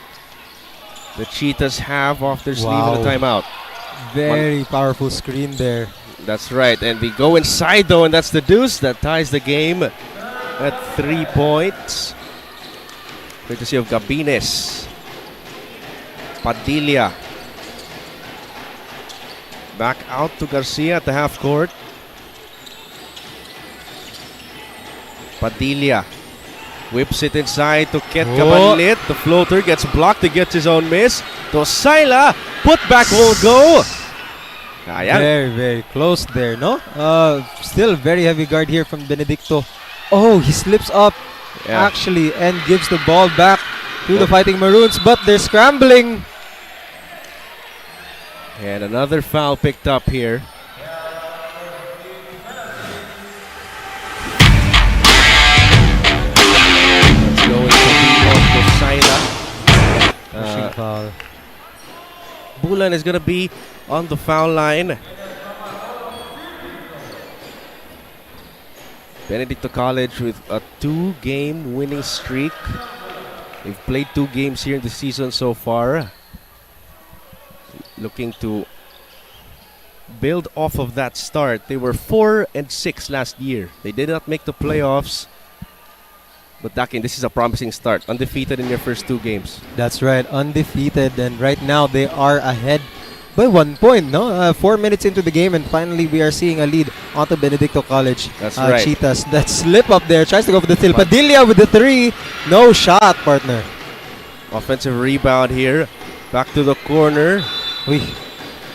the Cheetahs have off their sleeve in the timeout. Very powerful screen there. That's right, and they go inside though, and that's the deuce that ties the game at 3 points. Courtesy of Gabines. Padilla. Back out to Garcia at the half court. Padilla whips it inside to Ket Cabanlit. The floater gets blocked. He gets his own miss. Dosayla, put back will go. Ayan. Very, very close there, no? Still very heavy guard here from Benedicto. Oh, he slips up actually and gives the ball back to the Fighting Maroons, but they're scrambling. And another foul picked up here. It's going to be on Dosayla. Pushing foul. Bulan is going to be on the foul line. Benedicto College with a 2-game winning streak. They've played 2 games here in the season so far. Looking to build off of that start. They were 4-6 last year. They did not make the playoffs. But Dakin, this is a promising start. Undefeated in their first 2 games. That's right, undefeated, and right now they are ahead by 1 point, no? 4 minutes into the game, and finally we are seeing a lead onto Benedicto College. That's right. Cheetahs, that slip up there, tries to go for the steal. Padilla with the 3, no shot, partner. Offensive rebound here. Back to the corner.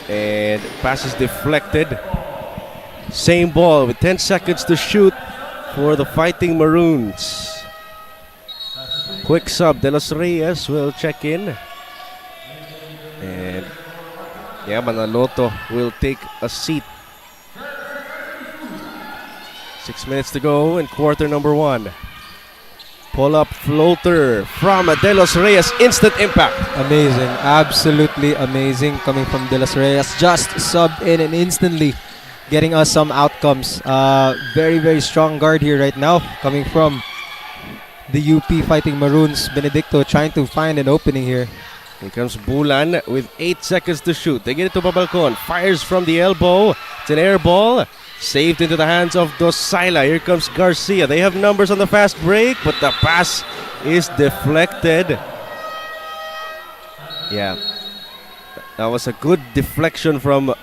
And pass is deflected. Same ball with 10 seconds to shoot for the Fighting Maroons. Quick sub, De Los Reyes will check in. And Manaloto will take a seat. 6 minutes to go in quarter number 1. Pull-up floater from De Los Reyes. Instant impact. Amazing. Absolutely amazing coming from De Los Reyes. Just subbed in and instantly getting us some outcomes. Very, very strong guard here right now coming from the UP Fighting Maroons. Benedicto trying to find an opening here. Here comes Bulan with 8 seconds to shoot. They get it to Babalcon. Fires from the elbow. It's an air ball. Saved into the hands of Dosayla. Here comes Garcia. They have numbers on the fast break, but the pass is deflected. Yeah. That was a good deflection from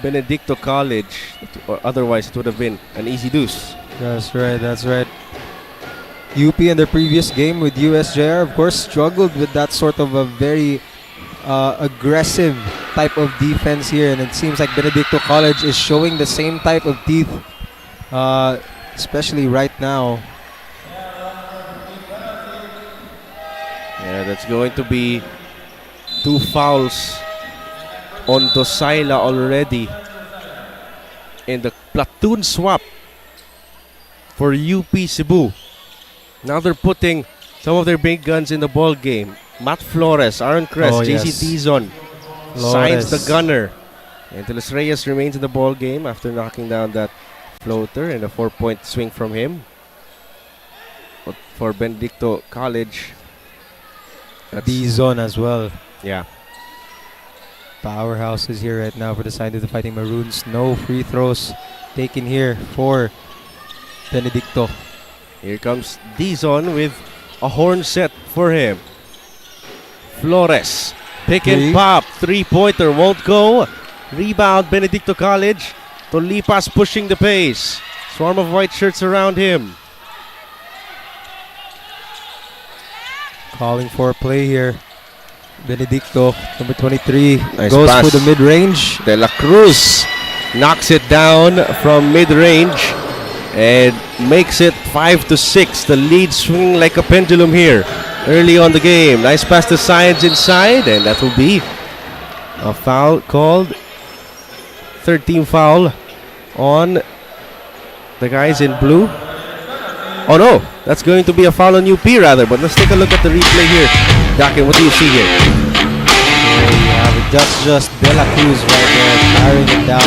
Benedicto College. Or otherwise, it would have been an easy deuce. That's right, that's right. UP in their previous game with USJR, of course, struggled with that sort of a very aggressive type of defense here, and it seems like Benedicto College is showing the same type of teeth, especially right now. Yeah, that's going to be 2 fouls on Dosayla already in the platoon swap for UP Cebu. Now they're putting some of their big guns in the ball game. Matt Flores, Aaron Crest, JC Dizon signs the gunner. And De Los Reyes remains in the ball game after knocking down that floater and a 4-point swing from him. But for Benedicto College, Dizon as well. Yeah. Powerhouses here right now for the side of the Fighting Maroons. No free throws taken here for Benedicto. Here comes Dizon with a horn set for him. Flores, pick and pop, 3-pointer won't go. Rebound Benedicto College. Tolipas pushing the pace. Swarm of white shirts around him. Calling for a play here. Benedicto, number 23, nice goes pass for the mid-range. De La Cruz knocks it down from mid-range and makes it 5-6. The lead swinging like a pendulum here early on the game. Nice pass to Science inside, and that will be a foul called. 13 foul on the guys in blue. Oh no, that's going to be a foul on UP rather, but let's take a look at the replay here. Dakin, what do you see here? There you have it. That's just De La Cruz right there, firing it down.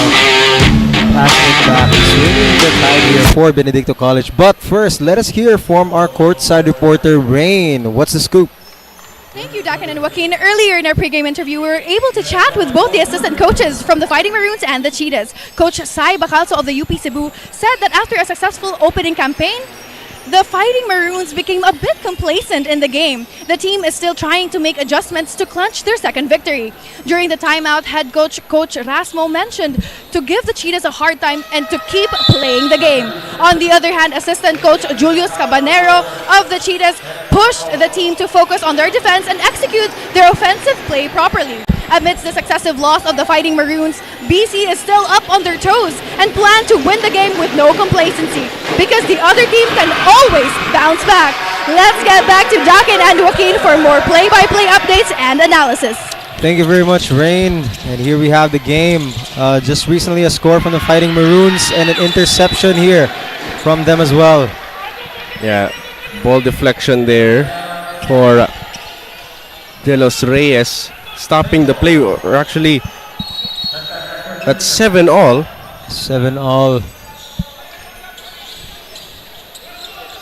passing it back, swinging the tide here for Benedicto College. But first, let us hear from our courtside reporter, Rain. What's the scoop? Thank you, Dakin and Joaquin. Earlier in our pregame interview, we were able to chat with both the assistant coaches from the Fighting Maroons and the Cheetahs. Coach Sai Bacalso of the UP Cebu said that after a successful opening campaign, the Fighting Maroons became a bit complacent in the game. The team is still trying to make adjustments to clinch their second victory. During the timeout, head coach Rasmo mentioned to give the Cheetahs a hard time and to keep playing the game. On the other hand, assistant coach Julius Cabanero of the Cheetahs pushed the team to focus on their defense and execute their offensive play properly. Amidst the successive loss of the Fighting Maroons, BC is still up on their toes and plan to win the game with no complacency because the other team can always bounce back. Let's get back to Dakin and Joaquin for more play-by-play updates and analysis. Thank you very much, Rain. And here we have the game. Just recently a score from the Fighting Maroons and an interception here from them as well. Yeah, ball deflection there for De Los Reyes, stopping the play. We're actually at 7-all. 7-all.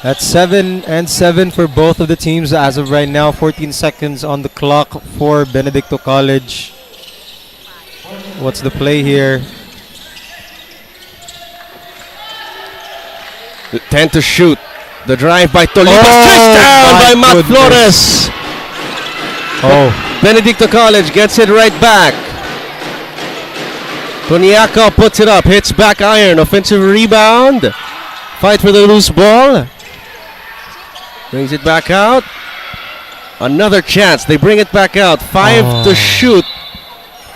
That's 7-7 for both of the teams as of right now. 14 seconds on the clock for Benedicto College. What's the play here? 10 to shoot. The drive by Toledo. Stretched down by Matt Flores. Oh. Benedicto College gets it right back. Toniaco puts it up. Hits back iron. Offensive rebound. Fight for the loose ball. Brings it back out. Another chance. They bring it back out. 5 to shoot.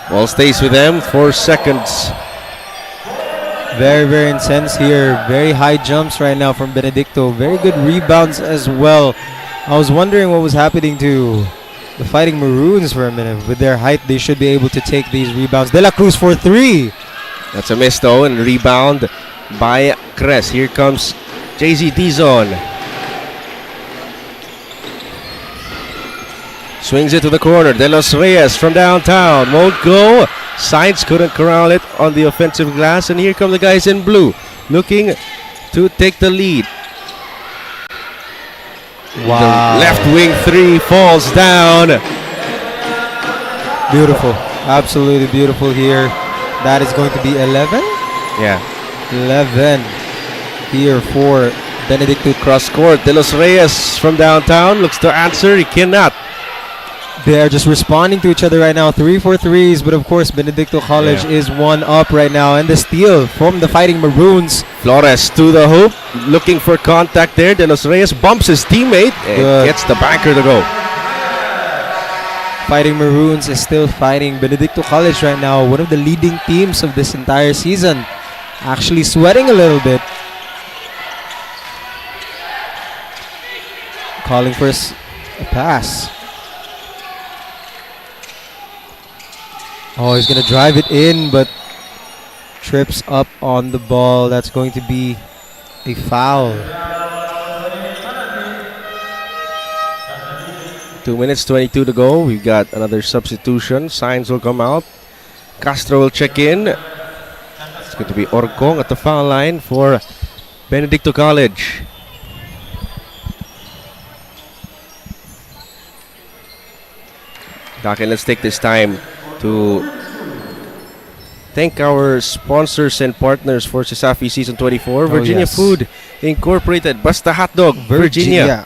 Ball stays with them. 4 seconds. Very, very intense here. Very high jumps right now from Benedicto. Very good rebounds as well. I was wondering what was happening to the Fighting Maroons for a minute. With their height, they should be able to take these rebounds. De La Cruz for 3. That's a miss though, and rebound by Cres. Here comes JZ Dizon. Swings it to the corner. De Los Reyes from downtown. Won't go. Sainz couldn't corral it on the offensive glass. And here come the guys in blue, looking to take the lead. Wow. The left wing 3 falls down. Beautiful. Absolutely beautiful here. That is going to be 11? Yeah. 11 here for Benedicto. Cross court. De Los Reyes from downtown looks to answer. He cannot. They are just responding to each other right now. 3 for 3s, but of course Benedicto College is 1 up right now. And the steal from the Fighting Maroons. Flores to the hoop, looking for contact there. De Los Reyes bumps his teammate and gets the banker to go. Fighting Maroons is still fighting Benedicto College right now. One of the leading teams of this entire season. Actually sweating a little bit. Calling for a pass. Oh, he's going to drive it in, but trips up on the ball. That's going to be a foul. 2 minutes, 22 to go. We've got another substitution. Signs will come out. Castro will check in. It's going to be Orcong at the foul line for Benedicto College. Okay, let's take this time to thank our sponsors and partners for SHS-ADC Season 24. Virginia Food Incorporated. Basta Hotdog, Virginia.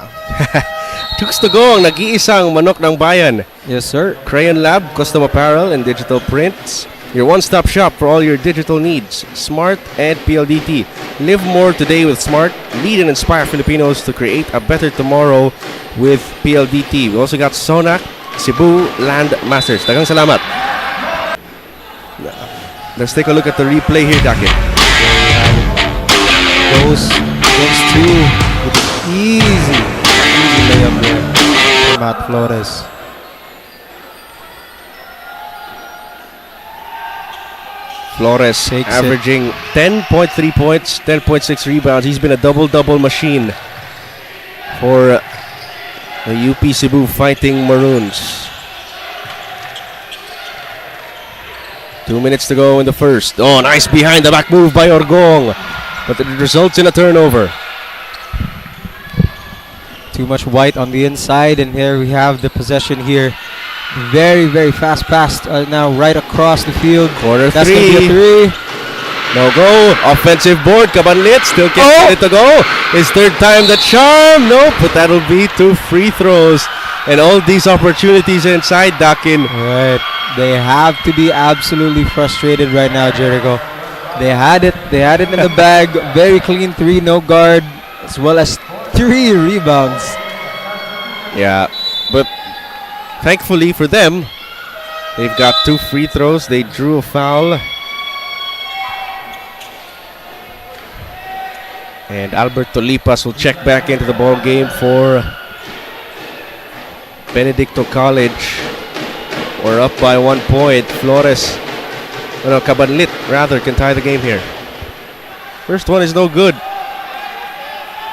Chooks to go, ang nag-iisang manok ng bayan. Yes, sir. Crayon Lab, custom apparel and digital prints. Your one-stop shop for all your digital needs. Smart and PLDT. Live more today with Smart. Lead and inspire Filipinos to create a better tomorrow with PLDT. We also got Sonac, Cebu Land Masters. Dagang salamat. Let's take a look at the replay here, Dakin. Goes to with easy layup there for Matt Flores. Flores Takes averaging 10.3 points, 10.6 rebounds. He's been a double-double machine for the UP Cebu Fighting Maroons. 2 minutes to go in the first. Oh, nice behind the back move by Orgong. But it results in a turnover. Too much white on the inside, and here we have the possession here. Very, very fast pass now right across the field. Corner That's three. going to be a 3. No go. Offensive board. Kabanlit still can't get it to go. His third time the charm. Nope, but that'll be 2 free throws. And all these opportunities inside Dakin. Right. They have to be absolutely frustrated right now, Jericho. They had it in the bag. Very clean 3, no guard, as well as 3 rebounds. Yeah, but thankfully for them, they've got 2 free throws. They drew a foul. And Alberto Lipas will check back into the ball game for Benedicto College. We're up by 1 point. Flores, Cabanlit rather, can tie the game here. First one is no good.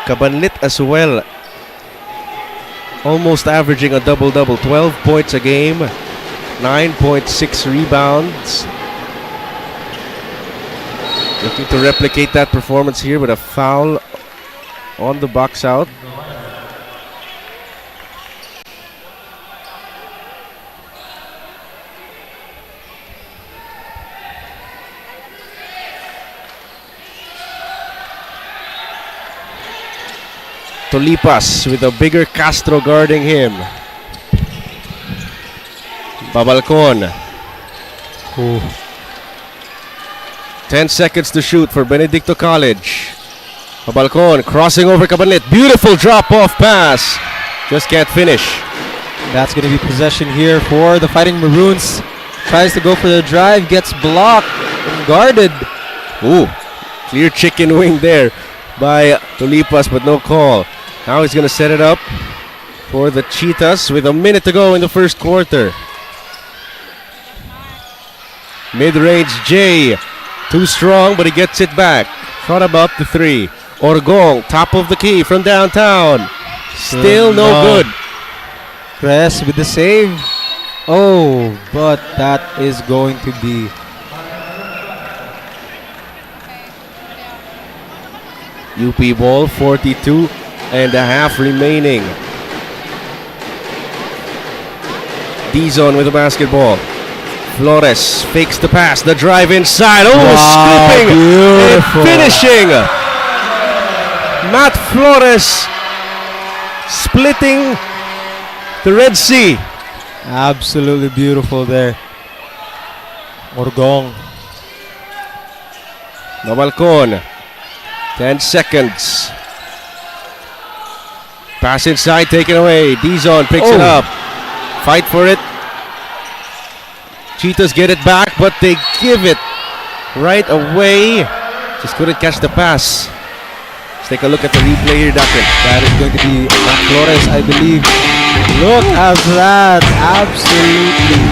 Cabanlit as well. Almost averaging a double-double. 12 points a game. 9.6 rebounds. Looking to replicate that performance here with a foul on the box out. Tolipas with a bigger Castro guarding him. Babalcon. 10 seconds to shoot for Benedicto College. Babalcon crossing over Cabanlit. Beautiful drop-off pass. Just can't finish. That's going to be possession here for the Fighting Maroons. Tries to go for the drive, gets blocked and guarded. Ooh, clear chicken wing there by Tolipas, but no call. Now he's going to set it up for the Cheetahs with a minute to go in the first quarter. Mid-range J. Too strong, but he gets it back. Thought about the 3. Orgong, top of the key from downtown. Still no good. Press with the save. Oh, but that is going to be... UP ball, 42 and a half remaining. D-zone with the basketball. Flores fakes the pass, the drive inside. Oh, wow, scooping beautiful. and finishing. Matt Flores splitting the Red Sea. Absolutely beautiful there. Orgong. Babalcon. 10 seconds. Pass inside, taken away. D-zone picks it up. Fight for it. Cheetahs get it back, but they give it right away. Just couldn't catch the pass. Let's take a look at the replay here, Doctor. That is going to be Matt Flores, I believe. Look at that. Absolutely.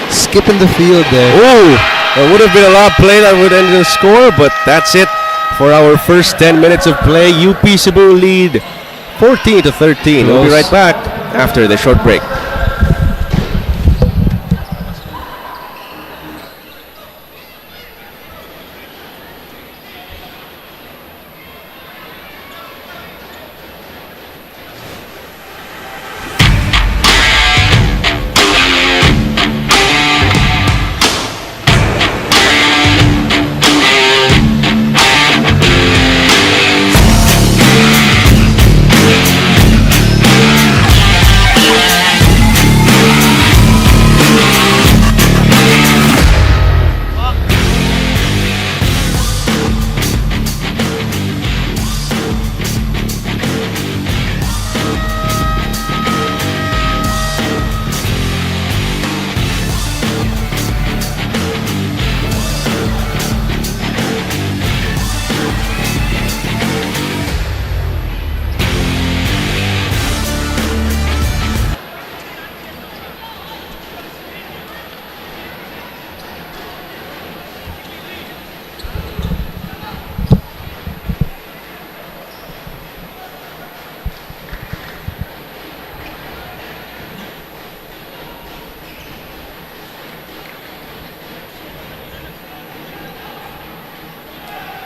Skipping the field there. Oh, it would have been a lot of play that would end the score, but that's it for our first 10 minutes of play. UP Cebu lead 14-13. We'll be right back after the short break.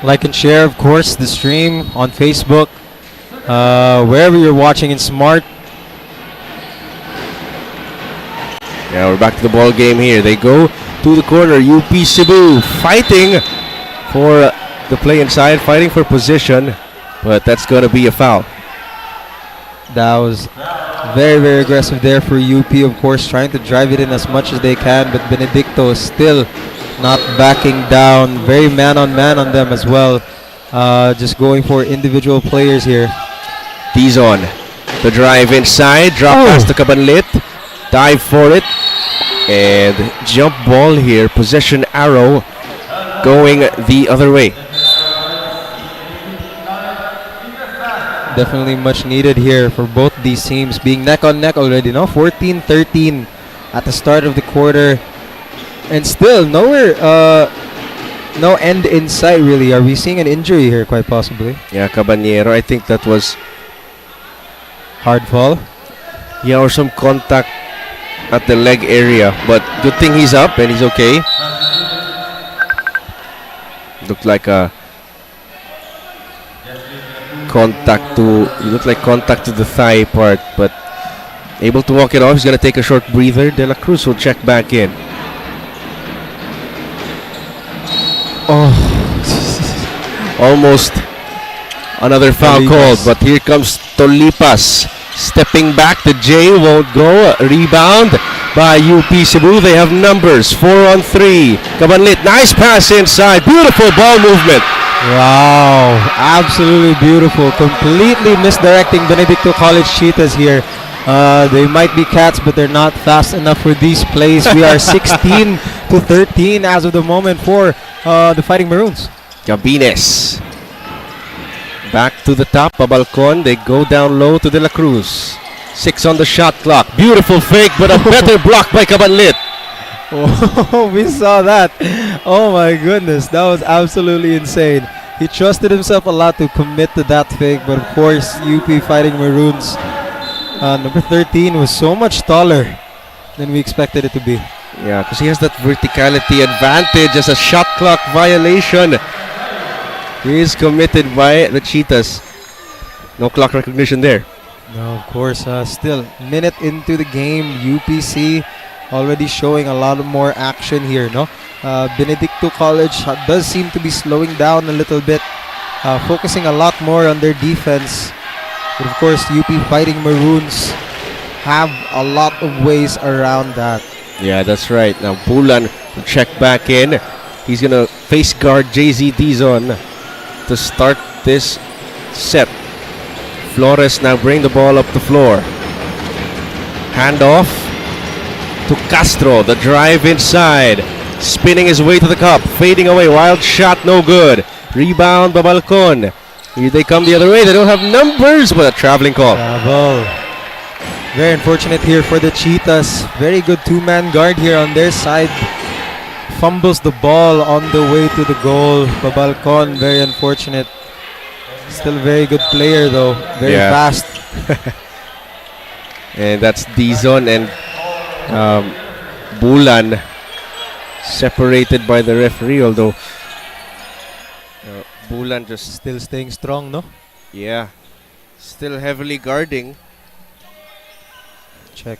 Like and share, of course, the stream on Facebook, wherever you're watching in Smart. Yeah, we're back to the ball game here. They go to the corner. UP Cebu fighting for the play inside, fighting for position, but that's going to be a foul. That was very, very aggressive there for UP, of course, trying to drive it in as much as they can, but Benedicto is still not backing down. Very man-on-man on them as well. Just going for individual players here. Dizon, the drive inside, drop pass to Cabanlit, dive for it, and jump ball here, possession arrow going the other way. Definitely much needed here for both these teams, being neck on neck already, no? 14-13 at the start of the quarter, and still nowhere, no end in sight really. Are we seeing an injury here, quite possibly? Yeah, Caballero, I think that was hard fall. Yeah, or some contact at the leg area, but good thing he's up and he's okay. Looked like a contact to the thigh part, but able to walk it off. He's gonna take a short breather. De La Cruz will check back in. Almost another foul called, but here comes Tolipas stepping back. The J won't go. Rebound by UP Cebu. They have numbers. 4-on-3. Cabanlit, nice pass inside. Beautiful ball movement. Wow, absolutely beautiful. Completely misdirecting Benedicto College Cheetahs here. They might be cats, but they're not fast enough for these plays. We are 16-13 as of the moment for the Fighting Maroons. Gabines back to the top. Babalcon, they go down low to De La Cruz. 6 on the shot clock. Beautiful fake, but a better block by Cabanlit. Oh, we saw that. Oh my goodness, that was absolutely insane. He trusted himself a lot to commit to that fake, but of course, UP Fighting Maroons, number 13, was so much taller than we expected it to be. Yeah, because he has that verticality advantage as a shot clock violation. He is committed by the Cheetahs. No clock recognition there. No, of course. Still, minute into the game, UPC already showing a lot of more action here, no? Benedicto College does seem to be slowing down a little bit, focusing a lot more on their defense. But of course, UP Fighting Maroons have a lot of ways around that. Yeah, that's right. Now Bulan will check back in. He's gonna face guard JZ Dizon to start this set. Flores now bring the ball up the floor. Handoff to Castro. The drive inside. Spinning his way to the cup. Fading away. Wild shot, no good. Rebound by Balcon. Here they come the other way. They don't have numbers, but a traveling call. Bravo. Very unfortunate here for the Cheetahs. Very good two-man guard here on their side. Fumbles the ball on the way to the goal. Babalcon, very unfortunate. Still a very good player though. Very fast. And that's Dizon and Bulan separated by the referee, although Bulan just still staying strong, no? Yeah. Still heavily guarding. Check.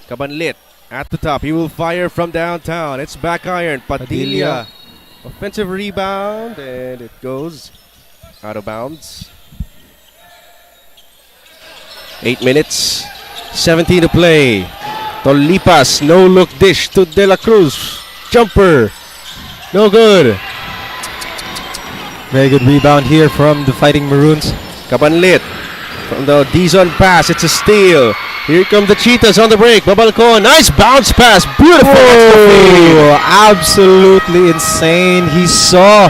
Cabanlit at the top. He will fire from downtown. It's back iron. Padilla. Offensive rebound, and it goes out of bounds. 8 minutes. 17 to play. Tolipas, no look dish to De La Cruz. Jumper. No good. Very good rebound here from the Fighting Maroons. Cabanlit. From the Dizon pass, it's a steal. Here come the Cheetahs on the break. Babalcon, nice bounce pass. Beautiful. Oh, absolutely insane. He saw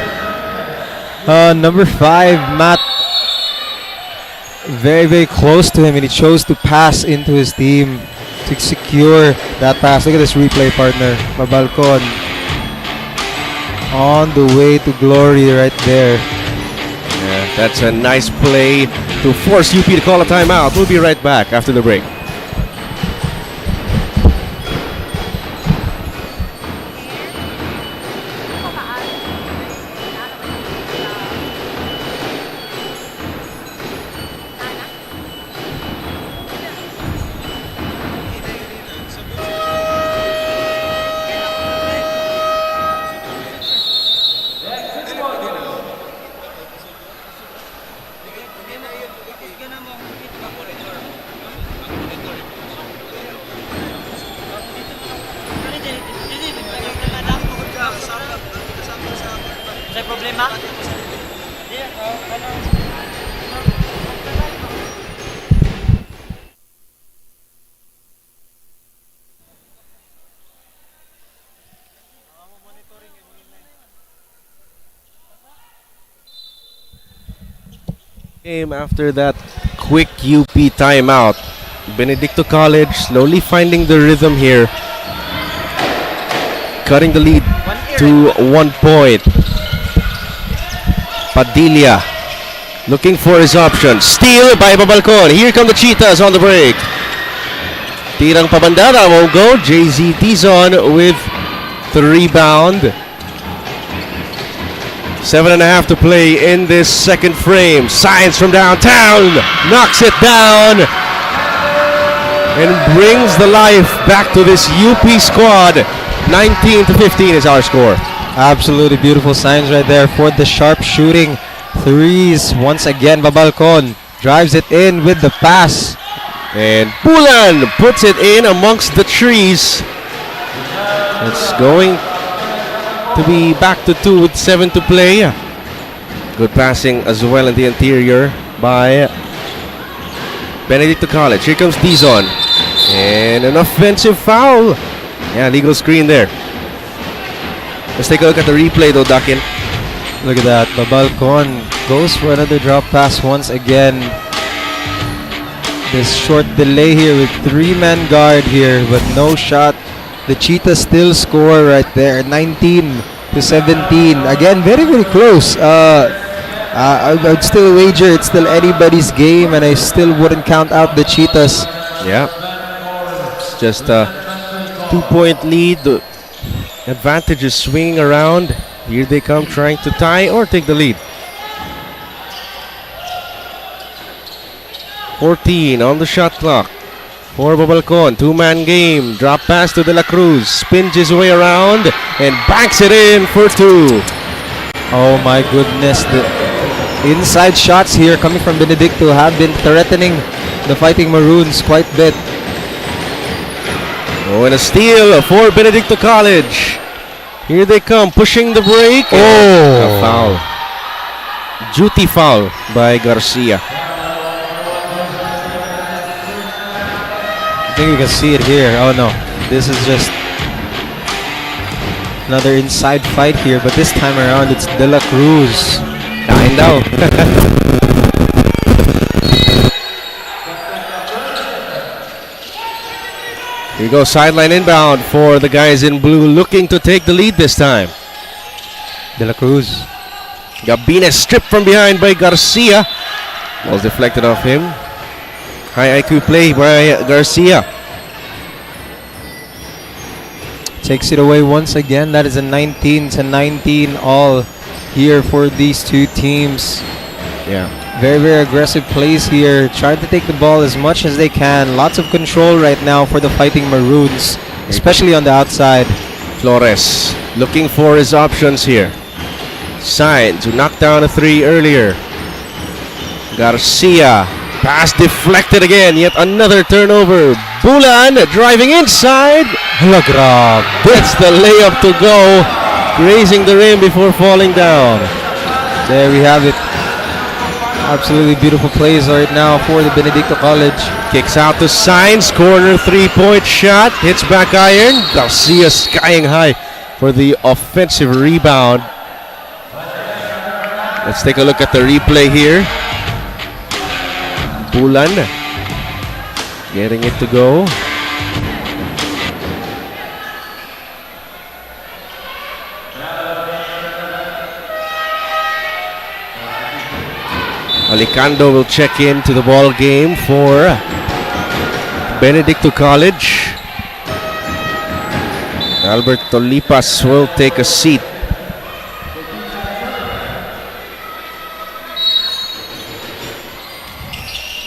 number 5, Matt, very, very close to him, and he chose to pass into his team to secure that pass. Look at this replay, partner. Babalcon on the way to glory right there. Yeah, that's a nice play to force UP to call a timeout. We'll be right back after the break. May problema? Game after that quick UP timeout. Benedicto College slowly finding the rhythm here. Cutting the lead to 1 point. Padilla looking for his option. Steal by Babalcon. Here come the Cheetahs on the break. Tirang pabandada won't go. JZ Tizon with the rebound. 7.5 to play in this second frame. Science from downtown knocks it down and brings the life back to this UP squad. 19-15 is our score. Absolutely beautiful signs right there for the sharp shooting threes. Once again, Babalcon drives it in with the pass. And Bulan puts it in amongst the trees. It's going to be back to 2 with 7 to play. Good passing as well in the interior by Benedicto College. Here comes Dizon. And an offensive foul. Yeah, legal screen there. Let's take a look at the replay though, Dakin. Look at that. Babalcon goes for another drop pass once again. This short delay here with 3-man guard here, but no shot. The Cheetahs still score right there, 19-17. Again, very, very close. I would still wager it's still anybody's game, and I still wouldn't count out the Cheetahs. Yeah. It's just a 2-point lead. The advantage is swinging around. Here they come trying to tie or take the lead. 14 on the shot clock for Babalcon. 2-man game. Drop pass to De La Cruz. Spins his way around and banks it in for 2. Oh my goodness. The inside shots here coming from Benedicto have been threatening the Fighting Maroons quite a bit. Oh, and a steal for Benedicto College. Here they come, pushing the break. Oh! A foul. Duty foul by Garcia. I think you can see it here. Oh no, this is just another inside fight here, but this time around it's De La Cruz. Kain daw. Here you go, sideline inbound for the guys in blue, looking to take the lead this time. De La Cruz. Gabines stripped from behind by Garcia. Was deflected off him. High IQ play by Garcia. Takes it away once again. That is a 19-19 all here for these two teams. Yeah. Very, very aggressive plays here. Trying to take the ball as much as they can. Lots of control right now for the Fighting Maroons, especially on the outside. Flores looking for his options here. Sign to knock down a 3 earlier. Garcia. Pass deflected again. Yet another turnover. Bulan driving inside. Gets the layup to go. Grazing the rim before falling down. There we have it. Absolutely beautiful plays right now for the Benedicto College. Kicks out to Signs. Corner 3-point shot. Hits back iron. Garcia skying high for the offensive rebound. Let's take a look at the replay here. Bulan getting it to go. Alicando will check into the ball game for Benedicto College. Albert Tolipas will take a seat.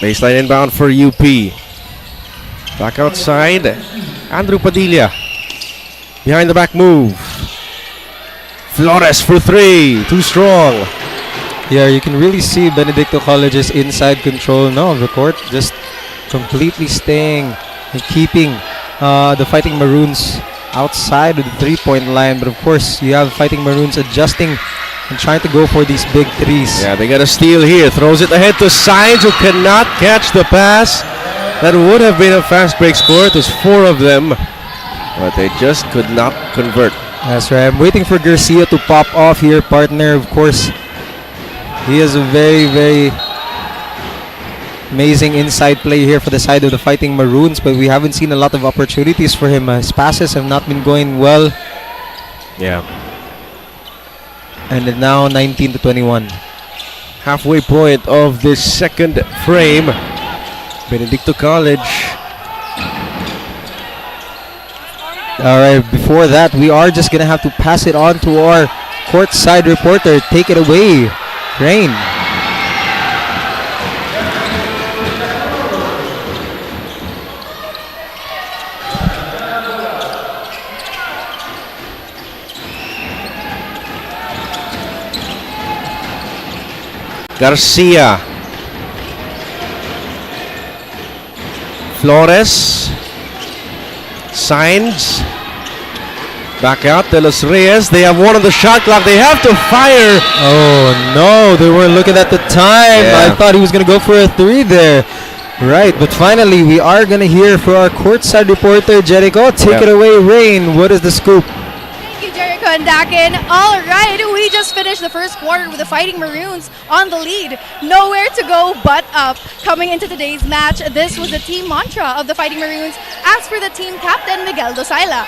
Baseline inbound for UP. Back outside. Andrew Padilla. Behind the back move. Flores for 3. Too strong. Yeah, you can really see Benedicto College's inside control now of the court, just completely staying and keeping the Fighting Maroons outside of the three-point line. But of course, you have Fighting Maroons adjusting and trying to go for these big threes. Yeah, they got a steal here. Throws it ahead to Sainz, who cannot catch the pass. That would have been a fast break score. It was 4 of them, but they just could not convert. That's right. I'm waiting for Garcia to pop off here, partner. Of course, he has a very, very amazing inside play here for the side of the Fighting Maroons, but we haven't seen a lot of opportunities for him. His passes have not been going well. Yeah. And now 19-21. Halfway point of this second frame. Benedicto College. Alright, before that, we are just going to have to pass it on to our courtside reporter. Take it away, Rain. Garcia. Flores. Sainz. Back out, De Los Reyes. They have one on the shot clock. They have to fire. Oh no, they weren't looking at the time. Yeah. I thought he was going to go for a 3 there. Right, but finally we are going to hear for our courtside reporter, Jericho. Take it away, Rain. What is the scoop? Thank you, Jericho and Dakin. All right, we just finished the first quarter with the Fighting Maroons on the lead. Nowhere to go but up. Coming into today's match, this was the team mantra of the Fighting Maroons as per the team captain, Miguel Dosala.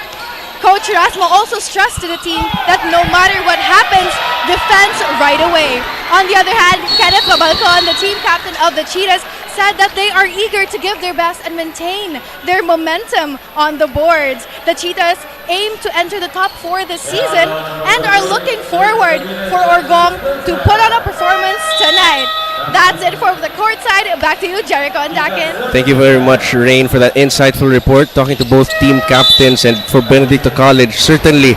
Coach Erasmo also stressed to the team that no matter what happens, defense right away. On the other hand, Kenneth Labalcon, the team captain of the Cheetahs, said that they are eager to give their best and maintain their momentum on the boards. The Cheetahs aim to enter the top 4 this season and are looking forward for Orgong to put on a performance tonight. That's it for the court side. Back to you, Jericho and Dakin. Thank you very much, Rain, for that insightful report. Talking to both team captains, and for Benedicto College, certainly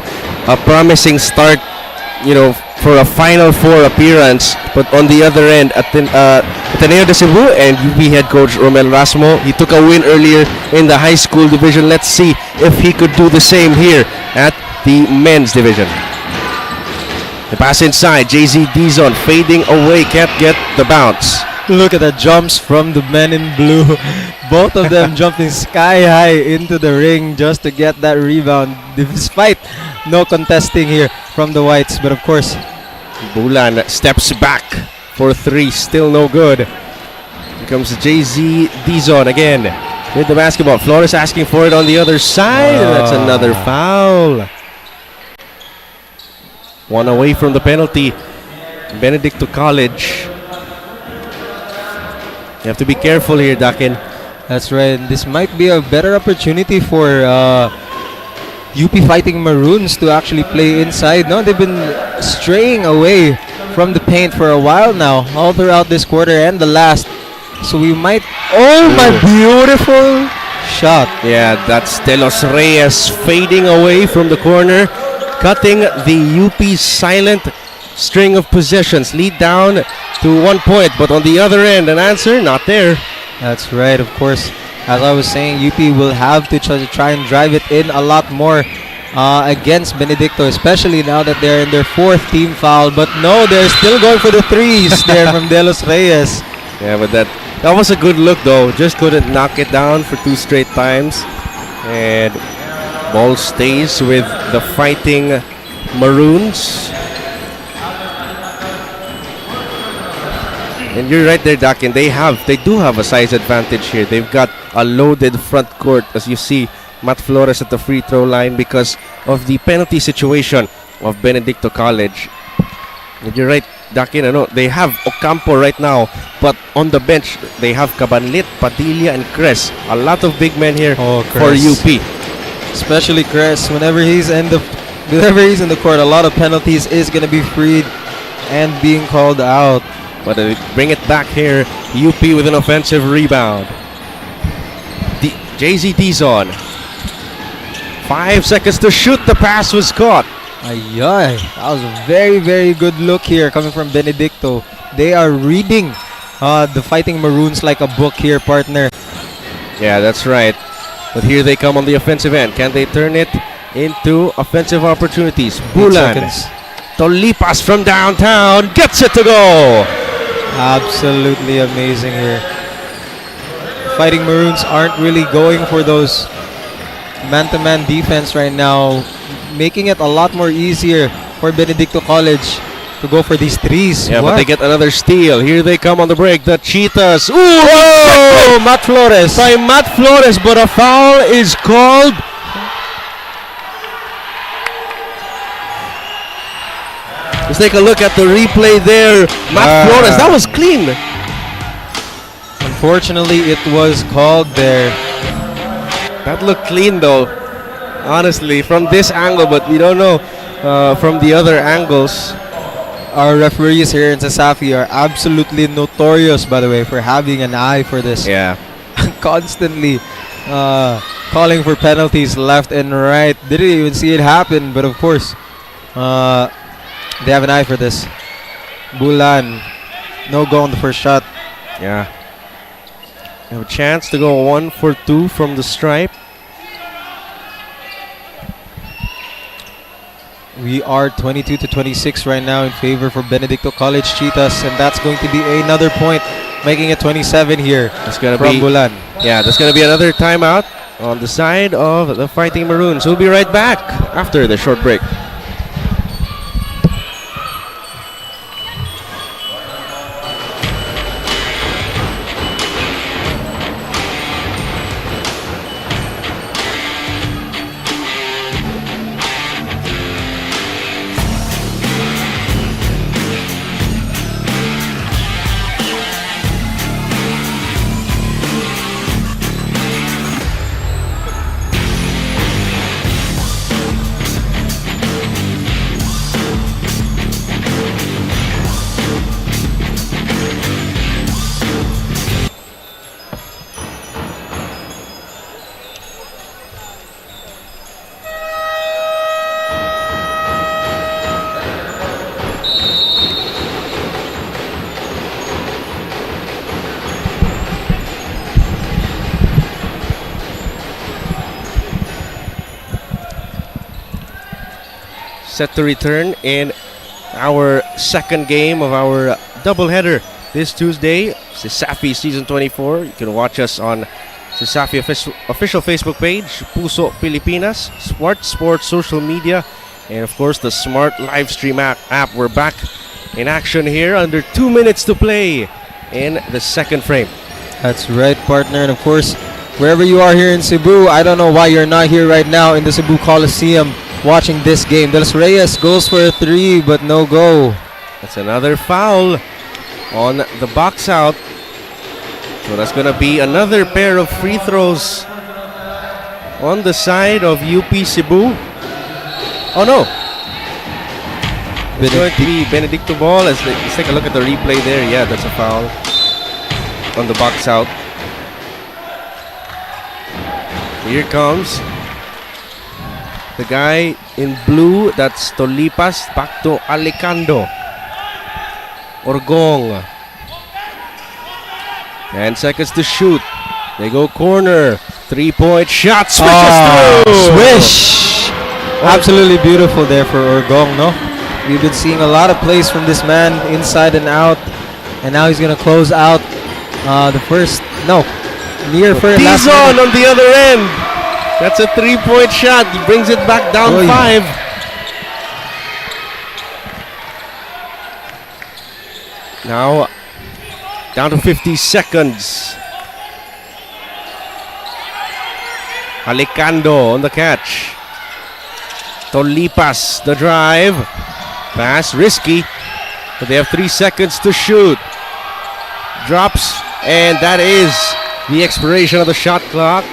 a promising start, you know, for a Final Four appearance. But on the other end, Ateneo de Cebu and UP head coach Romel Rasmo, he took a win earlier in the high school division. Let's see if he could do the same here at the men's division. The pass inside, JZ Dizon fading away, can't get the bounce. Look at the jumps from the men in blue. Both of them jumping sky high into the ring just to get that rebound, despite no contesting here from the whites. But of course, Bulan steps back for 3, still no good. Here comes JZ Dizon again with the basketball. Flores asking for it on the other side, and that's another foul. 1 away from the penalty. Benedicto College. You have to be careful here, Dakin. That's right. This might be a better opportunity for UP Fighting Maroons to actually play inside. No, they've been straying away from the paint for a while now, all throughout this quarter and the last. So we might... Oh, my beautiful shot. Yeah, that's De Los Reyes fading away from the corner, cutting the UP's silent string of possessions. Lead down to 1 point, but on the other end, an answer not there. That's right, of course. As I was saying, UP will have to try and drive it in a lot more against Benedicto, especially now that they're in their 4th team foul. But no, they're still going for the 3s there from De Los Reyes. Yeah, but that was a good look though. Just couldn't knock it down for 2 straight times. And ball stays with the Fighting Maroons. And you're right there, Dakin. They do have a size advantage here. They've got a loaded front court, as you see. Matt Flores at the free throw line because of the penalty situation of Benedicto College. And you're right, Dakin. They have Ocampo right now, but on the bench they have Cabanlit, Padilla, and Cres. A lot of big men here for UP. Especially Cres. Whenever he's in the court, a lot of penalties is going to be freed and being called out. But they bring it back here. UP with an offensive rebound. JZ Dizon. 5 seconds to shoot. The pass was caught. That was a very, very good look here coming from Benedicto. They are reading the Fighting Maroons like a book here, partner. Yeah, that's right. But here they come on the offensive end. Can they turn it into offensive opportunities? Bulan. Tolipas from downtown gets it to go. Absolutely amazing here. Fighting Maroons aren't really going for those man-to-man defense right now, making it a lot more easier for Benedicto College to go for these threes. Yeah, What? but they get another steal. Here they come on the break. The Cheetahs. Ooh! Oh, Matt Flores. By Matt Flores, but a foul is called. Let's take a look at the replay there. Matt Flores, that was clean. Unfortunately, it was called there. That looked clean though, honestly, from this angle, but we don't know from the other angles. Our referees here in Sasafi are absolutely notorious, by the way, for having an eye for this. Yeah. Constantly calling for penalties left and right. Didn't even see it happen, but of course, they have an eye for this. Bulan, no go on the first shot. Yeah. They have a chance to go 1 for 2 from the stripe. We are 22-26 right now in favor for Benedicto College Cheetahs, and that's going to be another point, making it 27 here from Bulan. Yeah, that's going to be another timeout on the side of the Fighting Maroons. We'll be right back after the short break. Set to return in our second game of our doubleheader this Tuesday. Sasafi Season 24. You can watch us on Sasafi official Facebook page, Puso Pilipinas, Smart Sports social media, and of course the Smart live stream app. We're back in action here, under 2 minutes to play in the second frame. That's right, partner. And of course, wherever you are here in Cebu, I don't know why you're not here right now in the Cebu Coliseum watching this game. De Los Reyes goes for a 3, but no go. That's another foul on the box out. So that's going to be another pair of free throws on the side of UP Cebu. Oh no. It's going to be Benedicto ball. Let's take a look at the replay there. Yeah, that's a foul on the box out. Here comes the guy in blue. That's Tolipas. Back to Alicando. Orgong. 10 seconds to shoot. They go corner. 3-point shot. Swishes through. Swish. Absolutely beautiful there for Orgong, no? We've been seeing a lot of plays from this man inside and out. And now he's going to close out the first. No. Near first. Dizon on the other end. That's a 3-point shot. He brings it back down 5. Now down to 50 seconds. Alicando on the catch. Tolipas, the drive. Pass, risky. But they have 3 seconds to shoot. Drops, and that is the expiration of the shot clock.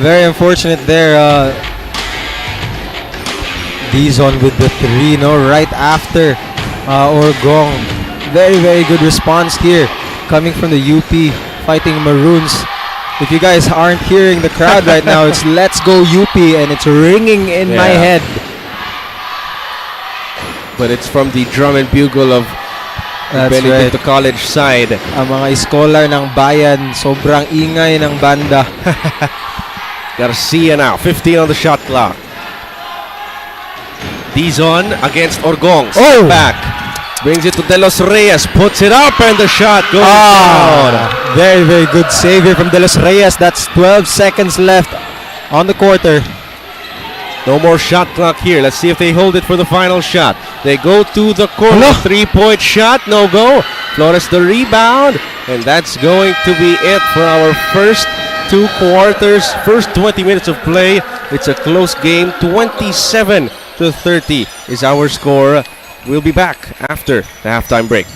Very unfortunate there. Dizon with the 3, no, right after Orgong. Very, very good response here coming from the UP Fighting Maroons. If you guys aren't hearing the crowd right now, it's Let's Go UP, and it's ringing in my head. but it's from the drum and bugle of the That's Benedicto right. College side. Ang mga scholar ng bayan, sobrang ingay ng banda. Garcia now, 15 on the shot clock. Dizon against Orgong. Step back. Brings it to De Los Reyes. Puts it up and the shot goes down. Very, very good save here from De Los Reyes. That's 12 seconds left on the quarter. No more shot clock here. Let's see if they hold it for the final shot. They go to the corner. 3-point shot. No go. Flores the rebound. And that's going to be it for our first 2 quarters. First 20 minutes of play. It's a close game. 27-30 is our score. We'll be back after the halftime break.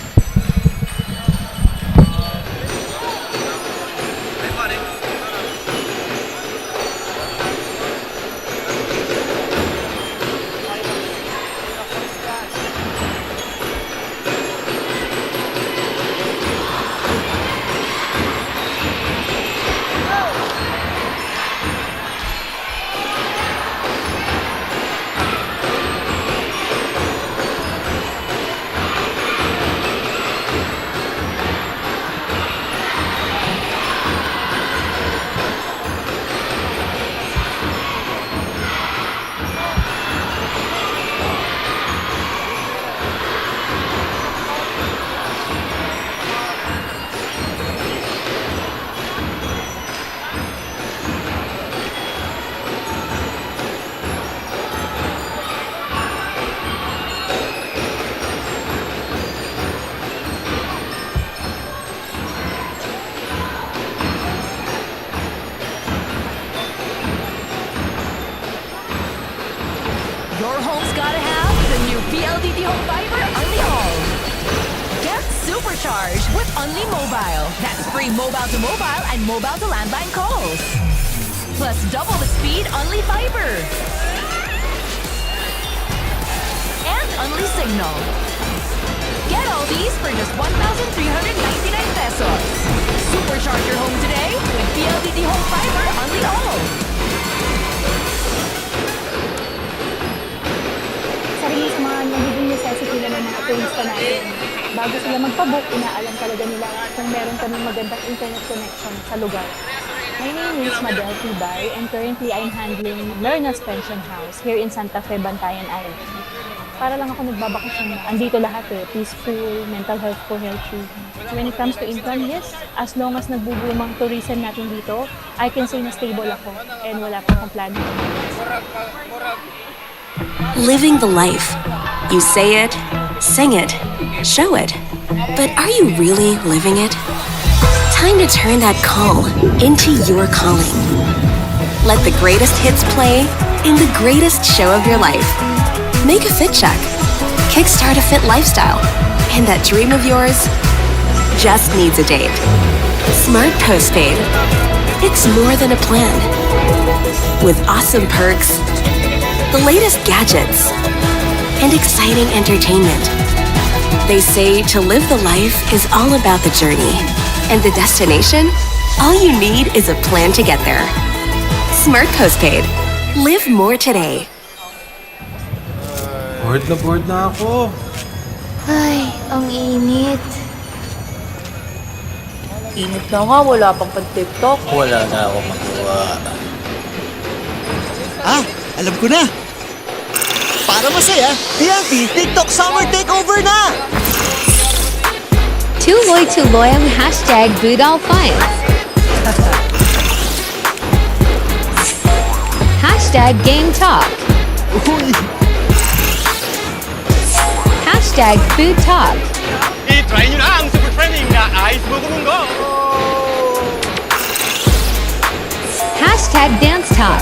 Your home's gotta have the new PLDT Home Fiber Unli All. Get supercharged with Unli Mobile. That's free mobile to mobile and mobile to landline calls. Plus double the speed Unli Fiber. And Unli Signal. Get all these for just 1,399 pesos. Supercharge your home today with PLDT Home Fiber Unli All. Sarili sa mga nagiging necessity na ng mga turista natin. Bago sila magpabook, inaalam talaga nila kung meron kaming magandang internet connection sa lugar. My name is 𝐁𝐨𝐿 and currently I'm handling Learner's Pension House here in Santa Fe, Bantayan Island. Para lang ako nagbabakasyon na andito lahat peaceful, mental health ko healthy. When it comes to income, yes, as long as nagbuboomang tourism natin dito, I can say na stable ako and wala pa akong plano. Living the life. You say it, sing it, show it. But are you really living it? Time to turn that call into your calling. Let the greatest hits play in the greatest show of your life. Make a fit check. Kickstart a fit lifestyle. And that dream of yours just needs a date. Smart Postpaid. It's more than a plan. With awesome perks, the latest gadgets, and exciting entertainment. They say to live the life is all about the journey, and the destination, all you need is a plan to get there. Smart Postpaid. Live more today. Bored na ako. Ay, ang init. Init na nga, wala pang pag-TikTok. Wala na ako magawa. Ah, alam ko na. Para masaya, TNT TikTok Summer Takeover na! 𝐁𝐨𝐲𝐬 #BooDollFinds. #GameTalk. #FoodTalk. I-try nyo na ang super trending na Ice Buko Munggo. #DanceTalk.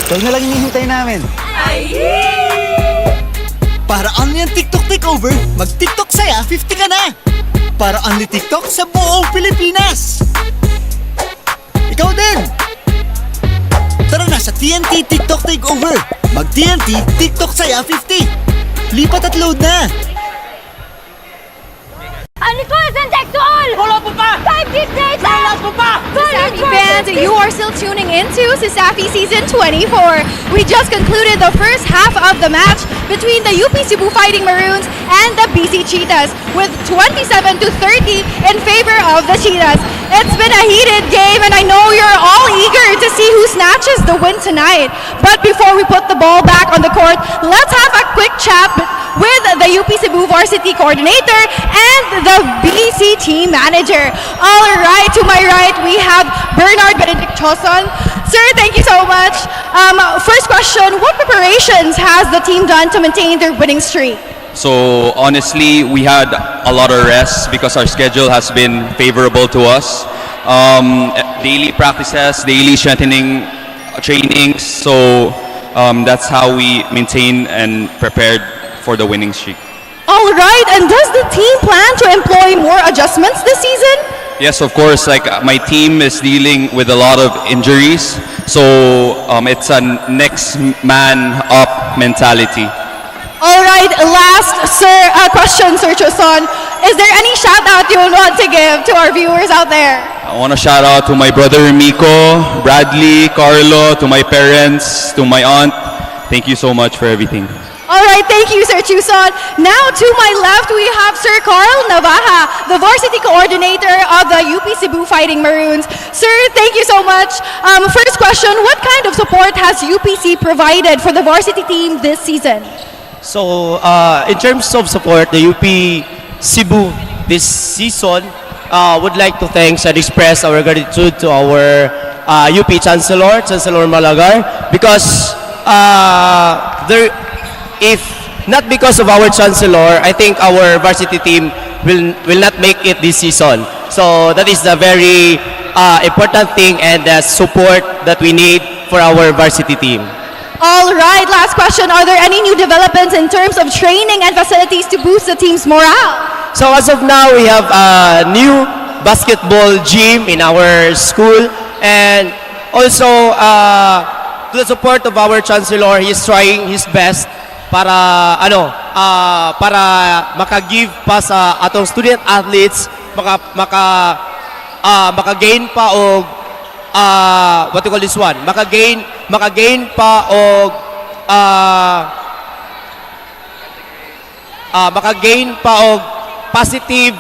Ito na lang hinihintay namin. Para only ang TikTok Takeover, mag-TikTok saya, 50 ka na! Para only TikTok sa buong Pilipinas! Ikaw din! Tara na sa TNT TikTok Takeover! Mag-TNT TikTok saya, 50! Lipat at load na! 𝐷𝐿 to all! Iolot mo pa! 5 gig data! Iolot mo pa! Safi fans, you are still tuning into Safi Season 24. We just concluded the first half of the match between the UP Cebu Fighting Maroons and the BC Cheetahs with 27 to 30 in favor of the Cheetahs. It's been a heated game and I know you're all eager to see who snatches the win tonight. But before we put the ball back on the court, let's have a quick chat with the UP Cebu Varsity Coordinator and the BC Team Manager. All right, to my right, we have Bernard Benedict Choson. Sir, thank you so much. First question, what preparations has the team done to maintain their winning streak? So honestly, we had a lot of rest because our schedule has been favorable to us. Daily practices, daily strengthening trainings. So that's how we maintain and prepared for the winning streak. All right, and does the team plan to employ more adjustments this season? Yes, of course. Like my team is dealing with a lot of injuries, so it's a next man up mentality. All right, last question, Sir Choson. Is there any shout out you want to give to our viewers out there? I want to shout out to my brother Miko, Bradley, Carlo, to my parents, to my aunt. Thank you so much for everything. All right, thank you, Sir Chuson. Now to my left, we have Sir Carl Navaja, the varsity coordinator of the UP Cebu Fighting Maroons. Sir, thank you so much. First question, what kind of support has UPC provided for the varsity team this season? So, in terms of support, the UP Cebu this season would like to thank and express our gratitude to our UP Chancellor Malagar, because if not because of our Chancellor, I think our varsity team will not make it this season. So that is the very important thing and the support that we need for our varsity team. All right, last question. Are there any new developments in terms of training and facilities to boost the team's morale? So as of now, we have a new basketball gym in our school, and also to the support of our Chancellor, he is trying his best para para maka-give pa sa atong student athletes, maka-gain pa og what you call this one, maka-gain pa og maka-gain pa og positive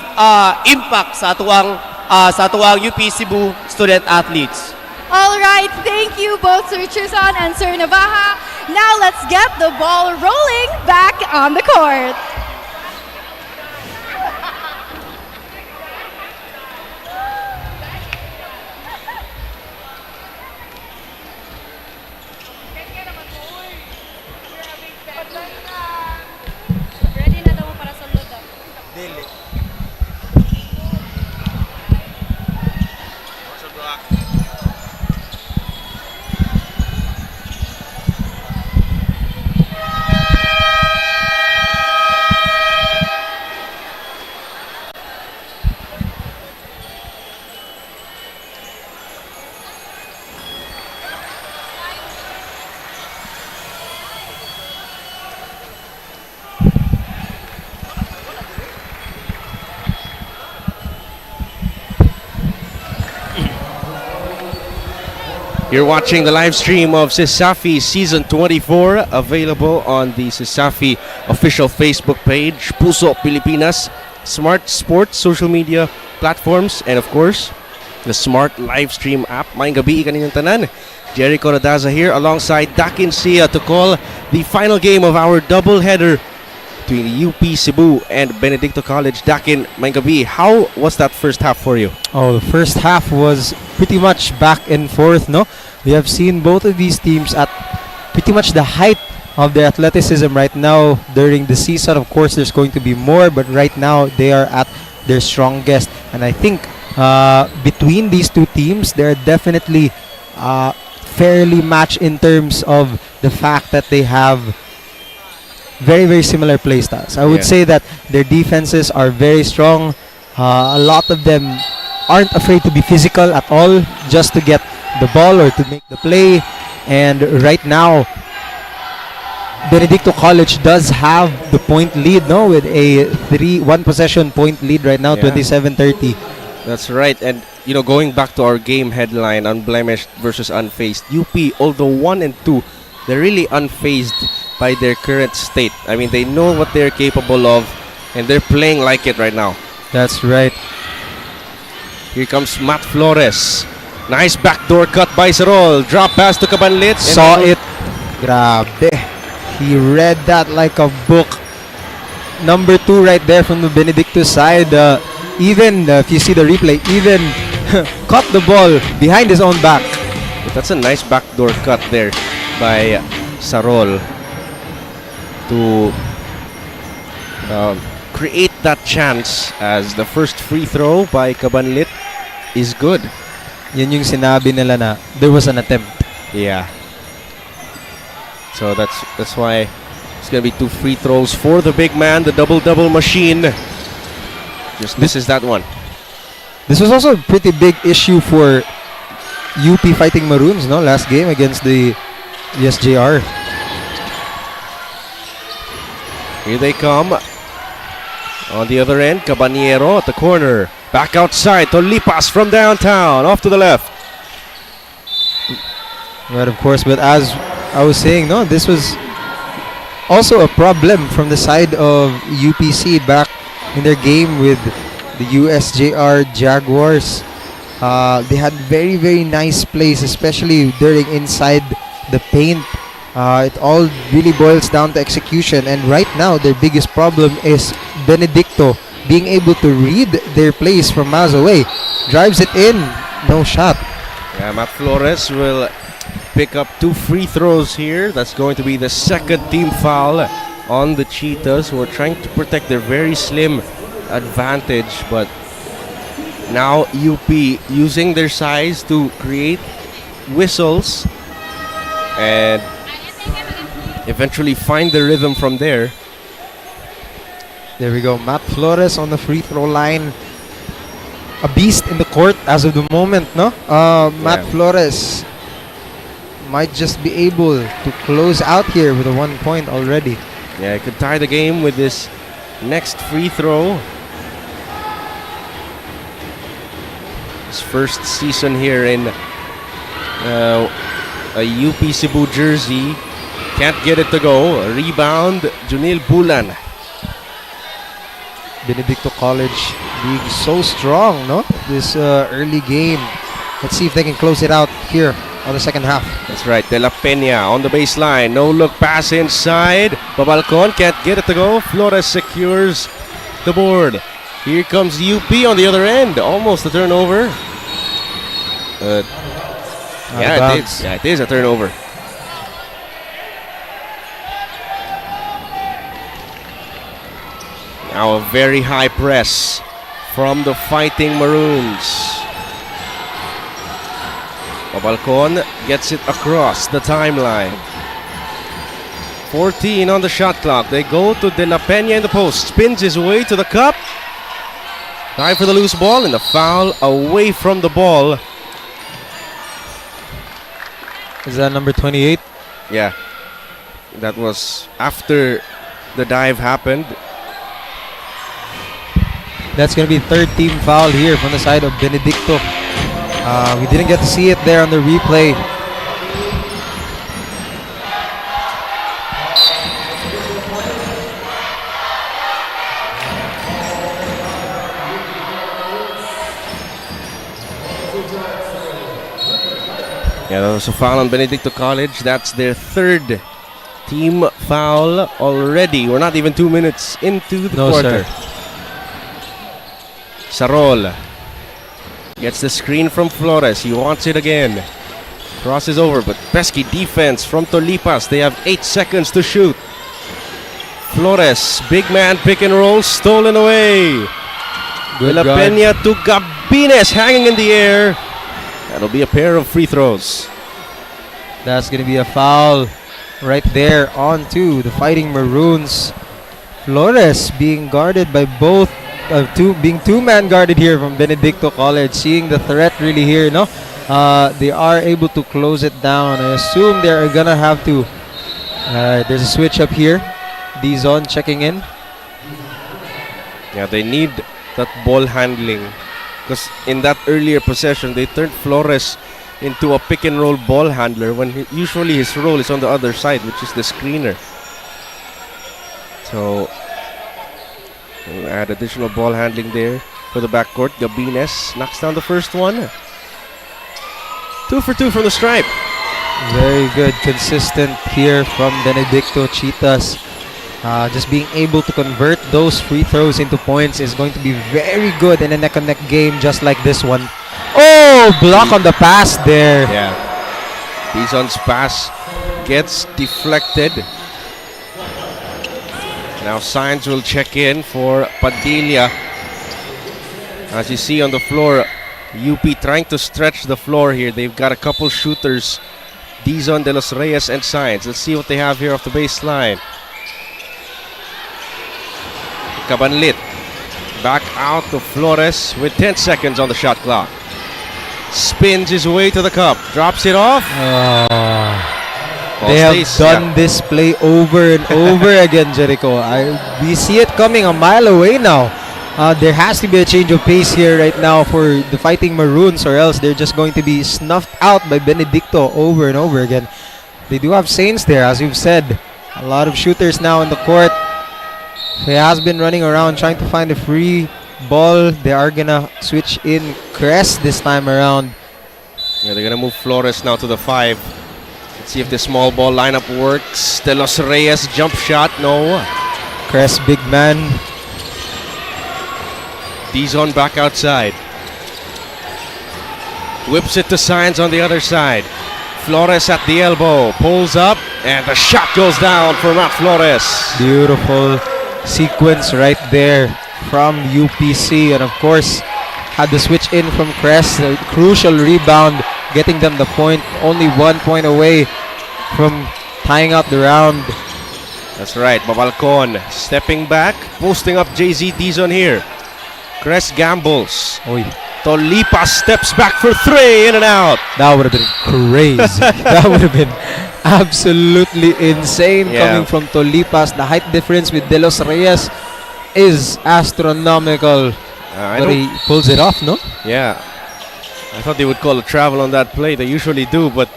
impact sa atuang UP Cebu student athletes. All right, thank you both Sir Chuson and Sir Navaja. Now let's get the ball rolling back on the court. You're watching the live stream of Safi Season 24, available on the Safi official Facebook page, Puso Pilipinas, Smart Sports social media platforms, and of course, the Smart live stream app. Maayong gabi kaninyong tanan. Jericho Radaza here alongside Dakin Sia to call the final game of our doubleheader between UP Cebu and Benedicto College. Dakin, maayong gabi, how was that first half for you? Oh, the first half was pretty much back and forth, no? We have seen both of these teams at pretty much the height of their athleticism right now during the season. Of course, there's going to be more, but right now they are at their strongest. And I think between these two teams, they're definitely fairly matched in terms of the fact that they have very, very similar play styles. I would say that their defenses are very strong. A lot of them aren't afraid to be physical at all just to get the ball or to make the play. And right now, Benedicto College does have the point lead, no, with a 1 possession point lead right now, Yeah. 27-30. That's right. And, you know, going back to our game headline, unblemished versus unfazed, UP, although 1 and 2, they're really unfazed by their current state. I mean, they know what they're capable of, and they're playing like it right now. That's right. Here comes Matt Flores. Nice backdoor cut by Sarol. Drop pass to Cabanlit. Saw it. Grabe. He read that like a book. Number 2 right there from the Benedicto side. Even if you see the replay, even caught the ball behind his own back. But that's a nice backdoor cut there by Sarol to create that chance, as the first free throw by Cabanlit is good. Yun yung sinabi nila na there was an attempt. Yeah. So that's why it's gonna be 2 free throws for the big man, the double-double machine. Just misses that one. This was also a pretty big issue for UP Fighting Maroons, no? Last game against the SJR. Here they come. On the other end, Caballero at the corner. Back outside, Tolipas from downtown, off to the left. But of course, but as I was saying, no, this was also a problem from the side of UPC back in their game with the USJR Jaguars. They had very, very nice plays, especially during inside the paint. It all really boils down to execution, and right now their biggest problem is Benedicto being able to read their plays from miles away. Drives it in, no shot. Yeah, Matt Flores will pick up 2 free throws here. That's going to be the second team foul on the Cheetahs, who are trying to protect their very slim advantage. But now UP using their size to create whistles and eventually find the rhythm from there. There we go. Matt Flores on the free throw line. A beast in the court as of the moment, no? Matt Flores might just be able to close out here with a 1 point already. Yeah, he could tie the game with this next free throw. His first season here in a UP Cebu jersey. Can't get it to go. A rebound, Junil Bulan. Benedicto College being so strong, no? This early game. Let's see if they can close it out here on the second half. That's right. De La Peña on the baseline. No look pass inside. Babalcon can't get it to go. Flores secures the board. Here comes UP on the other end. Almost a turnover. Yeah, it is. Yeah, it is a turnover. Now a very high press from the Fighting Maroons. Babalcon gets it across the timeline. 14 on the shot clock. They go to De La Peña in the post. Spins his way to the cup. Time for the loose ball, and the foul away from the ball. Is that number 28? Yeah. That was after the dive happened. That's going to be third team foul here from the side of Benedicto. We didn't get to see it there on the replay. Yeah, that was a foul on Benedicto College. That's their third team foul already. We're not even 2 minutes into the quarter. Sir. Sarol gets the screen from Flores. He wants it again. Crosses over, but pesky defense from Tolipas. They have 8 seconds to shoot. Flores, big man pick and roll, stolen away. De La Peña to Gabines, hanging in the air. That'll be a pair of free throws. That's going to be a foul right there onto the Fighting Maroons. Flores being guarded by both, being two-man guarded here from Benedicto College. Seeing the threat really here, no? They are able to close it down. I assume they are going to have to Alright, there's a switch up here. D-Zone checking in. Yeah, they need that ball handling. Because in that earlier possession, they turned Flores into a pick and roll ball handler when usually his role is on the other side, which is the screener. So, we'll add additional ball handling there for the backcourt. Gabines knocks down the first one. 2 for 2 from the stripe. Very good, consistent here from Benedicto Chitas. Just being able to convert those free throws into points is going to be very good in a neck-and-neck game just like this one. Oh, block on the pass there. Yeah. D-Zone's pass gets deflected. Now Sainz will check in for Padilla. As you see on the floor, UP trying to stretch the floor here. They've got a couple shooters. D-Zone, De Los Reyes, and Sainz. Let's see what they have here off the baseline. Cabanlit back out to Flores with 10 seconds on the shot clock. Spins his way to the cup. Drops it off. They have done this play over and over again, Jericho. We see it coming a mile away now. There has to be a change of pace here right now for the Fighting Maroons, or else they're just going to be snuffed out by Benedicto over and over again. They do have Saints there, as you've said. A lot of shooters now in the court. He has been running around trying to find a free ball. They are gonna switch in Crest this time around. Yeah, they're gonna move Flores now to the 5. Let's see if the small ball lineup works. De Los Reyes jump shot, no. Crest, big man. D-Zone back outside. Whips it to Sainz on the other side. Flores at the elbow, pulls up, and the shot goes down for Matt Flores. Beautiful sequence right there from UPC, and of course had the switch in from Crest. A crucial rebound, getting them the point. Only 1 point away from tying up the round. That's right, Babalcon stepping back, posting up JZ. D-Zone here. Crest gambles. Oy. Tolipa steps back for 3, in and out. That would have been crazy. That would have been absolutely insane coming from Tolipas. The height difference with De Los Reyes is astronomical. But he pulls it off, no? Yeah. I thought they would call a travel on that play. They usually do, but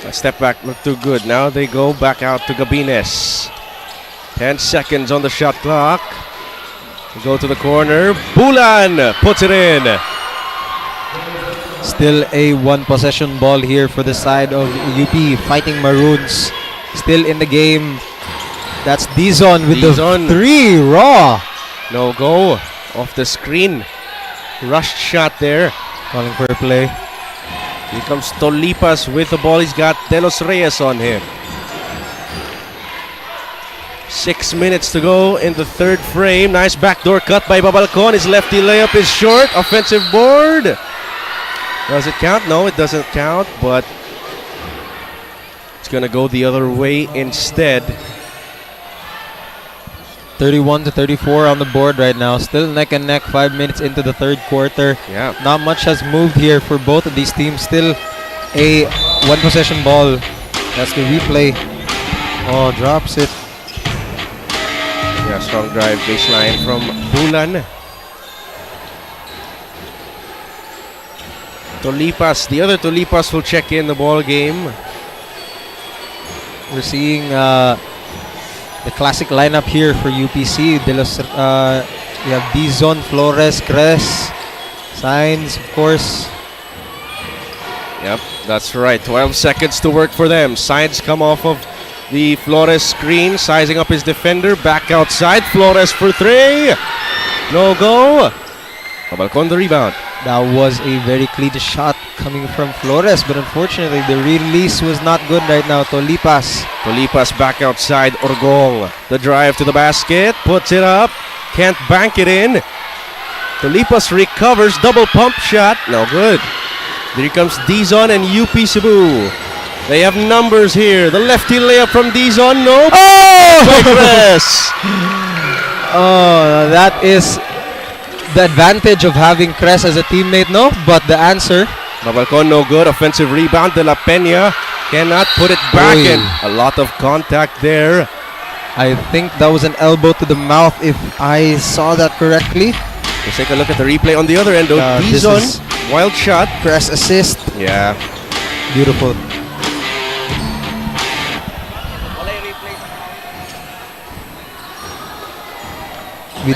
a step back looked too good. Now they go back out to Gabines. 10 seconds on the shot clock. Go to the corner. Bulan puts it in. Still a one possession ball here for the side of UP Fighting Maroons. Still in the game. That's D-Zone with the 3 raw. No go. Off the screen. Rushed shot there. Calling for a play. Here comes Tolipas with the ball. He's got De Los Reyes on him. 6 minutes to go in the third frame. Nice backdoor cut by Babalcon. His lefty layup is short. Offensive board. Does it count? No, it doesn't count, but it's going to go the other way instead. 31-34 on the board right now. Still neck and neck 5 minutes into the third quarter. Yeah. Not much has moved here for both of these teams. Still a one possession ball. That's the replay. Oh, drops it. Yeah, strong drive baseline from Bulan. Tolipas, the other Tolipas will check in the ball game. We're seeing the classic lineup here for UPC. We have D-Zone, Flores, Cres, Sainz, of course. Yep, that's right. 12 seconds to work for them. Sainz come off of the Flores screen, sizing up his defender. Back outside. Flores for 3. No go. Babalcon the rebound. That was a very clean shot coming from Flores, but unfortunately the release was not good right now. Tolipas back outside. Orgong. The drive to the basket. Puts it up. Can't bank it in. Tolipas recovers. Double pump shot. No good. Here comes D-Zone and UP Cebu. They have numbers here. The lefty layup from D-Zone. Nope. Oh, that is the advantage of having Cres as a teammate, no? But the answer. Babalcon no good. Offensive rebound. De La Peña Cannot put it back Oy. in. A lot of contact there. I think that was an elbow to the mouth if I saw that correctly. Let's take a look at the replay on the other end. This Dizon, is wild shot. press assist. Yeah. Beautiful. We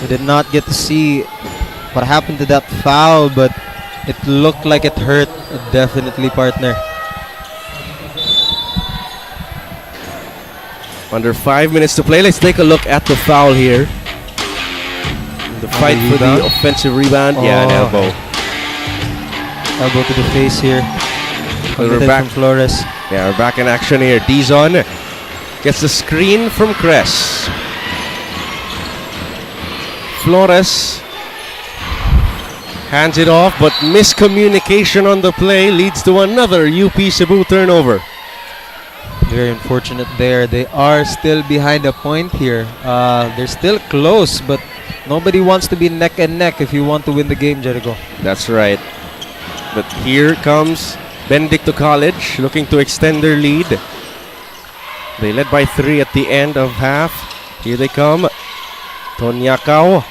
did not get to see what happened to that foul, but it looked like it hurt. Definitely, partner. Under 5 minutes to play. Let's take a look at the foul here. The fight for the offensive rebound. Yeah, an elbow. Elbow to the face here. We're back from Flores. Yeah, we're back in action here. Dizon gets the screen from Cress. Flores hands it off, but miscommunication on the play leads to another UP Cebu turnover. Very unfortunate there. They are still behind a point here. They're still close, but nobody wants to be neck and neck if you want to win the game, Jericho. That's right. But here comes Benedicto College looking to extend their lead. They led by 3 at the end of half. Here they come. Tonyakao,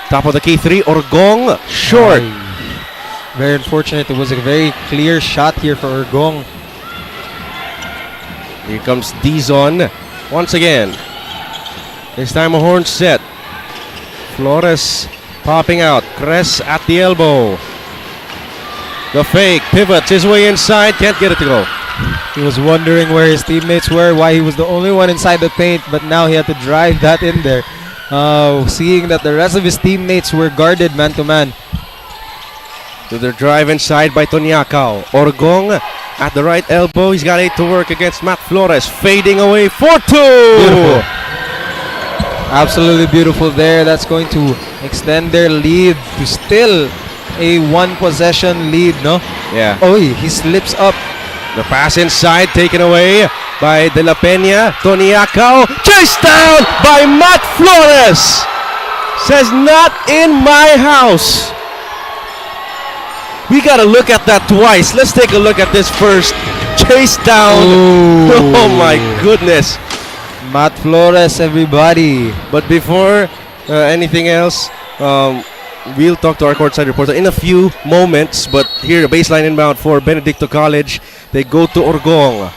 top of the key 3. Orgong, short. Very unfortunate. It was a very clear shot here for Orgong. Here comes Dizon once again. This time a horn set. Flores popping out. Cress at the elbow. The fake pivots his way inside. Can't get it to go. He was wondering where his teammates were, why he was the only one inside the paint, but now he had to drive that in there. Seeing that the rest of his teammates were guarded man to man. To their drive inside by Tonyakao. Orgong at the right elbow. He's got 8 to work against Matt Flores. Fading away for 2. Beautiful. Absolutely beautiful there. That's going to extend their lead to still a 1 possession lead, no? Yeah. Oh, he slips up. The pass inside taken away by De La Peña. Tonyakao chased down by Matt Flores. Says not in my house. We gotta look at that twice. Let's take a look at this first. Chase down. Ooh. Oh my goodness. Matt Flores, everybody. But before anything else, we'll talk to our courtside reporter in a few moments. But here, a baseline inbound for Benedicto College. They go to Orgong.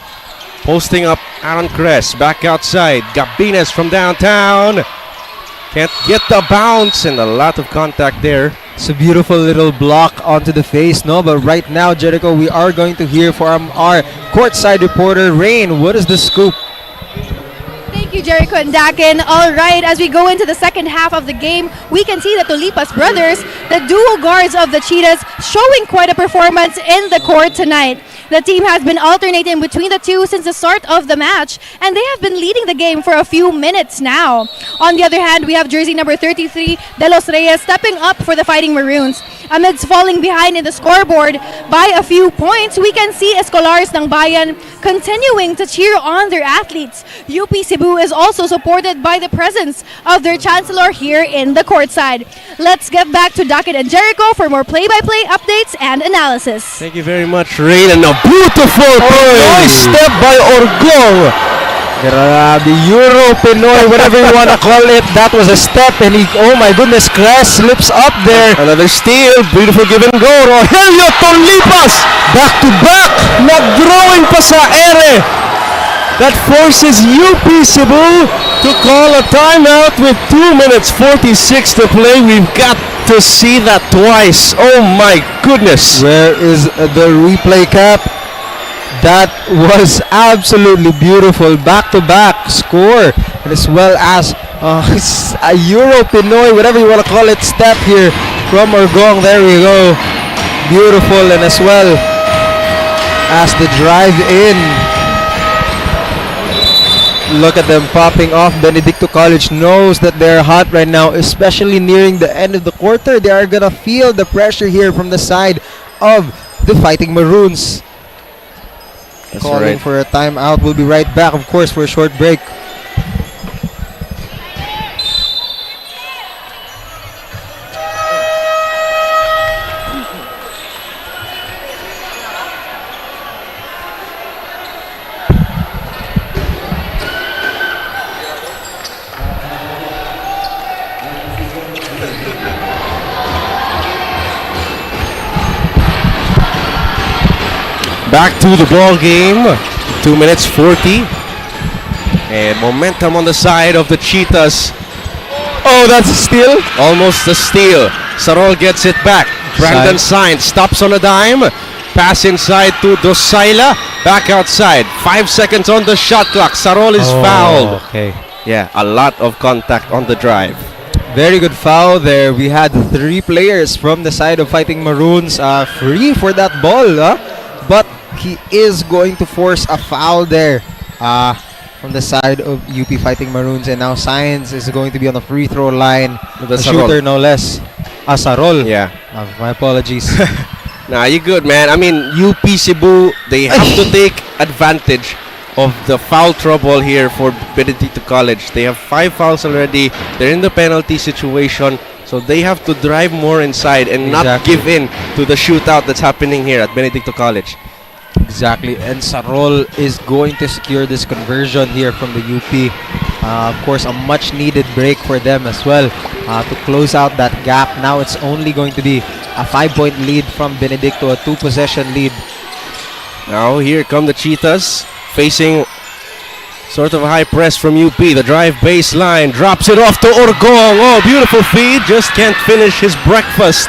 Posting up Aaron Cress. Back outside. Gabines from downtown. Can't get the bounce, and a lot of contact there. It's a beautiful little block onto the face, no? But right now, Jericho, we are going to hear from our courtside reporter, Rain. What is the scoop? Thank you, Jericho and Dakin. All right, as we go into the second half of the game, we can see the Tulipas brothers, the dual guards of the Cheetahs, showing quite a performance in the court tonight. The team has been alternating between the two since the start of the match, and they have been leading the game for a few minutes now. On the other hand, we have jersey number 33, De Los Reyes, stepping up for the Fighting Maroons. Amidst falling behind in the scoreboard by a few points, we can see Escolares ng Bayan continuing to cheer on their athletes. UP Cebu is also supported by the presence of their chancellor here in the courtside. Let's get back to Dakin and Jericho for more play-by-play updates and analysis. Thank you very much, Rain. And a beautiful Pinoy step by Orgong. Grabe, Euro, Pinoy, whatever you want to call it. That was a step, and oh my goodness, Cress slips up there. Another steal, beautiful give and go. Rogelio Tolipas, back to back, nag-drawing pa sa ere. That forces UP Cebu to call a timeout with 2 minutes 46 to play. We've got to see that twice. Oh my goodness. Where is the replay cap? That was absolutely beautiful. Back-to-back score, and as well as a Euro Pinoy, whatever you want to call it, step here from Orgong. There we go. Beautiful, and as well as the drive in. Look at them popping off. Benedicto College knows that they're hot right now, especially nearing the end of the quarter. They are gonna feel the pressure here from the side of the Fighting Maroons. That's Calling right. for a timeout. We'll be right back, of course, for a short break. Back to the ball game. 2 minutes 40. And momentum on the side of the Cheetahs. Oh, that's a steal. Almost a steal. Sarol gets it back. Brandon Sainz stops on a dime. Pass inside to 𝐁𝐨𝐲. Back outside. 5 seconds on the shot clock. Sarol is fouled. Okay. Yeah, a lot of contact on the drive. Very good foul there. We had 3 players from the side of Fighting Maroons free for that ball. But he is going to force a foul there from the side of UP Fighting Maroons. And now Sainz is going to be on the free throw line. The shooter, no less. Sarol. Yeah. My apologies. Nah, you're good, man. I mean, UP Cebu, they have to take advantage of the foul trouble here for Benedicto College. They have 5 fouls already. They're in the penalty situation, so they have to drive more inside and not give in to the shootout that's happening here at Benedicto College. Exactly, and Sarol is going to secure this conversion here from the UP. Of course, a much needed break for them as well to close out that gap. Now it's only going to be a 5-point lead from Benedicto, a 2-possession lead. Now here come the Cheetahs facing sort of a high press from UP. The drive baseline, drops it off to Orgong. Oh, beautiful feed, just can't finish his breakfast.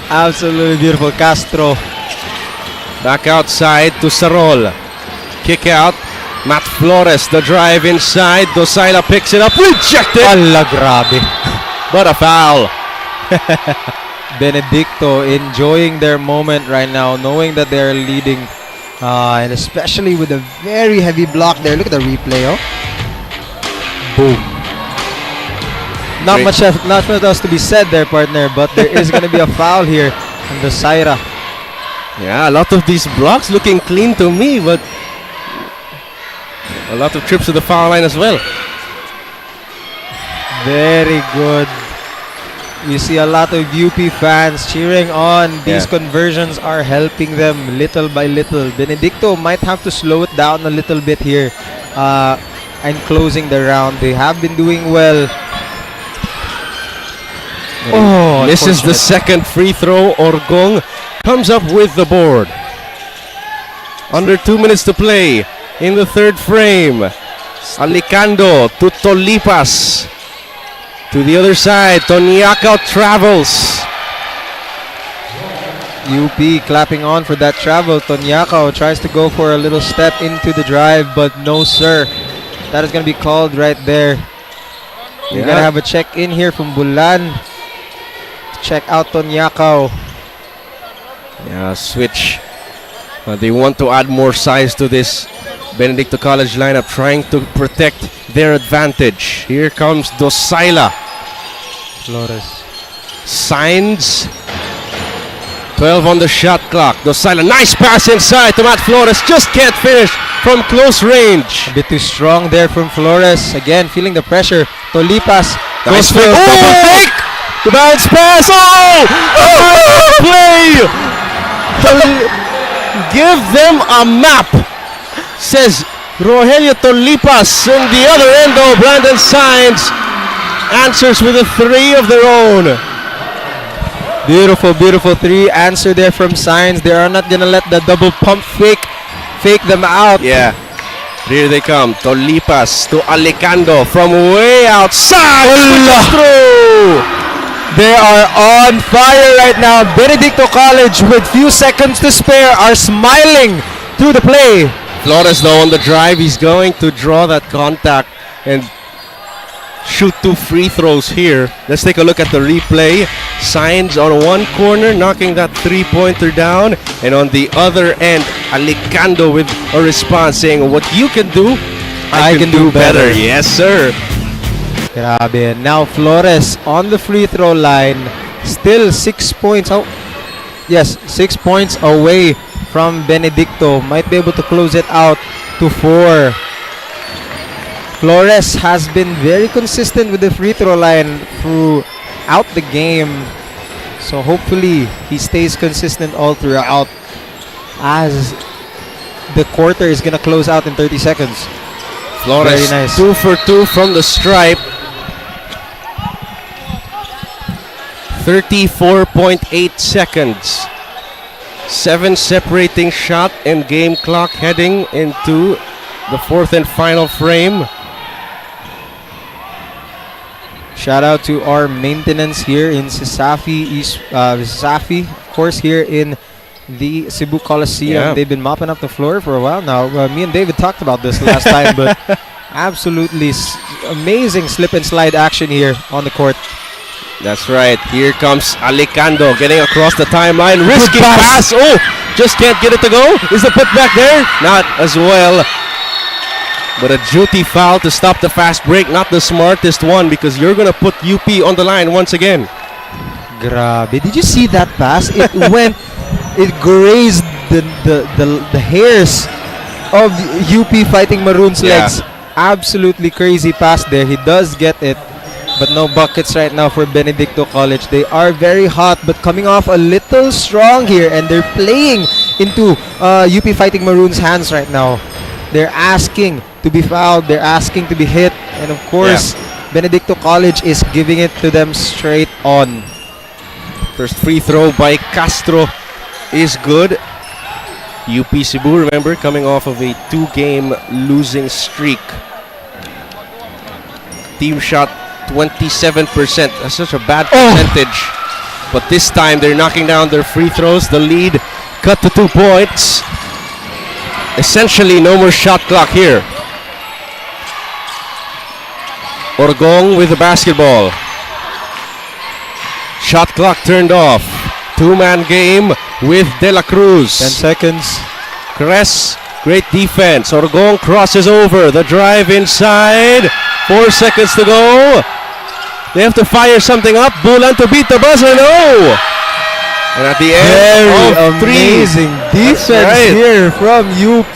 Absolutely beautiful. Castro. Back outside to Sarol. Kick out. Matt Flores, the drive inside. 𝐁𝐨𝐲 picks it up. Rejected. Alla, grabe. But a foul. Benedicto enjoying their moment right now, knowing that they're leading. And especially with a very heavy block there. Look at the replay. Oh. Boom. Not much else to be said there, partner. But there is going to be a foul here on 𝐁𝐨𝐲. Yeah, a lot of these blocks looking clean to me, but a lot of trips to the foul line as well. Very good. You see a lot of UP fans cheering on. These conversions are helping them little by little. Benedicto might have to slow it down a little bit here and closing the round. They have been doing well. Oh, this is the second free throw. Orgong comes up with the board. Under 2 minutes to play in the third frame. Alicando to Tolipas. To the other side, Toniacao travels. UP clapping on for that travel. Toniacao tries to go for a little step into the drive, but no sir. That is going to be called right there. We're going to have a check in here from Bulan. Check out Toniacao. Yeah, switch. They want to add more size to this Benedicto College lineup, trying to protect their advantage. Here comes 𝐁𝐨𝐲. Flores. Sainz. 12 on the shot clock. 𝐁𝐨𝐲, nice pass inside to Matt Flores. Just can't finish from close range. A bit too strong there from Flores. Again, feeling the pressure. Tolipas. Nice fake. The bounce pass. Play. Give them a map, says Rogelio Tolipas. On the other end, though, Brandon Sainz answers with a 3 of their own. Beautiful, beautiful 3 answer there from Sainz. They are not gonna let the double pump fake them out. Yeah, here they come. Tolipas to Alicando from way outside. Through. They are on fire right now. Benedicto College, with few seconds to spare, are smiling through the play. Flores, though, on the drive, he's going to draw that contact and shoot 2 free throws here. Let's take a look at the replay. Sainz on one corner, knocking that 3-pointer down. And on the other end, Alicando with a response saying, what you can do, I can do better. Yes, sir. Grabe. Now Flores on the free throw line. Still 6 points out. Yes, 6 points away from Benedicto. Might be able to close it out to 4. Flores has been very consistent with the free throw line throughout the game. So hopefully he stays consistent all throughout, as the quarter is going to close out in 30 seconds. Flores, very nice. 2 for 2 from the stripe. 34.8 seconds. 7 separating shot and game clock heading into the 4th and final frame. Shout out to our maintenance here in Sasafi, Sasafi, of course, here in the Cebu Coliseum. Yeah. They've been mopping up the floor for a while now. Me and David talked about this last time, but absolutely amazing slip and slide action here on the court. That's right. Here comes Alicando getting across the timeline. Risky pass. Oh, just can't get it to go. Is the putback there? Not as well. But a duty foul to stop the fast break. Not the smartest one because you're going to put UP on the line once again. Grabe. Did you see that pass? It went, it grazed the hairs of UP Fighting Maroon's legs. Absolutely crazy pass there. He does get it. But no buckets right now for Benedicto College. They are very hot but coming off a little strong here, and they're playing into UP Fighting Maroon's hands right now. They're asking to be fouled, they're asking to be hit, and of course Benedicto College is giving it to them straight on. First free throw by Castro is good. UP Cebu, remember, coming off of a 2-game losing streak. Team shot 27%. That's such a bad percentage. But this time they're knocking down their free throws. The lead cut to 2 points. Essentially no more shot clock here. Orgong with the basketball. Shot clock turned off. 2-man game with De La Cruz. 10 seconds. Cress, great defense. Orgong crosses over. The drive inside. 4 seconds to go. They have to fire something up. Bulan to beat the buzzer. No! And at the end of 3. Amazing defense here from UP.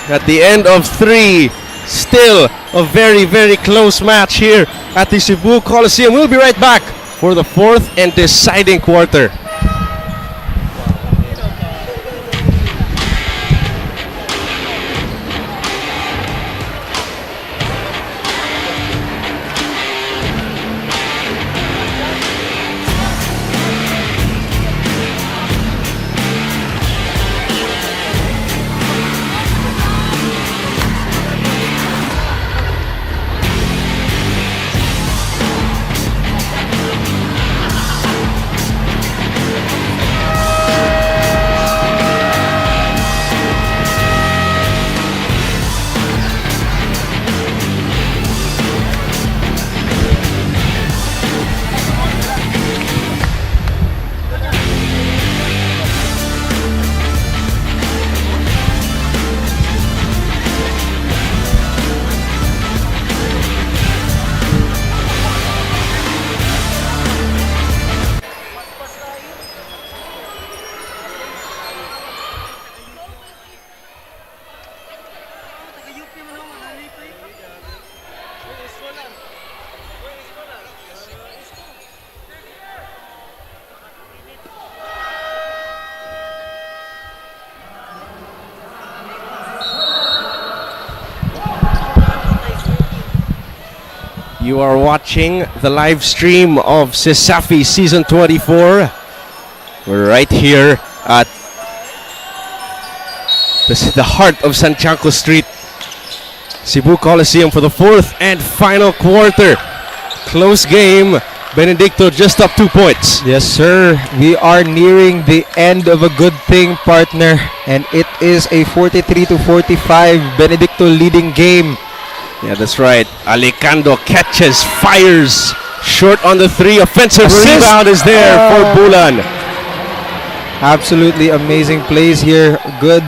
At the end of 3. Still a very, very close match here at the Cebu Coliseum. We'll be right back for the 4th and deciding quarter. You are watching the live stream of Sasafi Season 24. We're right here at the heart of Santiago Street, Cebu Coliseum, for the 4th and final quarter. Close game. Benedicto just up 2 points. Yes, sir. We are nearing the end of a good thing, partner. And it is a 43-45 Benedicto leading game. Yeah, that's right. Alicando catches, fires, short on the 3. Offensive rebound is there for Bulan. Absolutely amazing plays here. Good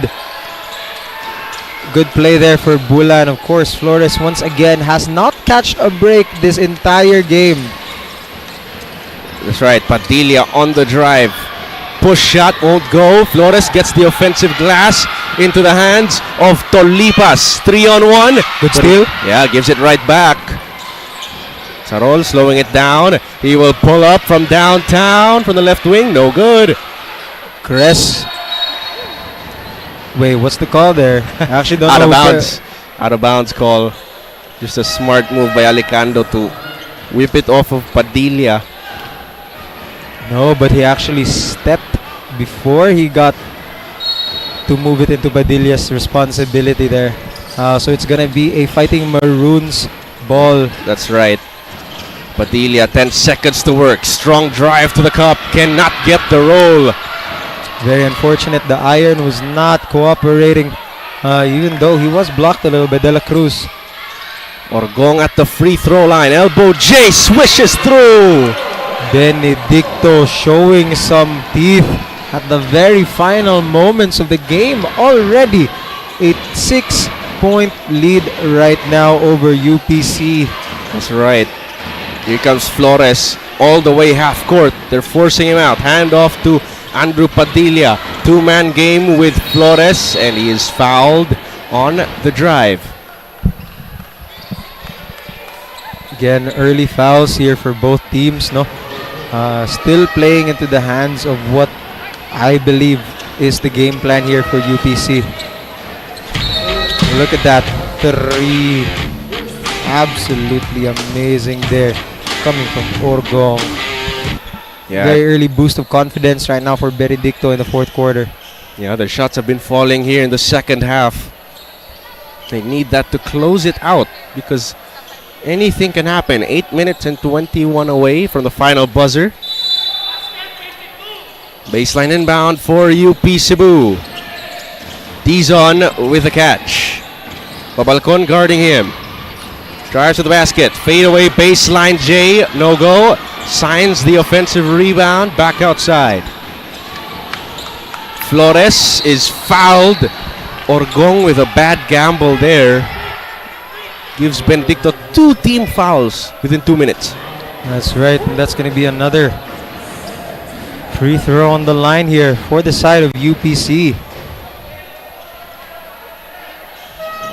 play there for Bulan. Of course, Flores once again has not catched a break this entire game. That's right. Padilla on the drive. Push shot won't go. Flores gets the offensive glass into the hands of Tolipas. 3-on-1. Good steal. Yeah, gives it right back. Sarol slowing it down. He will pull up from downtown from the left wing. No good. Cress. Wait, what's the call there? I actually don't Out know. of bounds. Out of bounds call. Just a smart move by Alicando to whip it off of Padilla. No, but he actually stepped before he got to move it into Padilla's responsibility there. So it's gonna be a Fighting Maroons ball. That's right. Padilla, 10 seconds to work. Strong drive to the cup. Cannot get the roll. Very unfortunate. The iron was not cooperating, even though he was blocked a little by De La Cruz. Orgong at the free throw line. Elbow J swishes through. Benedicto showing some teeth at the very final moments of the game. Already a 6-point lead right now over UPC. That's right. Here comes Flores all the way half court. They're forcing him out. Hand off to Andrew Padilla. Two-man game with Flores, and he is fouled on the drive. Again, early fouls here for both teams, no? Still playing into the hands of what I believe is the game plan here for UPC. Look at that. 3. Absolutely amazing there. Coming from Orgong. Yeah. Very early boost of confidence right now for Benedicto in the fourth quarter. Yeah, their shots have been falling here in the second half. They need that to close it out because anything can happen. 8 minutes and 21 away from the final buzzer. Baseline inbound for UP Cebu. Dizon with the catch. Babalcon guarding him. Drives to the basket. Fade away baseline J. No go. Signs the offensive rebound. Back outside. Flores is fouled. Orgong with a bad gamble there. Gives Benedicto 2 team fouls within 2 minutes. That's right. And that's going to be another free throw on the line here for the side of UPC.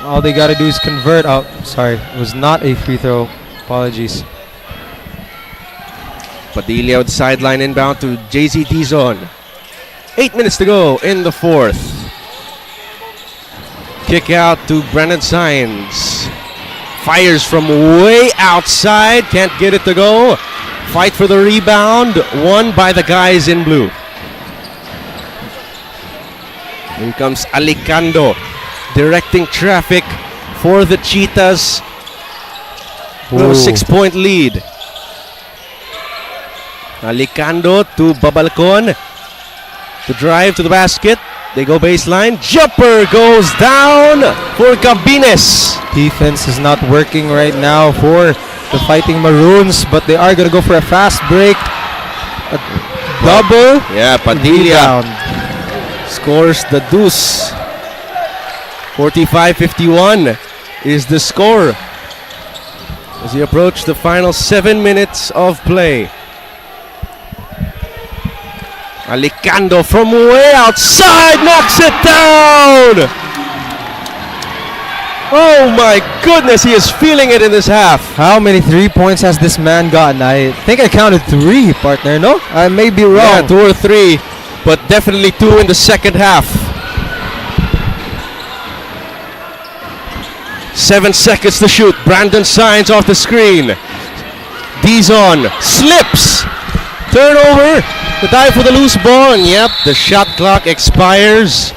All they got to do is convert. Oh, sorry. It was not a free throw. Apologies. Padilla with the sideline inbound to JZ Dizon. 8 minutes to go in the fourth. Kick out to Brandon Sines. Fires from way outside. Can't get it to go. Fight for the rebound. Won by the guys in blue. Here comes Alicando. Directing traffic for the Cheetahs. With a 6-point lead. Alicando to Babalcon. To drive to the basket. They go baseline. Jumper goes down for Cabines. Defense is not working right now for the Fighting Maroons, but they are going to go for a fast break. A double. Yeah, Padilla scores the deuce. 45-51 is the score as he approached the final 7 minutes of play. Alicando from way outside knocks it down. Oh my goodness, he is feeling it in this half. How many 3 points has this man gotten? I think I counted 3, partner, no? I may be wrong. Yeah, 2 or 3, but definitely 2 in the second half. 7 seconds to shoot. Brandon Sines off the screen. Dizon slips. Turnover. The dive for the loose ball. And yep, the shot clock expires.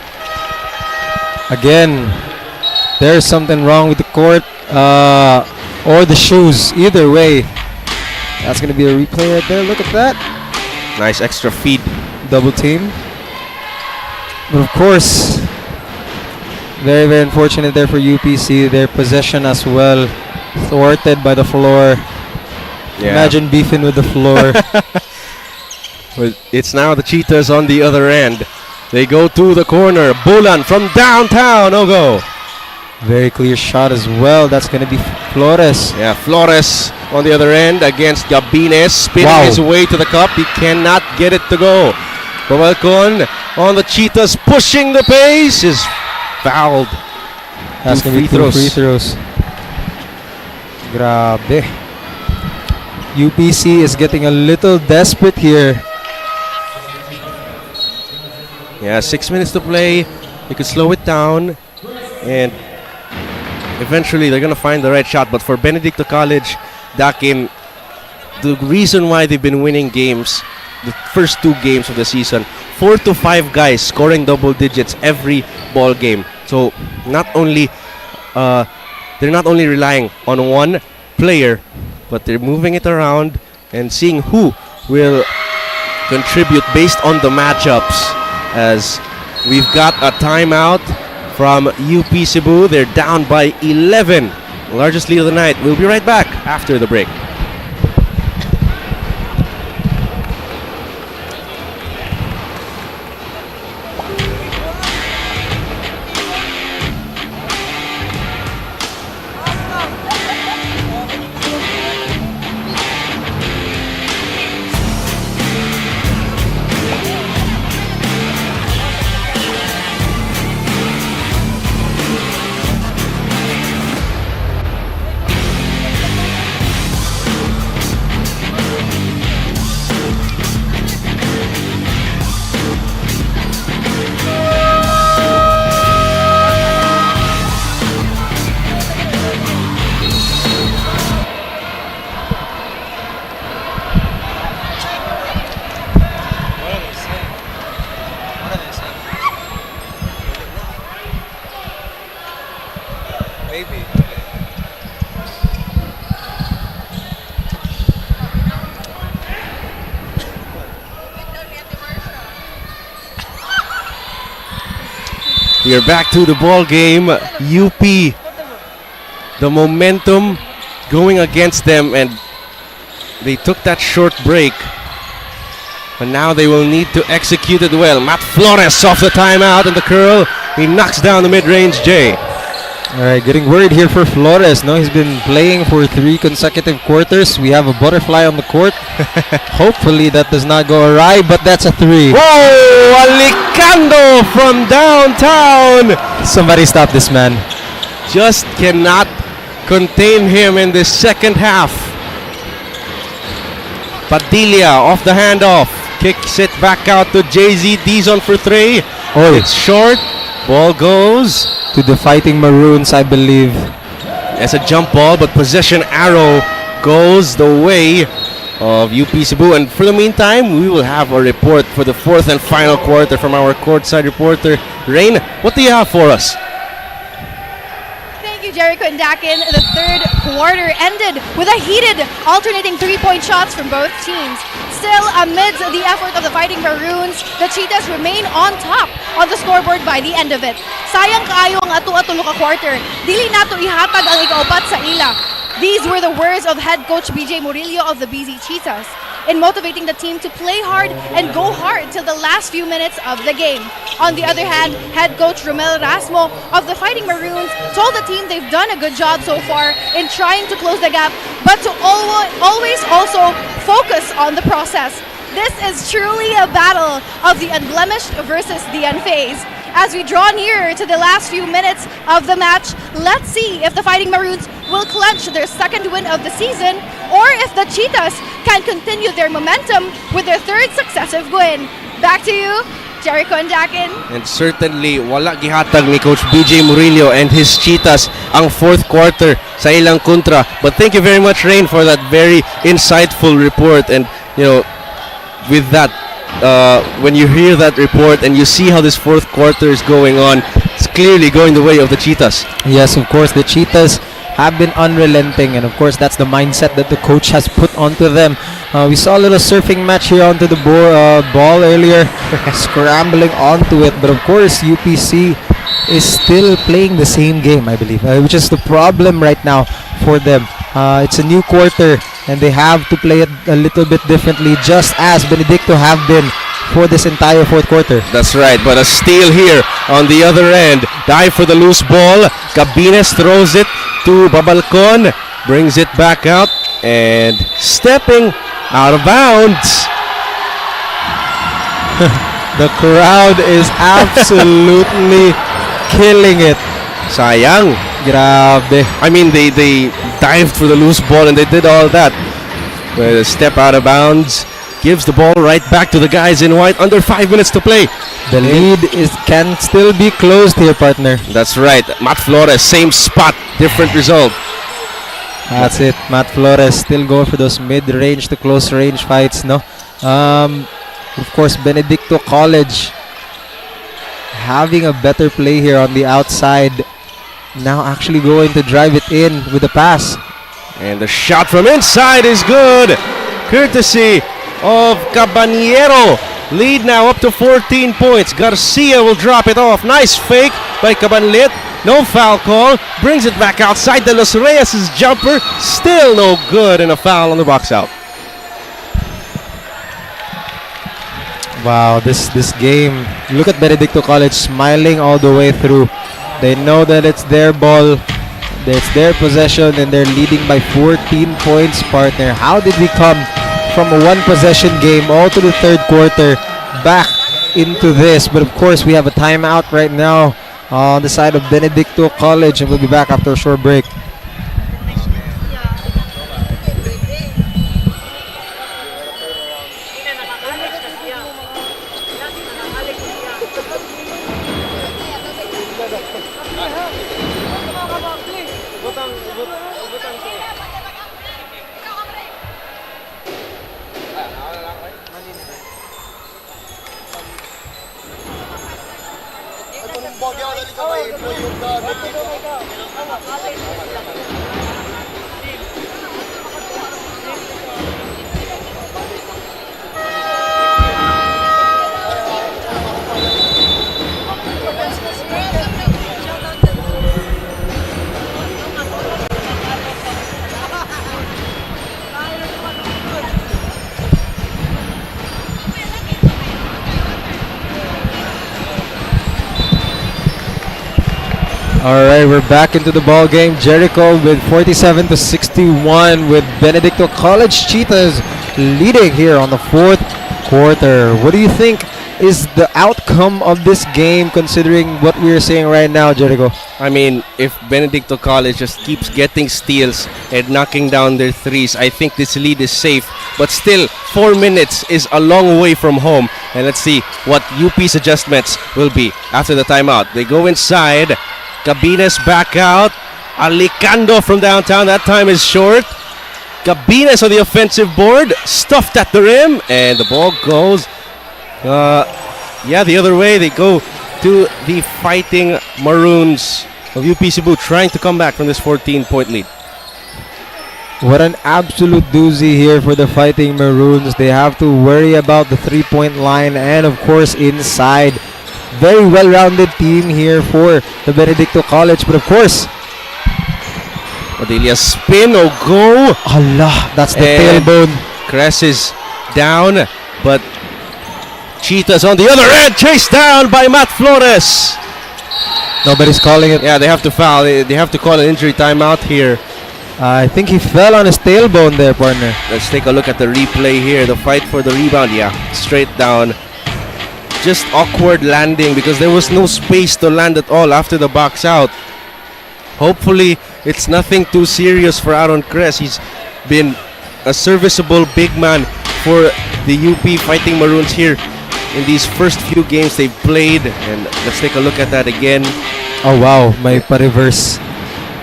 Again, there's something wrong with the court or the shoes. Either way, that's going to be a replay right there. Look at that. Nice extra feed. Double team. But of course, very, very unfortunate there for UPC. Their possession as well thwarted by the floor. Yeah. Imagine beefing with the floor. Well, it's now the Cheetahs on the other end. They go to the corner. Bulan from downtown. No go. Very clear shot as well. That's going to be Flores. Yeah, Flores on the other end against Gabines. Spinning his way to the cup. He cannot get it to go. Babalcon on the Cheetahs pushing the pace is fouled. That's going to be 2 free throws. Grabe. UPC is getting a little desperate here. Yeah, 6 minutes to play. You could slow it down. And eventually they're going to find the right shot. But for Benedicto College, that game, the reason why they've been winning games, the first 2 games of the season, 4 to 5 guys scoring double digits every ball game. So they're not only relying on one player, but they're moving it around and seeing who will contribute based on the matchups. As we've got a timeout from UP Cebu. They're down by 11. Largest lead of the night. We'll be right back after the break. We are back to the ball game. UP, the momentum going against them, and they took that short break. But now they will need to execute it well. Matt Flores off the timeout and the curl. He knocks down the mid-range J. Alright, getting worried here for Flores. No, he's been playing for 3 consecutive quarters. We have a butterfly on the court. Hopefully that does not go awry, but that's a 3. Whoa! Alicando from downtown! Somebody stop this man. Just cannot contain him in the second half. Padilla off the handoff. Kicks it back out to JZ. Dizon for 3. Oh, it's short. Ball goes to the Fighting Maroons, I believe. It's a jump ball, but possession arrow goes the way of UP Cebu. And for the meantime, we will have a report for the 4th and final quarter from our courtside reporter, Rain. What do you have for us? Thank you, Jericho and Dakin. The third quarter ended with a heated, alternating 3-point shots from both teams. Still, amidst the effort of the Fighting Maroons, the Cheetahs remain on top on the scoreboard by the end of it. Sayang kaayo ang atu-atulo ka quarter. Dili nato ihatag ang ikaupat sa ila. These were the words of head coach BJ Murillo of the BZ Cheetahs in motivating the team to play hard and go hard till the last few minutes of the game. On the other hand, head coach Romel Rasmo of the Fighting Maroons told the team they've done a good job so far in trying to close the gap, but to always also focus on the process. This is truly a battle of the unblemished versus the unfazed. As we draw near to the last few minutes of the match, let's see if the Fighting Maroons will clinch their second win of the season or if the Cheetahs can continue their momentum with their third successive win. Back to you, Jericho and Dakin. And certainly, wala gihatag ni Coach BJ Murillo and his Cheetahs ang 4th quarter sa ilang kontra. But thank you very much, Rain, for that very insightful report. And, you know, with that, when you hear that report and you see how this 4th quarter is going on, it's clearly going the way of the Cheetahs. Yes, of course, the Cheetahs have been unrelenting, and of course that's the mindset that the coach has put onto them. We saw a little surfing match here onto the ball earlier, scrambling onto it, but of course UPC is still playing the same game, I believe, which is the problem right now for them. It's a new quarter and they have to play it a little bit differently, just as Benedicto have been for this entire 4th quarter. That's right, but a steal here on the other end. Dive for the loose ball. Cabines throws it to Babalcon, brings it back out, and stepping out of bounds. The crowd is absolutely killing it. Sayang. Grabe. I mean, they dived for the loose ball and they did all that. But a step out of bounds gives the ball right back to the guys in white. Under 5 minutes to play. The lead can still be closed here, partner. That's right. Matt Flores, same spot, different result. That's it. Matt Flores still going for those mid-range to close-range fights, no? Of course, Benedicto College having a better play here on the outside. Now actually going to drive it in with the pass. And the shot from inside is good. Courtesy of Caballero. Lead now up to 14 points. Garcia will drop it off. Nice fake by Cabanlit. No foul call. Brings it back outside. De Los Reyes' jumper. Still no good, and a foul on the box out. Wow, this game. Look at Benedicto College smiling all the way through. They know that it's their ball. It's their possession, and they're leading by 14 points, partner. How did we come from a one-possession game all to the third quarter back into this? But of course, we have a timeout right now on the side of Benedicto College, and we'll be back after a short break. All right, we're back into the ball game. Jericho with 47-61 with Benedicto College Cheetahs leading here on the fourth quarter. What do you think is the outcome of this game, considering what we are seeing right now, Jericho? I mean, if Benedicto College just keeps getting steals and knocking down their threes, I think this lead is safe. But still, 4 minutes is a long way from home. And let's see what UP's adjustments will be after the timeout. They go inside. Cabines back out. Alicando from downtown. That time is short. Cabines on the offensive board. Stuffed at the rim. And the ball goes, the other way. They go to the Fighting Maroons of UP Cebu, trying to come back from this 14-point lead. What an absolute doozy here for the Fighting Maroons. They have to worry about the three-point line and, of course, inside. Very well-rounded team here for the Benedicto College, but of course, Padilla spin, go. Allah, that's the tailbone. Cress is down, but Cheetahs on the other end, chased down by Matt Flores. Nobody's calling it. Yeah, they have to foul. They have to call an injury timeout here. I think he fell on his tailbone there, partner. Let's take a look at the replay here. The fight for the rebound, straight down. Just awkward landing because there was no space to land at all after the box out. Hopefully, it's nothing too serious for Aaron Cress. He's been a serviceable big man for the UP Fighting Maroons here in these first few games they've played. And let's take a look at that again. Oh wow, may pa-reverse.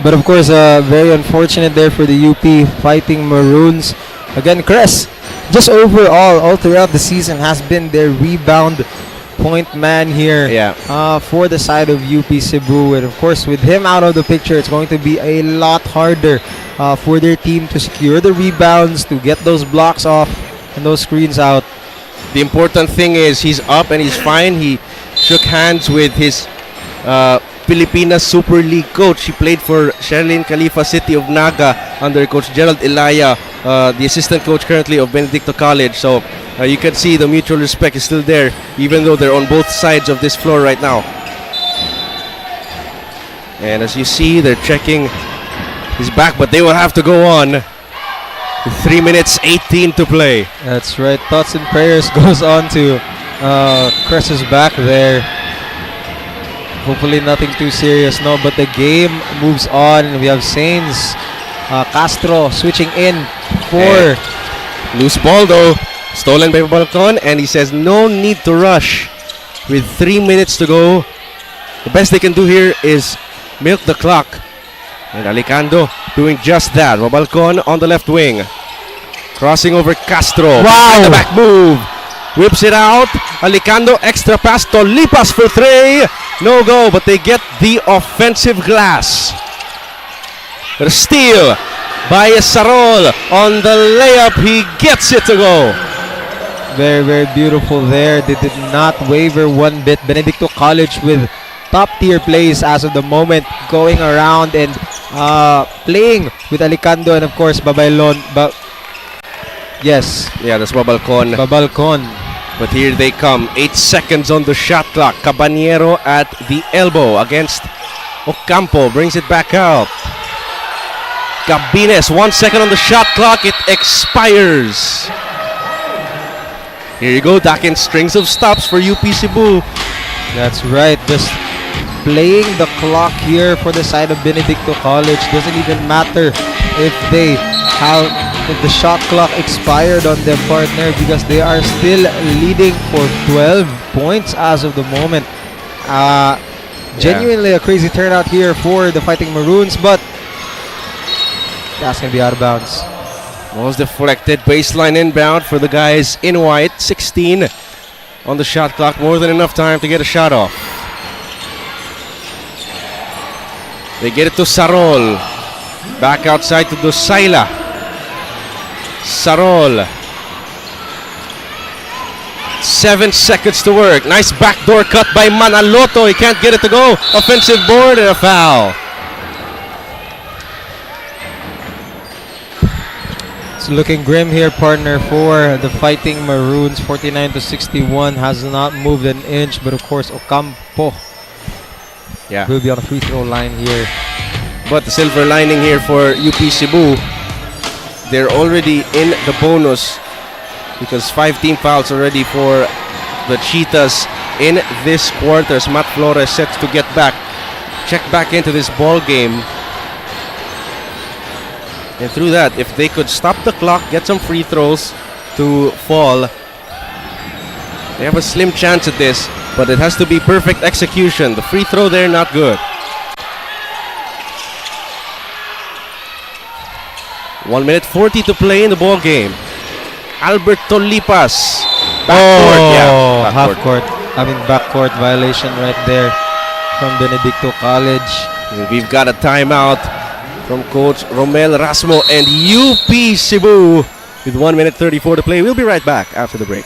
But of course, very unfortunate there for the UP Fighting Maroons. Again, Cress, just overall, all throughout the season, has been their rebound point man here for the side of UP Cebu. And of course, with him out of the picture, it's going to be a lot harder for their team to secure the rebounds, to get those blocks off and those screens out. The important thing is he's up and he's fine. He shook hands with his Pilipinas Super League coach. He played for Sherlyn Khalifa City of Naga under Coach Gerald Ilaya, the assistant coach currently of Benedicto College. So you can see the mutual respect is still there, even though they're on both sides of this floor right now. And as you see, they're checking his back, but they will have to go on. 3 minutes 18 to play. That's right. Thoughts and prayers goes on to Cress's back there. Hopefully nothing too serious, no. But the game moves on. We have Sainz Castro switching in for loose ball though, stolen by Balcon, and he says no need to rush. With 3 minutes to go, the best they can do here is milk the clock. And Alicando doing just that. Balcon on the left wing, crossing over Castro. Wow! The back move. whips it out. Alicando, extra pass to Lipas for 3. No go, but they get the offensive glass. But a steal by Sarol on the layup. He gets it to go. Very, very beautiful there. They did not waver one bit. Benedicto College with top-tier plays as of the moment, going around and playing with Alicando and of course Babaylon. Yes. Yeah, that's Babalcon. Babalcon. But here they come. 8 seconds on the shot clock. Caballero at the elbow against Ocampo. Brings it back out. Cabines, 1 second on the shot clock. It expires. Here you go, Dakin, strings of stops for UP Cebu. That's right. Just playing the clock here for the side of Benedicto College. Doesn't even matter if the shot clock expired on their partner, because they are still leading for 12 points as of the moment. Genuinely a crazy turnout here for the Fighting Maroons, but that's going to be out of bounds. Was deflected, baseline inbound for the guys in white. 16 on the shot clock, more than enough time to get a shot off. They get it to Sarol. Back outside to Dosaila. Sarol. 7 seconds to work. Nice backdoor cut by Manaloto. He can't get it to go. Offensive board and a foul. It's looking grim here, partner, for the Fighting Maroons. 49-61, has not moved an inch, but of course Ocampo will be on the free throw line here. But the silver lining here for UP Cebu, they're already in the bonus because 5 team fouls already for the Cheetahs in this quarter. As Matt Flores set to check back into this ball game. And through that, if they could stop the clock, get some free throws to fall, they have a slim chance at this, but it has to be perfect execution. The free throw there, not good. 1 minute 40 to play in the ball game. Alberto Lipas. Backcourt violation right there from Benedicto College. And we've got a timeout from Coach Romel Rasmo and UP Cebu with 1 minute 34 to play. We'll be right back after the break.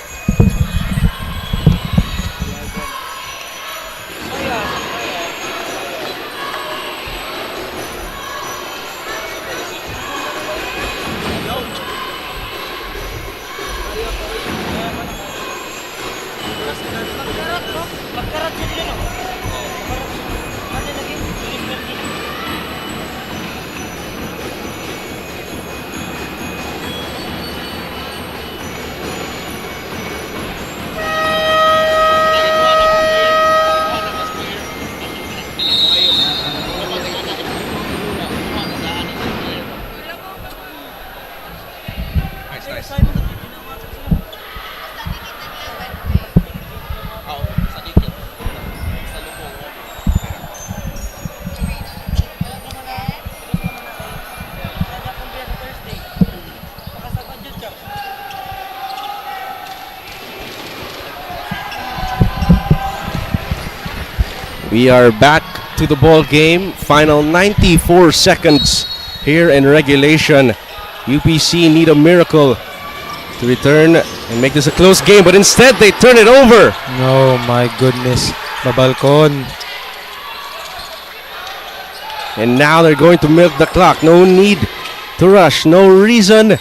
We are back to the ball game. Final 94 seconds here in regulation. UPC need a miracle to return and make this a close game, but instead they turn it over. Oh my goodness. Babalcon. And now they're going to milk the clock. No need to rush. No reason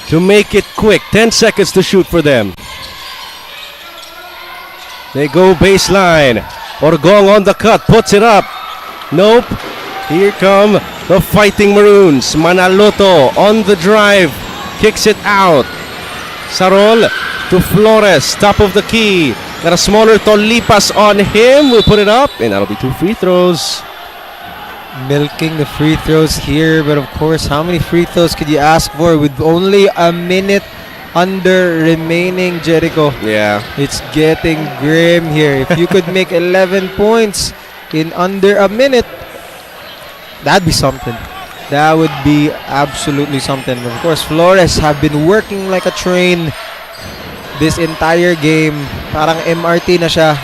to make it quick. 10 seconds to shoot for them. They go baseline. Orgong on the cut, puts it up. Nope. Here come the Fighting Maroons. Manaloto on the drive, kicks it out. Sarol to Flores, top of the key. Got a smaller Tolipas on him. We'll put it up, and that'll be 2 free throws. Milking the free throws here, but of course, how many free throws could you ask for with only a minute under remaining, Jericho? Yeah. It's getting grim here. If you could make 11 points in under a minute, that'd be something. That would be absolutely something. Of course, Flores have been working like a train this entire game. Parang MRT na siya.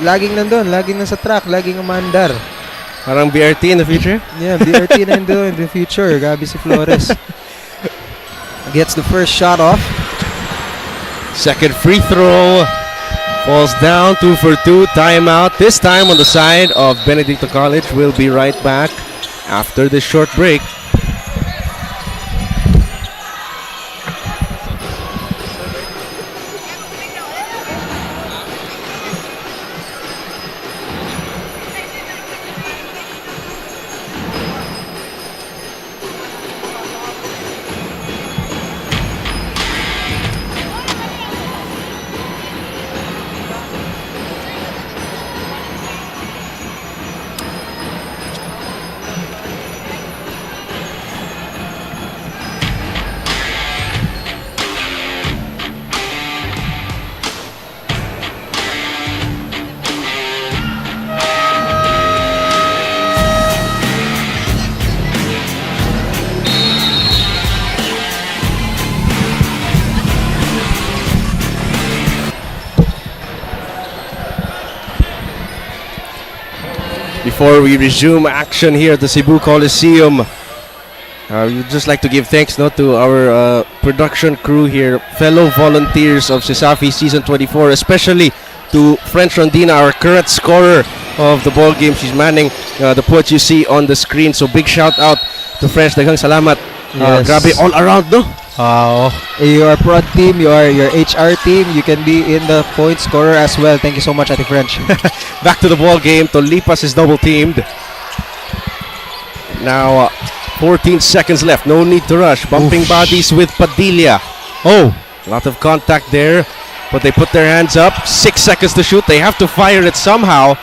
Laging nandun, laging nasa track, laging umandar. Parang BRT in the future? Yeah, BRT na nandun in the future. Gabi si Flores. Gets the first shot off. Second free throw. Falls down, 2 for 2. Timeout. This time on the side of Benedicto College. We'll be right back after this short break. Before we resume action here at the Cebu Coliseum, we'd just like to give thanks to our production crew here, fellow volunteers of CESAFI Season 24, especially to French Rondina, our current scorer of the ball game. She's manning the points you see on the screen. So big shout out to French. Daghang salamat. Yes. Grabe all around, no? Your prod team, your HR team, you can be in the point scorer as well. Thank you so much, Ate French. Back to the ball game. Tolipas is double teamed. Now 14 seconds left. No need to rush. Bumping bodies with Padilla. A lot of contact there, but they put their hands up. 6 seconds to shoot. They have to fire it somehow.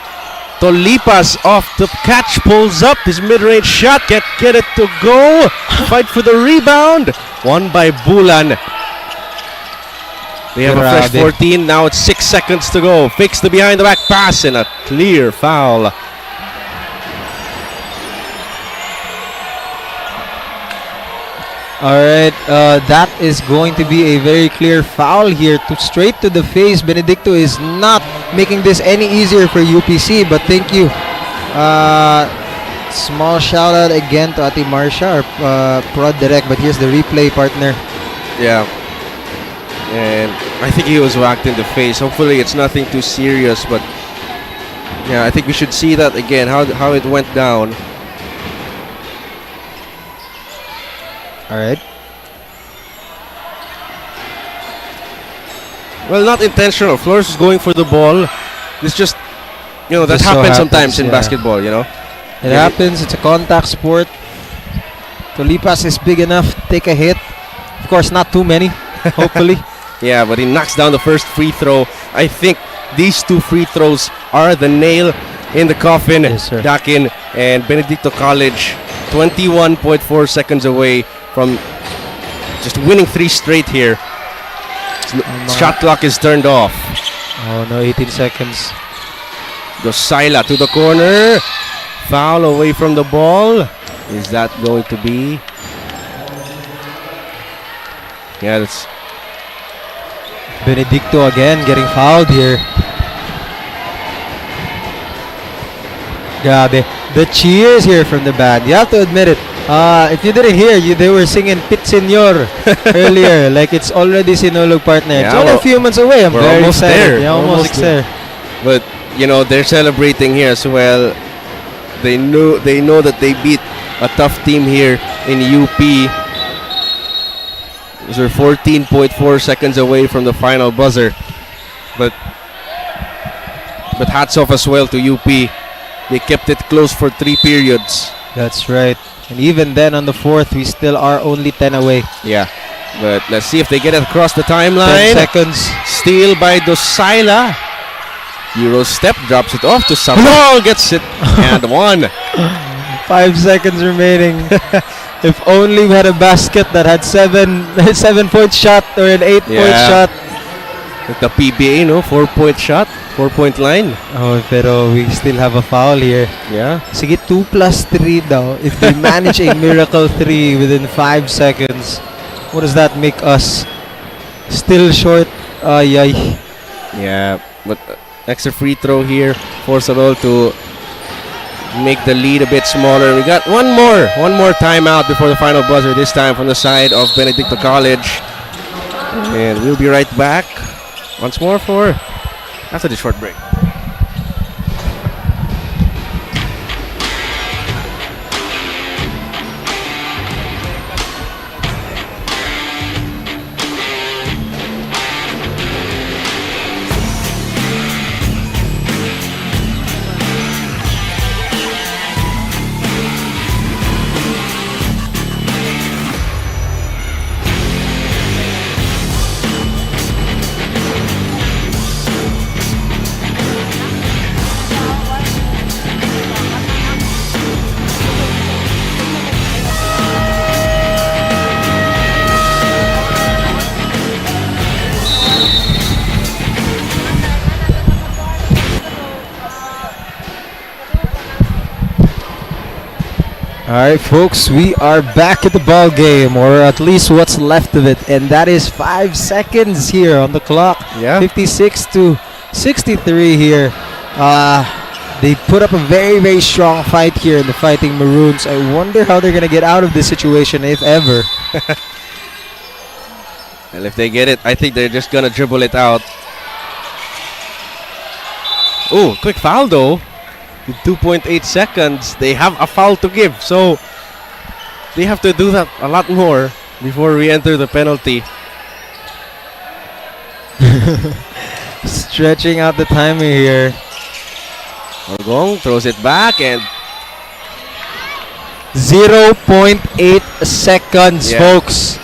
Tolipas off the catch, pulls up his mid-range shot. Get it to go. Fight for the rebound. Won by Bulan. They have a fresh 14. Now it's 6 seconds to go. Fix the behind the back pass and a clear foul. Alright, that is going to be a very clear foul here. Straight to the face. Benedicto is not making this any easier for UPC, but thank you. Small shout out again to Ate Marcia, our prod direct, but here's the replay partner. Yeah. And I think he was whacked in the face. Hopefully it's nothing too serious, but yeah, I think we should see that again, how it went down. Alright. Well, not intentional. Flores is going for the ball. It's just, that Just so happens happens, sometimes in yeah. basketball, It happens. It's a contact sport. Tolipas is big enough to take a hit. Of course, not too many, hopefully. Yeah, but he knocks down the first free throw. I think these two free throws are the nail in the coffin. Yes, sir. Dakin and Benedicto College, 21.4 seconds away from just winning 3 straight here. Shot clock is turned off. Oh no, 18 seconds. Dosila to the corner. Foul away from the ball. Is that going to be? Yeah, that's Benedicto again getting fouled here. Grabe. The cheers here from the band. You have to admit it. If you didn't hear, they were singing Pit Senor earlier. Like it's already Sinulog partner. It's only a few months away. I'm we're very almost excited. there. Yeah, almost there. But they're celebrating here as well. They know that they beat a tough team here in UP. They're 14.4 seconds away from the final buzzer. But hats off as well to UP. They kept it close for 3 periods. That's right. And even then on the 4th, we still are only 10 away. Yeah. But let's see if they get it across the timeline. 10 seconds. Steal by Dosila. Euro step, drops it off to Sabal, gets it, and 1. 5 seconds remaining. If only we had a basket that had 7-point shot or an 8-point shot. With the PBA, 4-point shot, 4-point line. Oh, pero we still have a foul here. Yeah. Sige, 2 plus 3 daw. If they manage a miracle 3 within 5 seconds, what does that make us? Still short. Ay. Yeah, but extra free throw here forced all to make the lead a bit smaller. We got one more timeout before the final buzzer, this time from the side of Benedicto College. And we'll be right back once more after the short break. Alright, folks, we are back at the ball game, or at least what's left of it, and that is 5 seconds here on the clock. Yeah. 56 to 63 here. They put up a very, very strong fight here in the Fighting Maroons. I wonder how they're gonna get out of this situation, if ever. And if they get it, I think they're just gonna dribble it out. Oh, quick foul though. In 2.8 seconds, they have a foul to give, so they have to do that a lot more before we enter the penalty. Stretching out the timer here. Orgong throws it back and 0.8 seconds, Yeah. folks.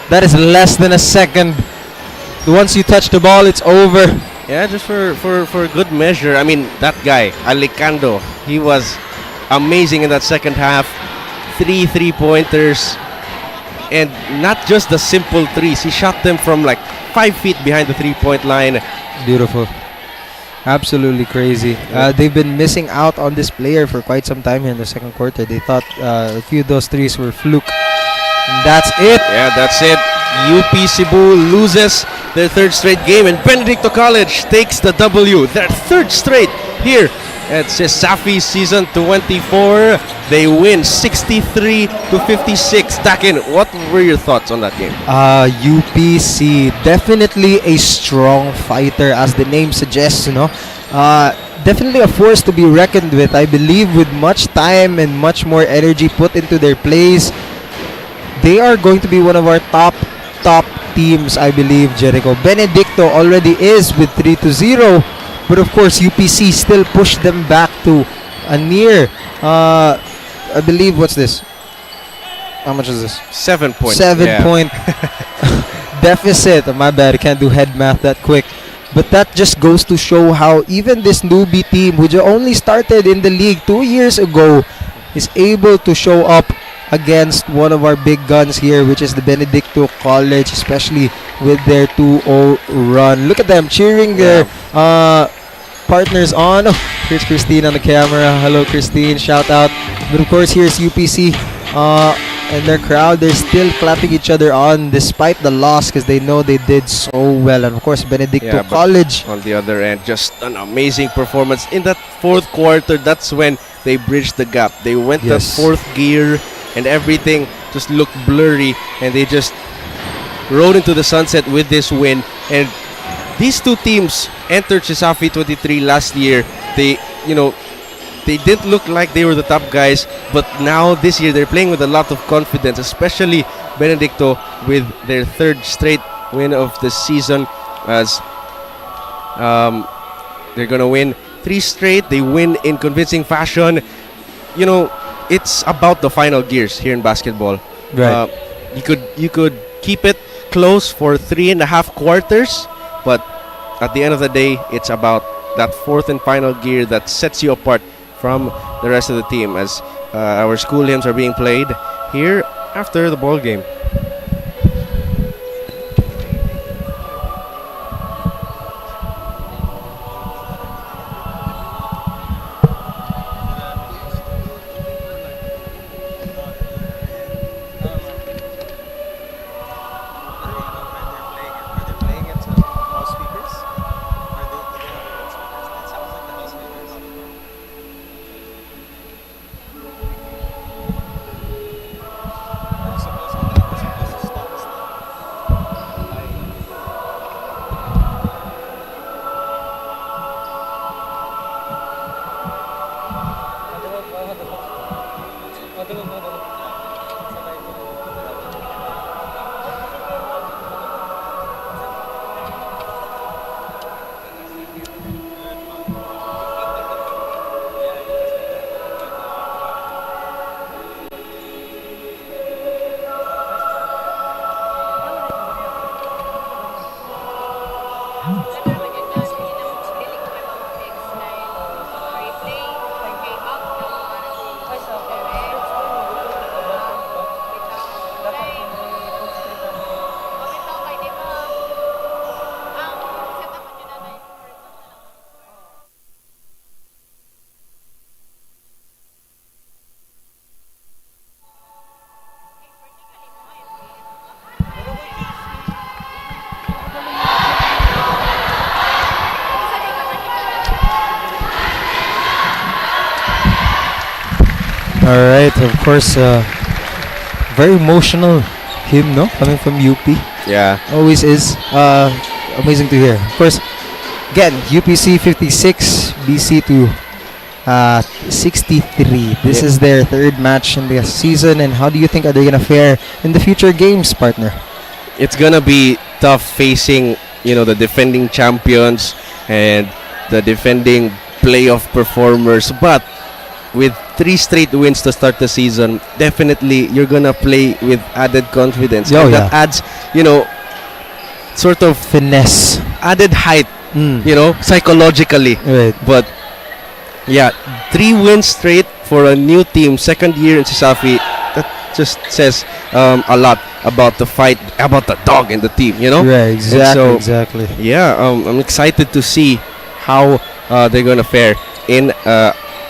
That is less than a second. Once you touch the ball, it's over. yeah, just for good measure. I mean, that guy, Alicando, he was amazing in that second half. 3 3-pointers. And not just the simple threes. He shot them from like 5 feet behind the 3-point line. Beautiful. Absolutely crazy. They've been missing out on this player for quite some time here in the second quarter. They thought a few of those threes were fluke. And that's it. Yeah, that's it. UP Cebu loses their third straight game, and Benedicto College takes the W, their third straight here at CESAFI Season 24. They win 63 to 56. Takin, what were your thoughts on that game? UPC, definitely a strong fighter, as the name suggests, definitely a force to be reckoned with. I believe with much time and much more energy put into their plays, they are going to be one of our top teams, I believe, Jericho. Benedicto already is with 3-0, but of course UPC still pushed them back to a near, I believe, what's this? How much is this? 7 points. 7-point deficit. My bad, I can't do head math that quick. But that just goes to show how even this newbie team, who only started in the league 2 years ago, is able to show up against one of our big guns here, which is the Benedicto College, especially with their 2-0 run. Look at them cheering their partners on. Oh, here's Christine on the camera. Hello, Christine. Shout out. But of course, here's UPC and their crowd. They're still clapping each other on despite the loss, because they know they did so well. And of course, Benedicto College, on the other end, just an amazing performance in that fourth quarter. That's when they bridged the gap. They went that fourth gear, and everything just looked blurry, and they just rode into the sunset with this win. And these two teams entered CESAFI 23 last year. They didn't look like they were the top guys, but now this year they're playing with a lot of confidence, especially Benedicto with their third straight win of the season, as they're gonna win 3 straight. They win in convincing fashion. It's about the final gears here in basketball. Right. You could keep it close for 3.5 quarters, but at the end of the day, it's about that fourth and final gear that sets you apart from the rest of the team, as our school hymns are being played here after the ball game. All right, of course, very emotional hymn, no? Coming from UP. Yeah. Always is. Amazing to hear. Of course, again, UPC 56, BC to 63. This is their third match in the season, and how do you think are they gonna fare in the future games, partner? It's gonna be tough facing, the defending champions and the defending playoff performers, but with 3 straight wins to start the season, definitely you're gonna play with added confidence. Oh, and that adds, sort of finesse, added height, psychologically. Right. But yeah, 3 wins straight for a new team, second year in SHS-ADC. That just says a lot about the fight, about the dog in the team. Right. Exactly. So, exactly. Yeah, I'm excited to see how they're gonna fare in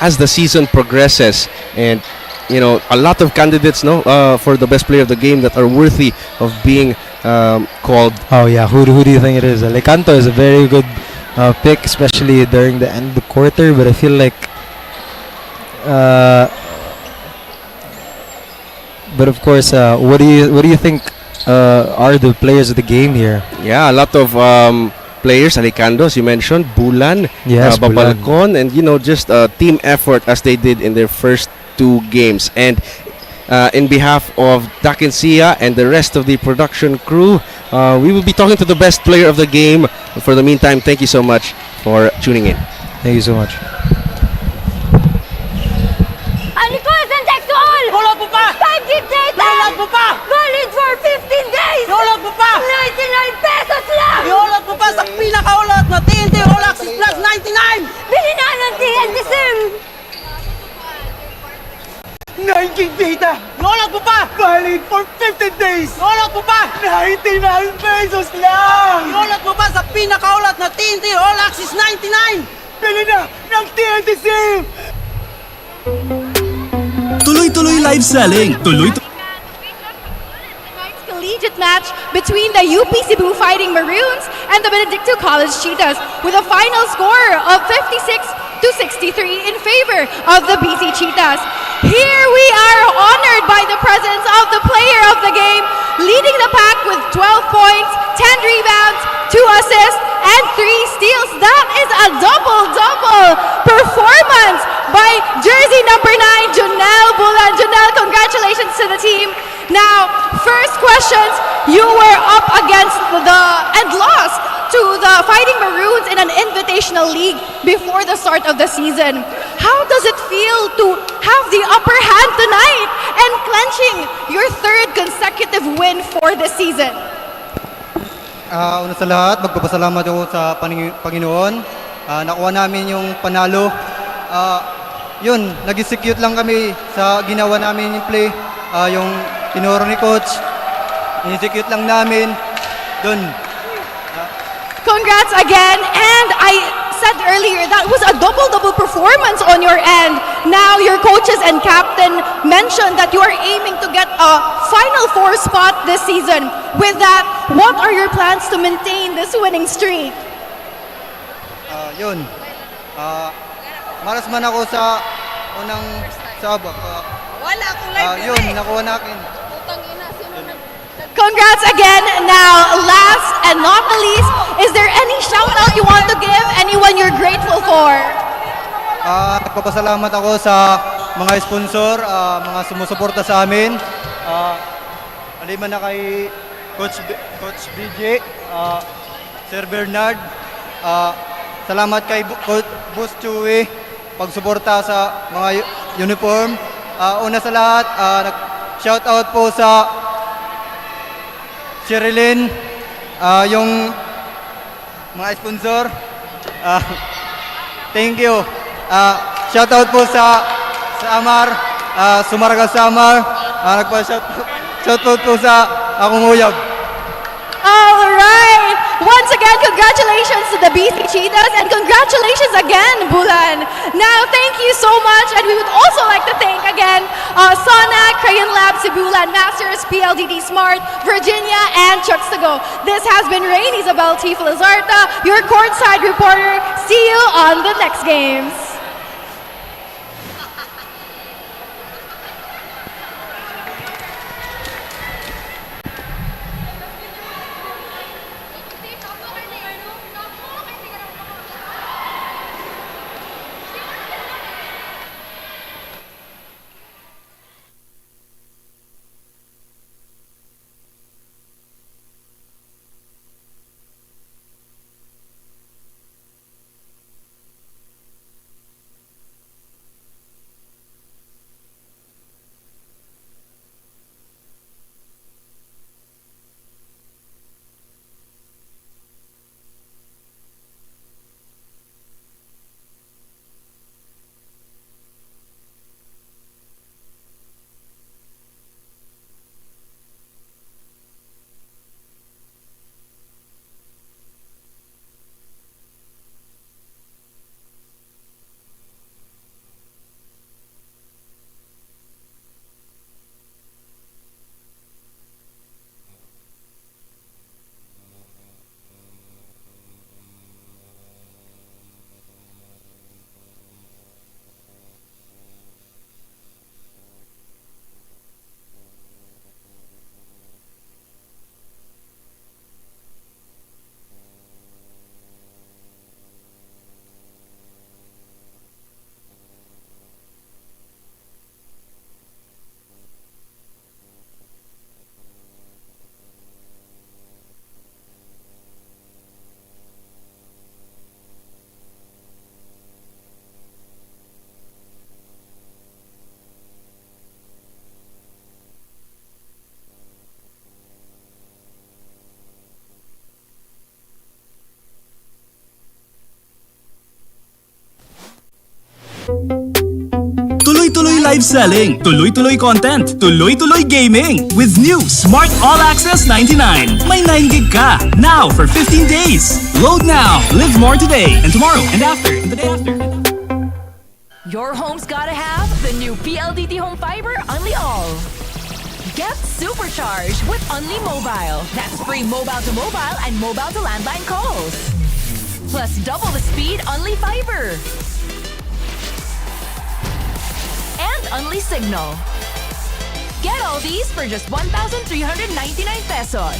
as the season progresses, and a lot of candidates for the best player of the game that are worthy of being called. Oh yeah, who do you think it is? Lecanto is a very good pick, especially during the end of the quarter. But I feel like, but of course, what do you think are the players of the game here? Yeah, a lot of players, Alicando, as you mentioned, Bulan, Yes, Babalcon, and just team effort as they did in their first 2 games. And in behalf of Dakinsia and the rest of the production crew, we will be talking to the best player of the game. For the meantime, thank you so much for tuning in. Thank you so much. 𝐁𝐸 all! Iulog mo pa! 5 gig data! Iulog mo pa! Valid for 15 days! Iulog mo pa! 99 pesos lang! Iulog mo pa sa pinakaulat na TNT All Access Plus 99! Bili na ng TNT SIM! 9 gig data! Iulog mo pa! Valid for 15 days! Iulog mo pa! 99 pesos lang! Iulog mo pa sa pinakaulat na TNT All Access 99! Bili na ng TNT SIM! Tuloy-tuloy live selling. Collegiate match between the UP Cebu Fighting Maroons and the Benedictine College Cheetahs with a final score of 56-63 in favor of the BC Cheetahs. Here we are honored by the presence of the player of the game, leading the pack with 12 points, 10 rebounds, 2 assists, and 3 steals. That is a double-double performance by jersey number 9, Jonelle Bulan. Jonelle, congratulations to the team. Now, first questions, you were up against and lost to the Fighting Maroons in an invitational league before the start of the season. How does it feel to have the upper hand tonight and clenching your 3rd consecutive win for the season? Una sa lahat, magpapasalamat ako sa Panginoon. Nakuha namin yung panalo. Yun, nag-execute lang kami sa ginawa namin yung play. Yung tinuro ni Coach, in-execute lang namin. Dun. Congrats again, and I said earlier that was a double-double performance on your end. Now your coaches and captain mentioned that you are aiming to get a Final Four spot this season. With that, what are your plans to maintain this winning streak? Yun. Maras man ako sa unang sabak. Wala akong live. Yun, nakuha natin. Congrats again. Now, last and not the least, is there any shout-out you want to give? Anyone you're grateful for? Nagpapasalamat ako sa mga sponsor, mga sumusuporta sa amin. Aliman na kay Coach BJ, Sir Bernard. Salamat kay Boss Chewy pagsuporta sa mga uniform. Una sa lahat, nag-shoutout po sa Sherilyn, yung mga sponsor. Thank you. Shoutout po sa Amar, Sumarga Samar. Shoutout po sa akong uyab. Alright! Once again, congratulations to the BC Cheetahs and congratulations again, Bulan. Now, thank you so much, and we would also like to thank again Sana, Crayon Lab, Cebulan Masters, PLDT Smart, Virginia, and 𝐁𝐸. This has been Rain Isabel T. Felizarta, your courtside reporter. See you on the next games. Tuloy-tuloy live selling, tuloy-tuloy content, tuloy-tuloy gaming. With new Smart All Access 99. May 9 GB ka. Now for 15 days. Load now. Live more today and tomorrow and after and the day after. Your home's gotta have the new PLDT Home Fiber Unli All. Get supercharged with Unli Mobile. That's free mobile to mobile and mobile to landline calls. Plus double the speed Unli Fiber. And Unli Signal. Get all these for just 1,399 pesos.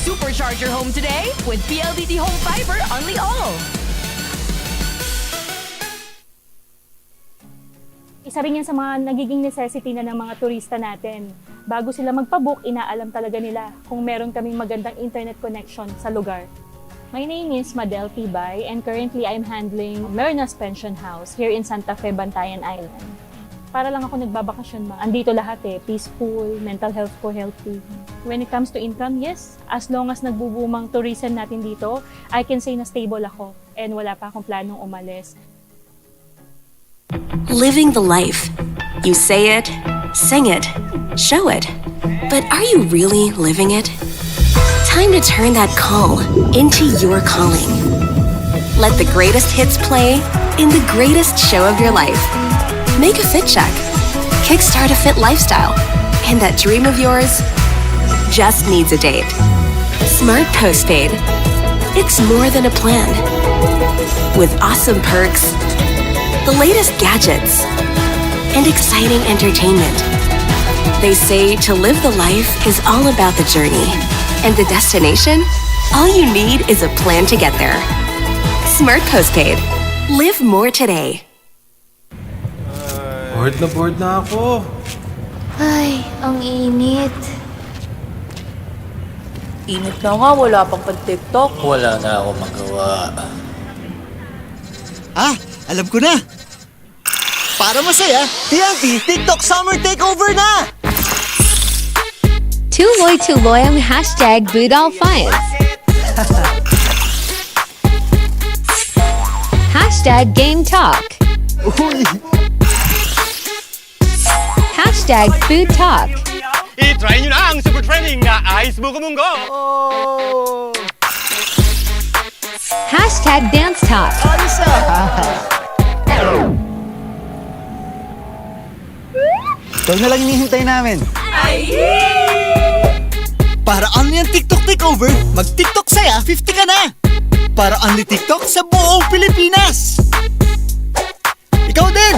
Supercharge your home today with PLDT Home Fiber Unli All. Isa rin yan sa mga nagiging necessity na ng mga turista natin. Bago sila magpabook, inaalam talaga nila kung meron kaming magandang internet connection sa lugar. My name is Madel Tibay and currently I'm handling Merna's Pension House here in Santa Fe, Bantayan Island. Para lang ako nagbabakasyon ma. Andito lahat peaceful, mental health ko healthy. When it comes to income, yes, as long as nagbubumang tourism natin dito, I can say na stable ako and wala pa akong planong umalis. Living the life. You say it, sing it, show it. But are you really living it? Time to turn that call into your calling. Let the greatest hits play in the greatest show of your life. Make a fit check. Kickstart a fit lifestyle. And that dream of yours just needs a date. Smart Postpaid. It's more than a plan. With awesome perks, the latest gadgets, and exciting entertainment. They say to live the life is all about the journey. And the destination? All you need is a plan to get there. Smart Postpaid. Live more today. bored na ako. Ay, ang init. Init na nga, wala pang pan-TikTok. Wala na ako magawa. Ah, alam ko na! Para masaya, TNT TikTok Summer Takeover na! Tuloy-tuloy ang hashtag Budol Finds. Hashtag Game Talk. Hashtag Food Talk. I-try nyo na ang super trending na Ice Buko Munggo! Hashtag Dance Talk. Ikaw na lang hinihintay namin. Para only ang TikTok Takeover, mag-TikTok saya 50 ka na! Para only TikTok sa buong Pilipinas! Ikaw din!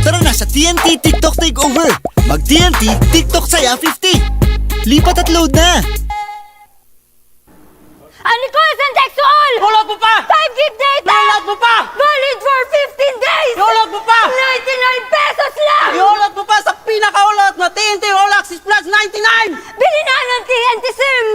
Tara na sa TNT TikTok Takeover! Mag-TNT TikTok saya 50! Lipat at load na! 𝐷𝐿 Iolot mo pa! 5 gig data! Iolot mo pa! Valid for 15 days! Iolot mo pa! 99 pesos lang! Iolot mo pa sa pinakaulot na TNT All Access Plus 99! Bili na ng TNT SIM!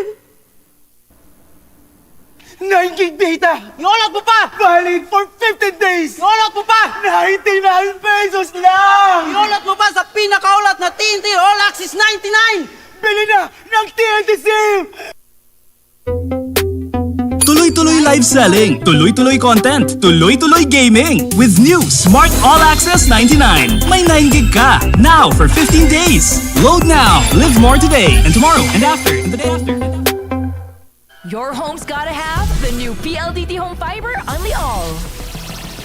9 gig data! Iolot mo pa! Valid for 15 days! Iolot mo pa! 99 pesos lang! Iolot mo pa sa pinakaulot na TNT All Access 99! Bili na ng TNT SIM! Tuloy-tuloy live selling, tuloy-tuloy content, tuloy-tuloy gaming. With new Smart All Access 99. May 9 gig ka. Now for 15 days. Load now. Live more today and tomorrow and after and the day after. Your home's gotta have the new PLDT Home Fiber Unli All.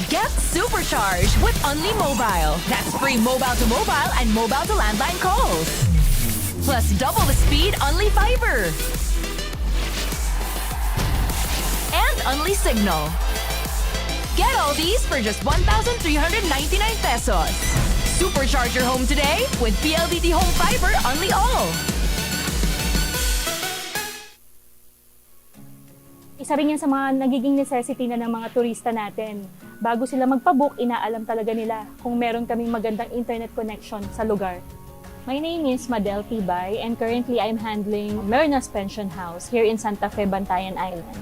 Get supercharged with Unli Mobile. That's free mobile to mobile and mobile to landline calls. Plus double the speed Unli Fiber. And Unli Signal. Get all these for just 1,399 pesos. Supercharge your home today with PLDT Home Fiber Unli All. Isa rin yan sa mga nagiging necessity na ng mga turista natin. Bago sila magpabook, inaalam talaga nila kung meron kaming magandang internet connection sa lugar. My name is Madel Tibay and currently I'm handling Mernas Pension House here in Santa Fe, Bantayan Island.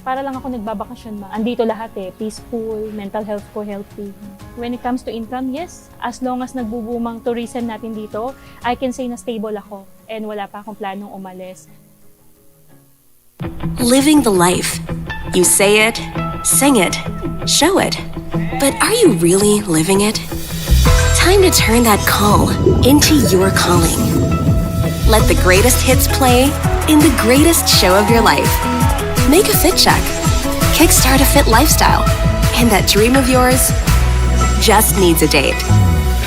Para lang ako nagbabakasyon ma. Andito lahat peaceful, mental health ko healthy. When it comes to income, yes, as long as nagbubumang tourism natin dito, I can say na stable ako and wala pa akong planong umalis. Living the life. You say it, sing it, show it. But are you really living it? Time to turn that call into your calling. Let the greatest hits play in the greatest show of your life. Make a fit check. Kickstart a fit lifestyle. And that dream of yours just needs a date.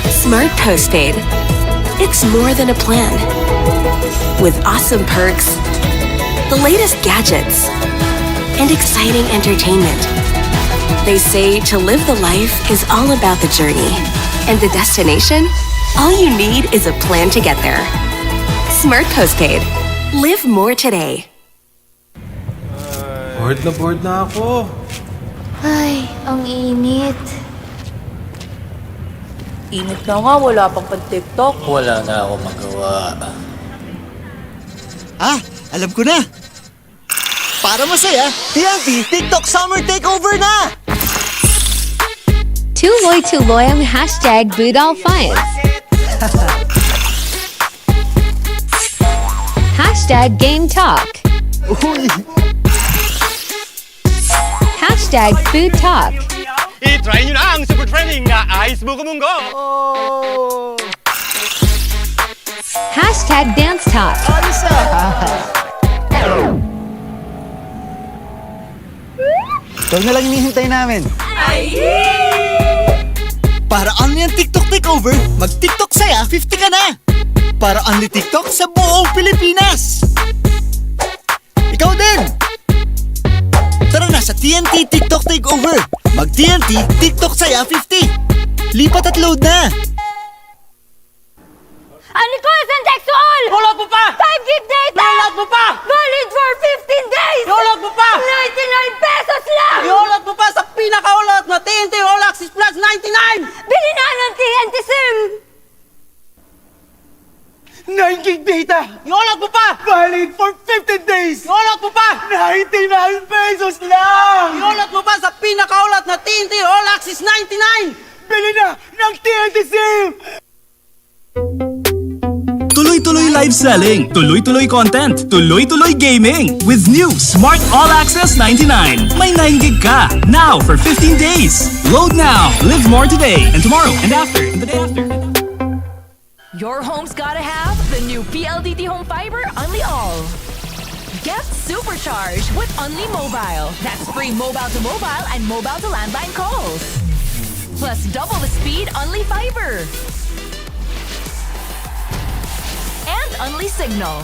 Smart Postpaid. It's more than a plan. With awesome perks, the latest gadgets, and exciting entertainment. They say to live the life is all about the journey. And the destination? All you need is a plan to get there. Smart Postpaid. Live more today. Bored na ako. Ay, ang init. Init na nga, wala pang pan-TikTok. Wala na ako magawa. Ah, alam ko na! Para masaya, TNT TikTok Summer Takeover na! Tuloy-tuloy ang hashtag Budol Finds. Hashtag Game Talk. Hashtag Food Talk. I-try nyo na ang super trending na Ice Buko Munggo! Hashtag Dance Talk. Ikaw na lang hinihintay namin. Para only ang TikTok Takeover, mag-TikTok saya 50 ka na! Para only TikTok sa buong Pilipinas! Ikaw din! Tara na sa TNT TikTok Takeover! Mag-TNT TikTok saya 50! Lipat at load na! 𝐷𝐿 Iolot mo pa! 5 gig data! Iolot mo pa! Valid for 15 days! Iolot mo pa! 99 pesos lang! Iolot mo pa sa pinakaulot na TNT All Access Plus 99! Bili na ng anti-SIM! 9 gig data! Iolot mo pa! Valid for 15 days! Iolot mo pa! 99 pesos lang! Iolot mo pa sa pinakaulat na TNT All Access 99! Bili na ng TNT SIM! Tuloy-tuloy live selling, tuloy-tuloy content, tuloy-tuloy gaming. With new Smart All Access 99. May 9 gig ka. Now for 15 days. Load now. Live more today and tomorrow and after and the day after. Your home's gotta have the new PLDT Home Fiber Unli All. Get supercharged with Unli Mobile. That's free mobile to mobile and mobile to landline calls. Plus double the speed Unli Fiber. And Unli Signal.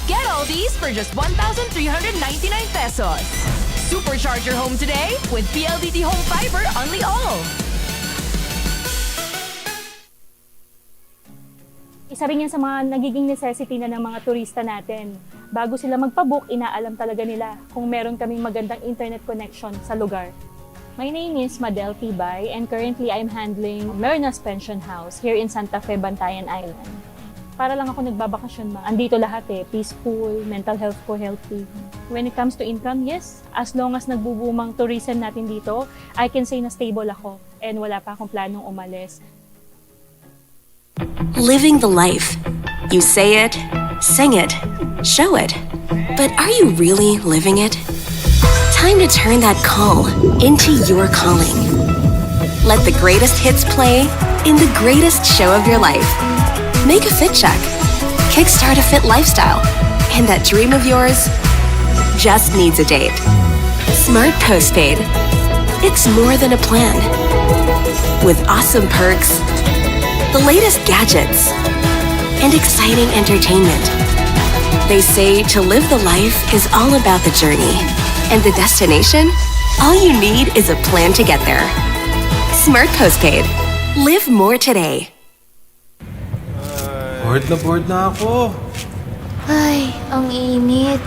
Get all these for just 1,399 pesos. Supercharge your home today with PLDT Home Fiber Unli All. Isa rin yan sa mga nagiging necessity na ng mga turista natin. Bago sila magpabook, inaalam talaga nila kung meron kaming magandang internet connection sa lugar. My name is 𝐷𝐿 and currently I'm handling Marinas Pension House here in Santa Fe, Bantayan Island. Para lang ako nagbabakasyon, andito lahat peaceful, mental health ko healthy. When it comes to income, yes, as long as nagbubumang tourism natin dito, I can say na stable ako and wala pa akong planong umalis. Living the life. You say it, sing it, show it. But are you really living it? Time to turn that call into your calling. Let the greatest hits play in the greatest show of your life. Make a fit check. Kickstart a fit lifestyle. And that dream of yours just needs a date. Smart Postpaid. It's more than a plan. With awesome perks, the latest gadgets, and exciting entertainment. They say to live the life is all about the journey, and the destination, all you need is a plan to get there. Smart Postpaid. Live more today. Bored na ako. Ay, ang init.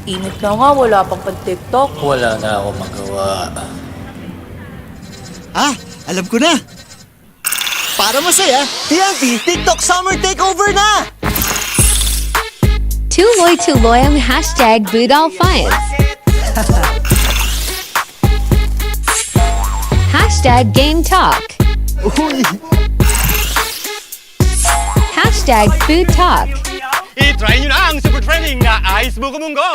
Init na nga, wala pang pan-TikTok. Wala na ako magawa. Alam ko na! Para masaya, TNT TikTok Summer Takeover na! Tuloy-tuloy ang hashtag Budol Finds. Hashtag Game Talk. Uy! Hashtag Food Talk. I-try nyo na ang super trending na Ice Buko Munggo!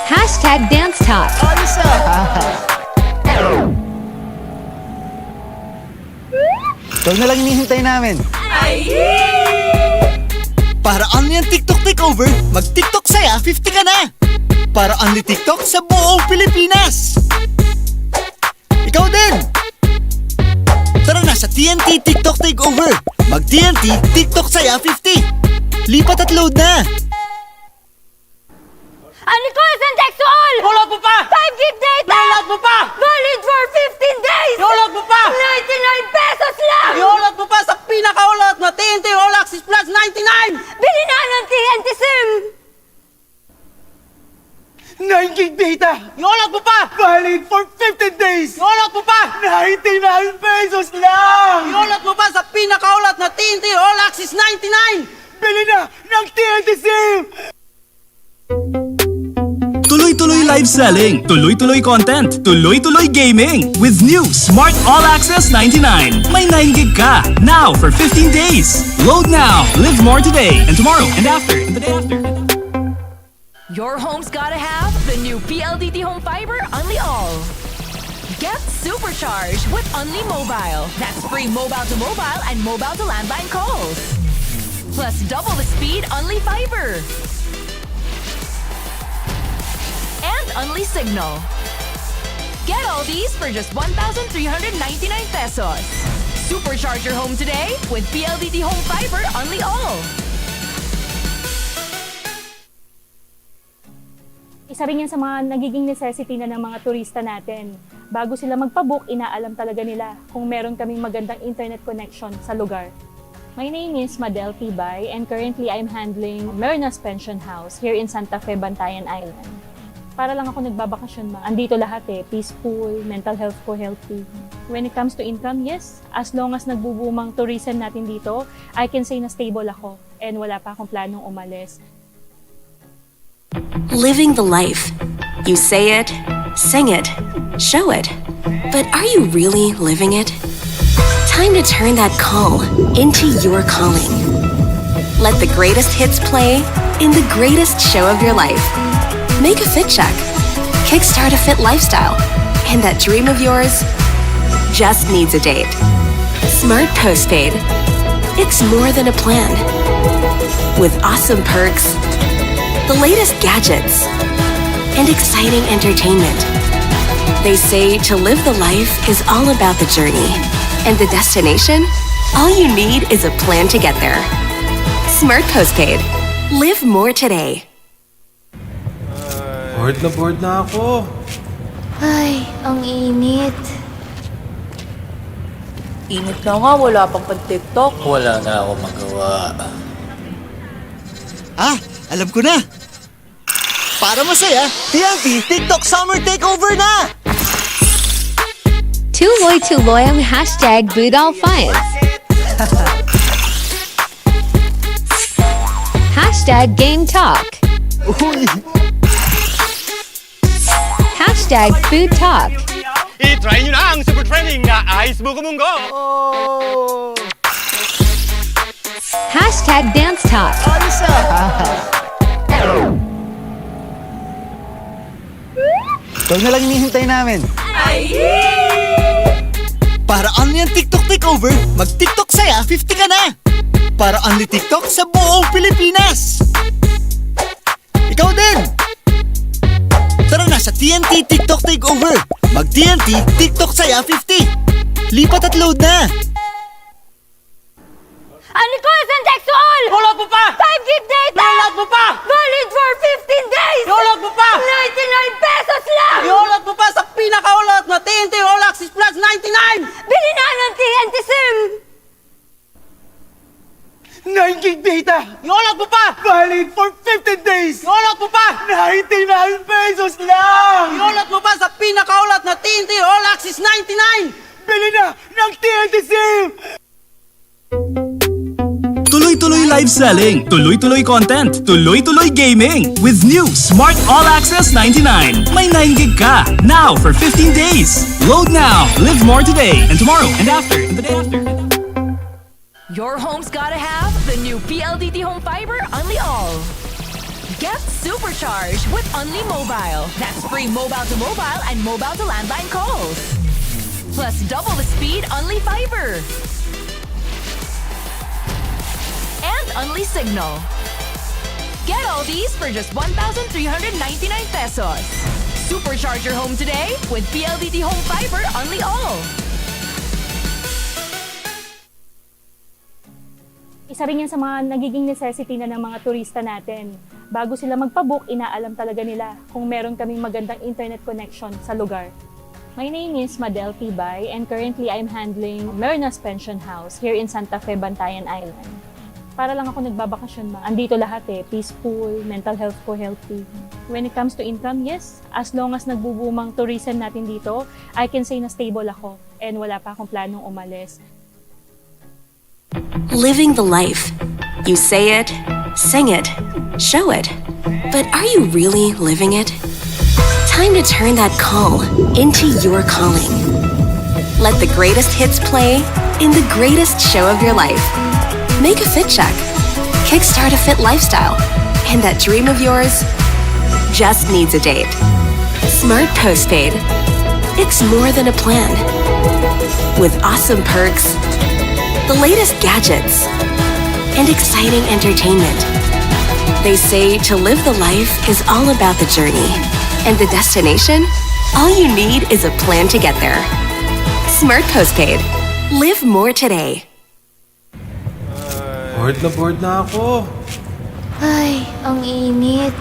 Hashtag Dance Talk. Ikaw na lang hinihintay namin. Para only ang TikTok Takeover, mag-TikTok saya, 50 ka na! Para only TikTok sa buong Pilipinas! Ikaw din! Tara na sa TNT TikTok Takeover! Mag-TNT TikTok saya, 50! Lipat at load na! 𝐷𝐿 𝐷𝐿! Iolot mo pa! 5 gig data! Iolot mo pa! Valid for 15 days! Iolot mo pa! 99 pesos lang! Iolot mo pa sa pinakaulat na TNT All Access Plus 99! Bili na ng TNT SIM! 9 gig data! Iolot mo pa! Valid for 15 days! Iolot mo pa! 99 pesos lang! Iolot mo pa sa pinakaulat na TNT All Access 99! Bili na ng TNT SIM! Tuloy-tuloy live selling, tuloy-tuloy content, tuloy-tuloy gaming. With new Smart All Access 99. May 9 gig ka. Now for 15 days. Load now. Live more today and tomorrow and after and the day after. Your home's gotta have the new PLDT Home Fiber Unli All. Get supercharged with Unli Mobile. That's free mobile to mobile and mobile to landline calls. Plus double the speed Unli Fiber. And Unli Signal. Get all these for just 1,399 pesos. Supercharge your home today with PLDT Home Fiber Unli All. Isa rin yan sa mga nagiging necessity na ng mga turista natin. Bago sila magpabook, inaalam talaga nila kung meron kaming magandang internet connection sa lugar. My name is 𝐷𝐿 and currently I'm handling Marinas Pension House here in Santa Fe, Bantayan Island. Para lang ako nagbabakasyon ba? Andito lahat peaceful, mental health ko healthy. When it comes to income, yes, as long as nagbubumang tourism natin dito, I can say na stable ako and wala pa akong planong umalis. Living the life. You say it, sing it, show it. But are you really living it? Time to turn that call into your calling. Let the greatest hits play in the greatest show of your life. Make a fit check. Kickstart a fit lifestyle. And that dream of yours just needs a date. Smart Postpaid. It's more than a plan. With awesome perks, the latest gadgets, and exciting entertainment. They say to live the life is all about the journey. And the destination? All you need is a plan to get there. Smart Postpaid. Live more today. Bored na ako. Ay, ang init. Init na nga, wala pang pan-TikTok. Wala na ako magawa. Alam ko na! Para masaya, TNT TikTok Summer Takeover na! 𝐁𝐨𝐲𝐬 #BootAllFinds. #GameTalk. #FoodTalk. I-try nyo na ang super trending na Ice Buko Munggo! #DanceTalk. Ito na lang hinihintay namin. Para only ang TikTok Takeover, mag-TikTok saya, 50 ka na! Para only TikTok sa buong Pilipinas! Ikaw din! Tara na sa TNT TikTok Takeover! Mag-TNT TikTok saya, 50! Lipat at load na! Unequal sexual! Iulot mo pa! 5 gig data! Iulot mo pa! Valid for 15 days! Iulot mo pa! 99 pesos lang! Iulot mo pa sa pinakaulot na TNT All Access Plus 99! Bili na ng TNT SIM! 9 gig data! Iulot mo pa! Valid for 15 days! Iulot mo pa! 99 pesos lang! Iulot mo pa sa pinakaulot na TNT All Access 99! Bili na ng TNT SIM! Tuloy-tuloy live selling, tuloy-tuloy content, tuloy-tuloy gaming. With new Smart All Access 99. May 9 gig ka. Now for 15 days. Load now. Live more today and tomorrow and after and the day after. Your home's gotta have the new PLDT Home Fiber Unli All. Get supercharged with Unli Mobile. That's free mobile to mobile and mobile to landline calls. Plus double the speed Unli Fiber. And Unli Signal. Get all these for just 1,399 pesos. Supercharge your home today with PLDT Home Fiber Unli All. Isa rin yan sa mga nagiging necessity na ng mga turista natin. Bago sila magpabook, inaalam talaga nila kung meron kaming magandang internet connection sa lugar. My name is Madel Tibay and currently I'm handling Merna's Pension House here in Santa Fe, Bantayan Island. Para lang ako nagbabakasyon ba? Andito lahat peaceful, mental health ko healthy. When it comes to income, yes, as long as nagbubumang tourism natin dito, I can say na stable ako and wala pa akong planong umalis. Living the life. You say it, sing it, show it. But are you really living it? Time to turn that call into your calling. Let the greatest hits play in the greatest show of your life. Make a fit check. Kickstart a fit lifestyle. And that dream of yours just needs a date. Smart Postpaid. It's more than a plan. With awesome perks, the latest gadgets, and exciting entertainment. They say to live the life is all about the journey. And the destination? All you need is a plan to get there. Smart Postpaid. Live more today. Bored na ako. Ay, ang init.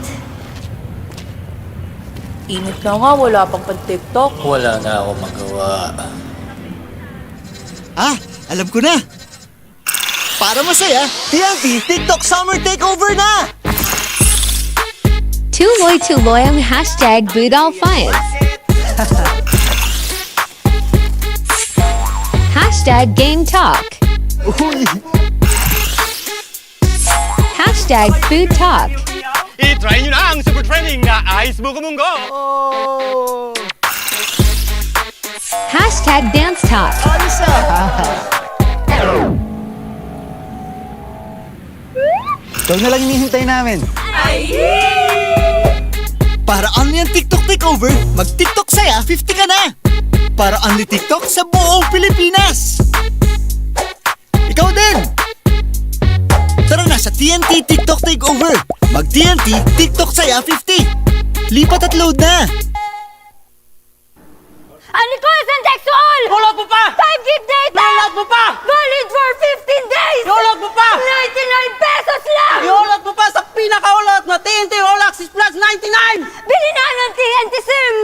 Init na nga, wala pang pan-TikTok. Wala na ako magawa. Alam ko na! Para masaya, TNT TikTok Summer Takeover na! tuloy-tuloy ang hashtag #BootAllFiles. Hashtag Game Talk. Hashtag Food Talk. I-try nyo na ang super trending na Ice Buko Munggo! Hashtag Dance Talk. Ikaw na lang hinihintay namin. Para only ang TikTok takeover, mag-TikTok saya 50 ka na! Para only TikTok sa buong Pilipinas! Ikaw din! Tara na sa TNT TikTok takeover! Mag-TNT TikTok saya 50! Lipat at load na! 𝐷𝐿 Iulot mo pa! 5 gig data! Iulot mo pa! Valid for 15 days! Iulot mo pa! 99 pesos lang! Iulot mo pa sa pinakaulot na TNT All Access Plus 99! Bili na ng TNT SIM!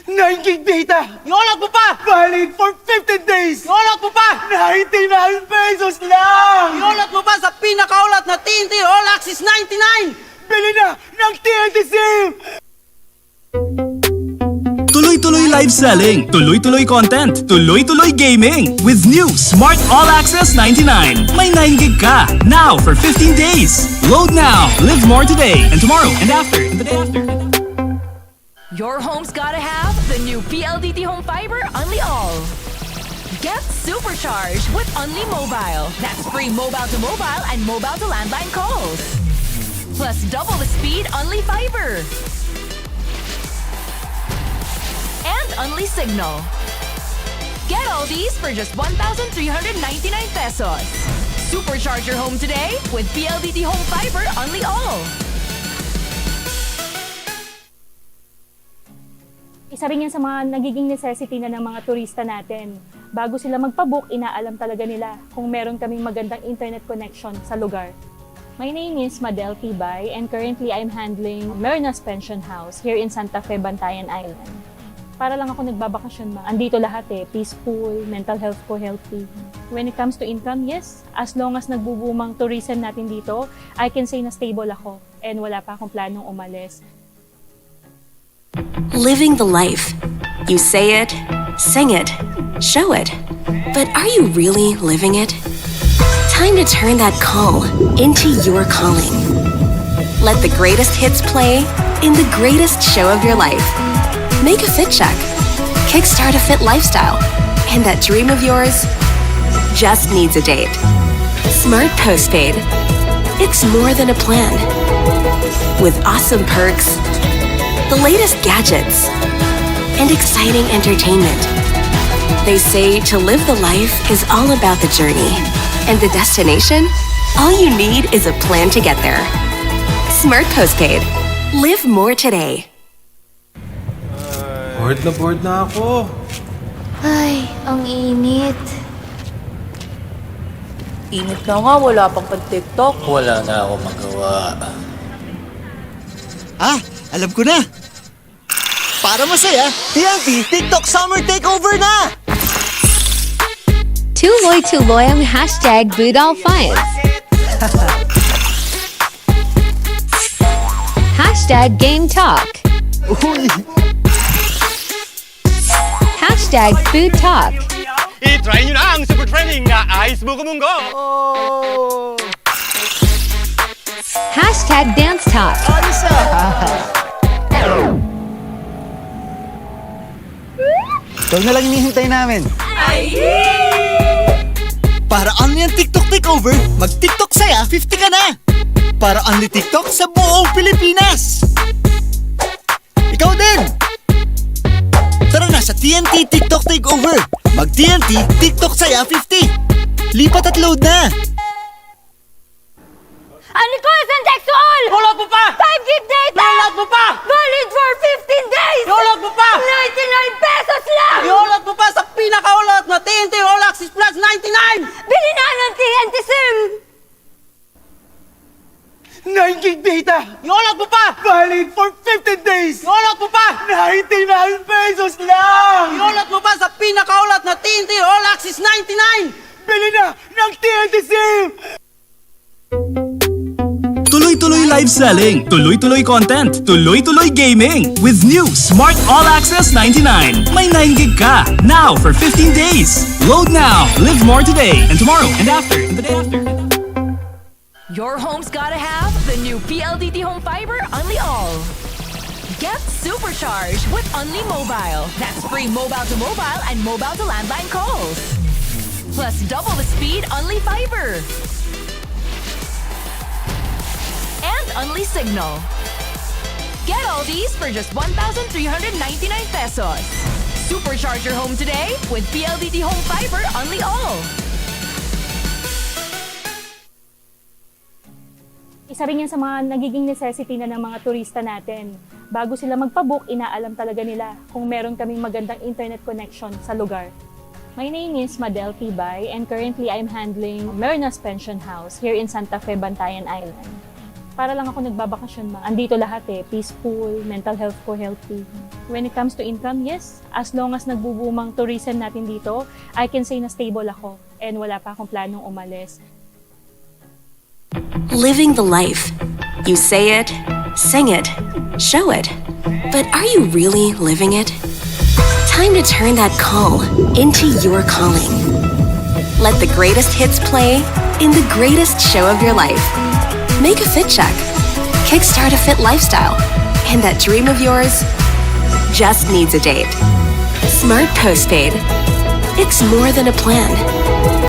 9 gig data! Iulot mo pa! Valid for 15 days! Iulot mo pa! 99 pesos lang! Iulot mo pa sa pinakaulot na TNT All Access 99! Bili na ng TNT SIM! Tuloy-tuloy live selling, tuloy-tuloy content, tuloy-tuloy gaming. With new Smart All Access 99. May 9 gig ka. Now for 15 days. Load now. Live more today and tomorrow and after and the day after. Your home's gotta have the new PLDT Home Fiber Unli All. Get supercharged with Unli Mobile. That's free mobile to mobile and mobile to landline calls. Plus double the speed Unli Fiber. And Unli Signal. Get all these for just 1,399 pesos. Supercharge your home today with PLDT Home Fiber Unli All. Isa rin yan sa mga nagiging necessity na ng mga turista natin. Bago sila magpabook, inaalam talaga nila kung meron kaming magandang internet connection sa lugar. My name is 𝐚𝐬𝐴 𝐷𝐿 and currently I'm handling Merna's Pension House here in Santa Fe, Bantayan Island. Para lang ako nagbabakasyon ma. Andito lahat peaceful, mental health ko healthy. When it comes to income, yes, as long as nagbubumang tourism natin dito, I can say na stable ako and wala pa akong planong umalis. Living the life. You say it, sing it, show it. But are you really living it? Time to turn that call into your calling. Let the greatest hits play in the greatest show of your life. Make a fit check. Kickstart a fit lifestyle. And that dream of yours just needs a date. Smart Postpaid. It's more than a plan. With awesome perks, the latest gadgets, and exciting entertainment. They say to live the life is all about the journey. And the destination? All you need is a plan to get there. Smart Postpaid. Live more today. Bored na ako. Ay, ang init. Init na nga, wala pang pan-TikTok. Wala na ako magawa. Alam ko na! Para masaya, TNT TikTok Summer Takeover na! Tuloy-tuloy ang hashtag #BootAllFiles. Hashtag Game Talk. Hashtag Food Talk. I-try nyo na ang super trending na Ice Buko Munggo! Hashtag Dance Talk. Ikaw na lang hinihintay namin. Para only ang TikTok takeover, mag-TikTok saya 50 ka na! Para only TikTok sa buong Pilipinas! Ikaw din! Tara na sa TNT TikTok takeover! Mag-TNT TikTok saya 50! Lipat at load na! 𝐷𝐿 Iulot mo pa! 5 gig data! Iulot mo pa! Valid for 15 days! Iulot mo pa! 99 pesos lang! Iulot mo pa sa pinakaulot na TNT All Access Plus 99! Bili na ng TNT SIM! 9 gig data! Iulot mo pa! Valid for 15 days! Iulot mo pa! 99 pesos lang! Iulot mo pa sa pinakaulot na TNT All Access 99! Bili na ng TNT SIM! Tuloy-tuloy live selling, tuloy-tuloy content, tuloy-tuloy gaming. With new Smart All Access 99. May 9 gig ka. Now for 15 days. Load now. Live more today and tomorrow and after and the day after. Your home's gotta have the new PLDT Home Fiber Unli All. Get supercharged with Unli Mobile. That's free mobile to mobile and mobile to landline calls. Plus double the speed Unli Fiber. And Unli Signal. Get all these for just 1,399 pesos. Supercharge your home today with PLDT Home Fiber Unli All. Isa rin yan sa mga nagiging necessity na ng mga turista natin. Bago sila magpabook, inaalam talaga nila kung meron kaming magandang internet connection sa lugar. My name is 𝐷 and currently I'm handling Mernas Pension House here in Santa Fe, Bantayan Island. Para lang ako nagbabakasyon, andito lahat peaceful, mental health ko healthy. When it comes to income, yes, as long as nagbubumang tourism natin dito, I can say na stable ako and wala pa akong planong umalis. Living the life. You say it, sing it, show it. But are you really living it? Time to turn that call into your calling. Let the greatest hits play in the greatest show of your life. Make a fit check. Kickstart a fit lifestyle. And that dream of yours just needs a date. Smart Postpaid. It's more than a plan.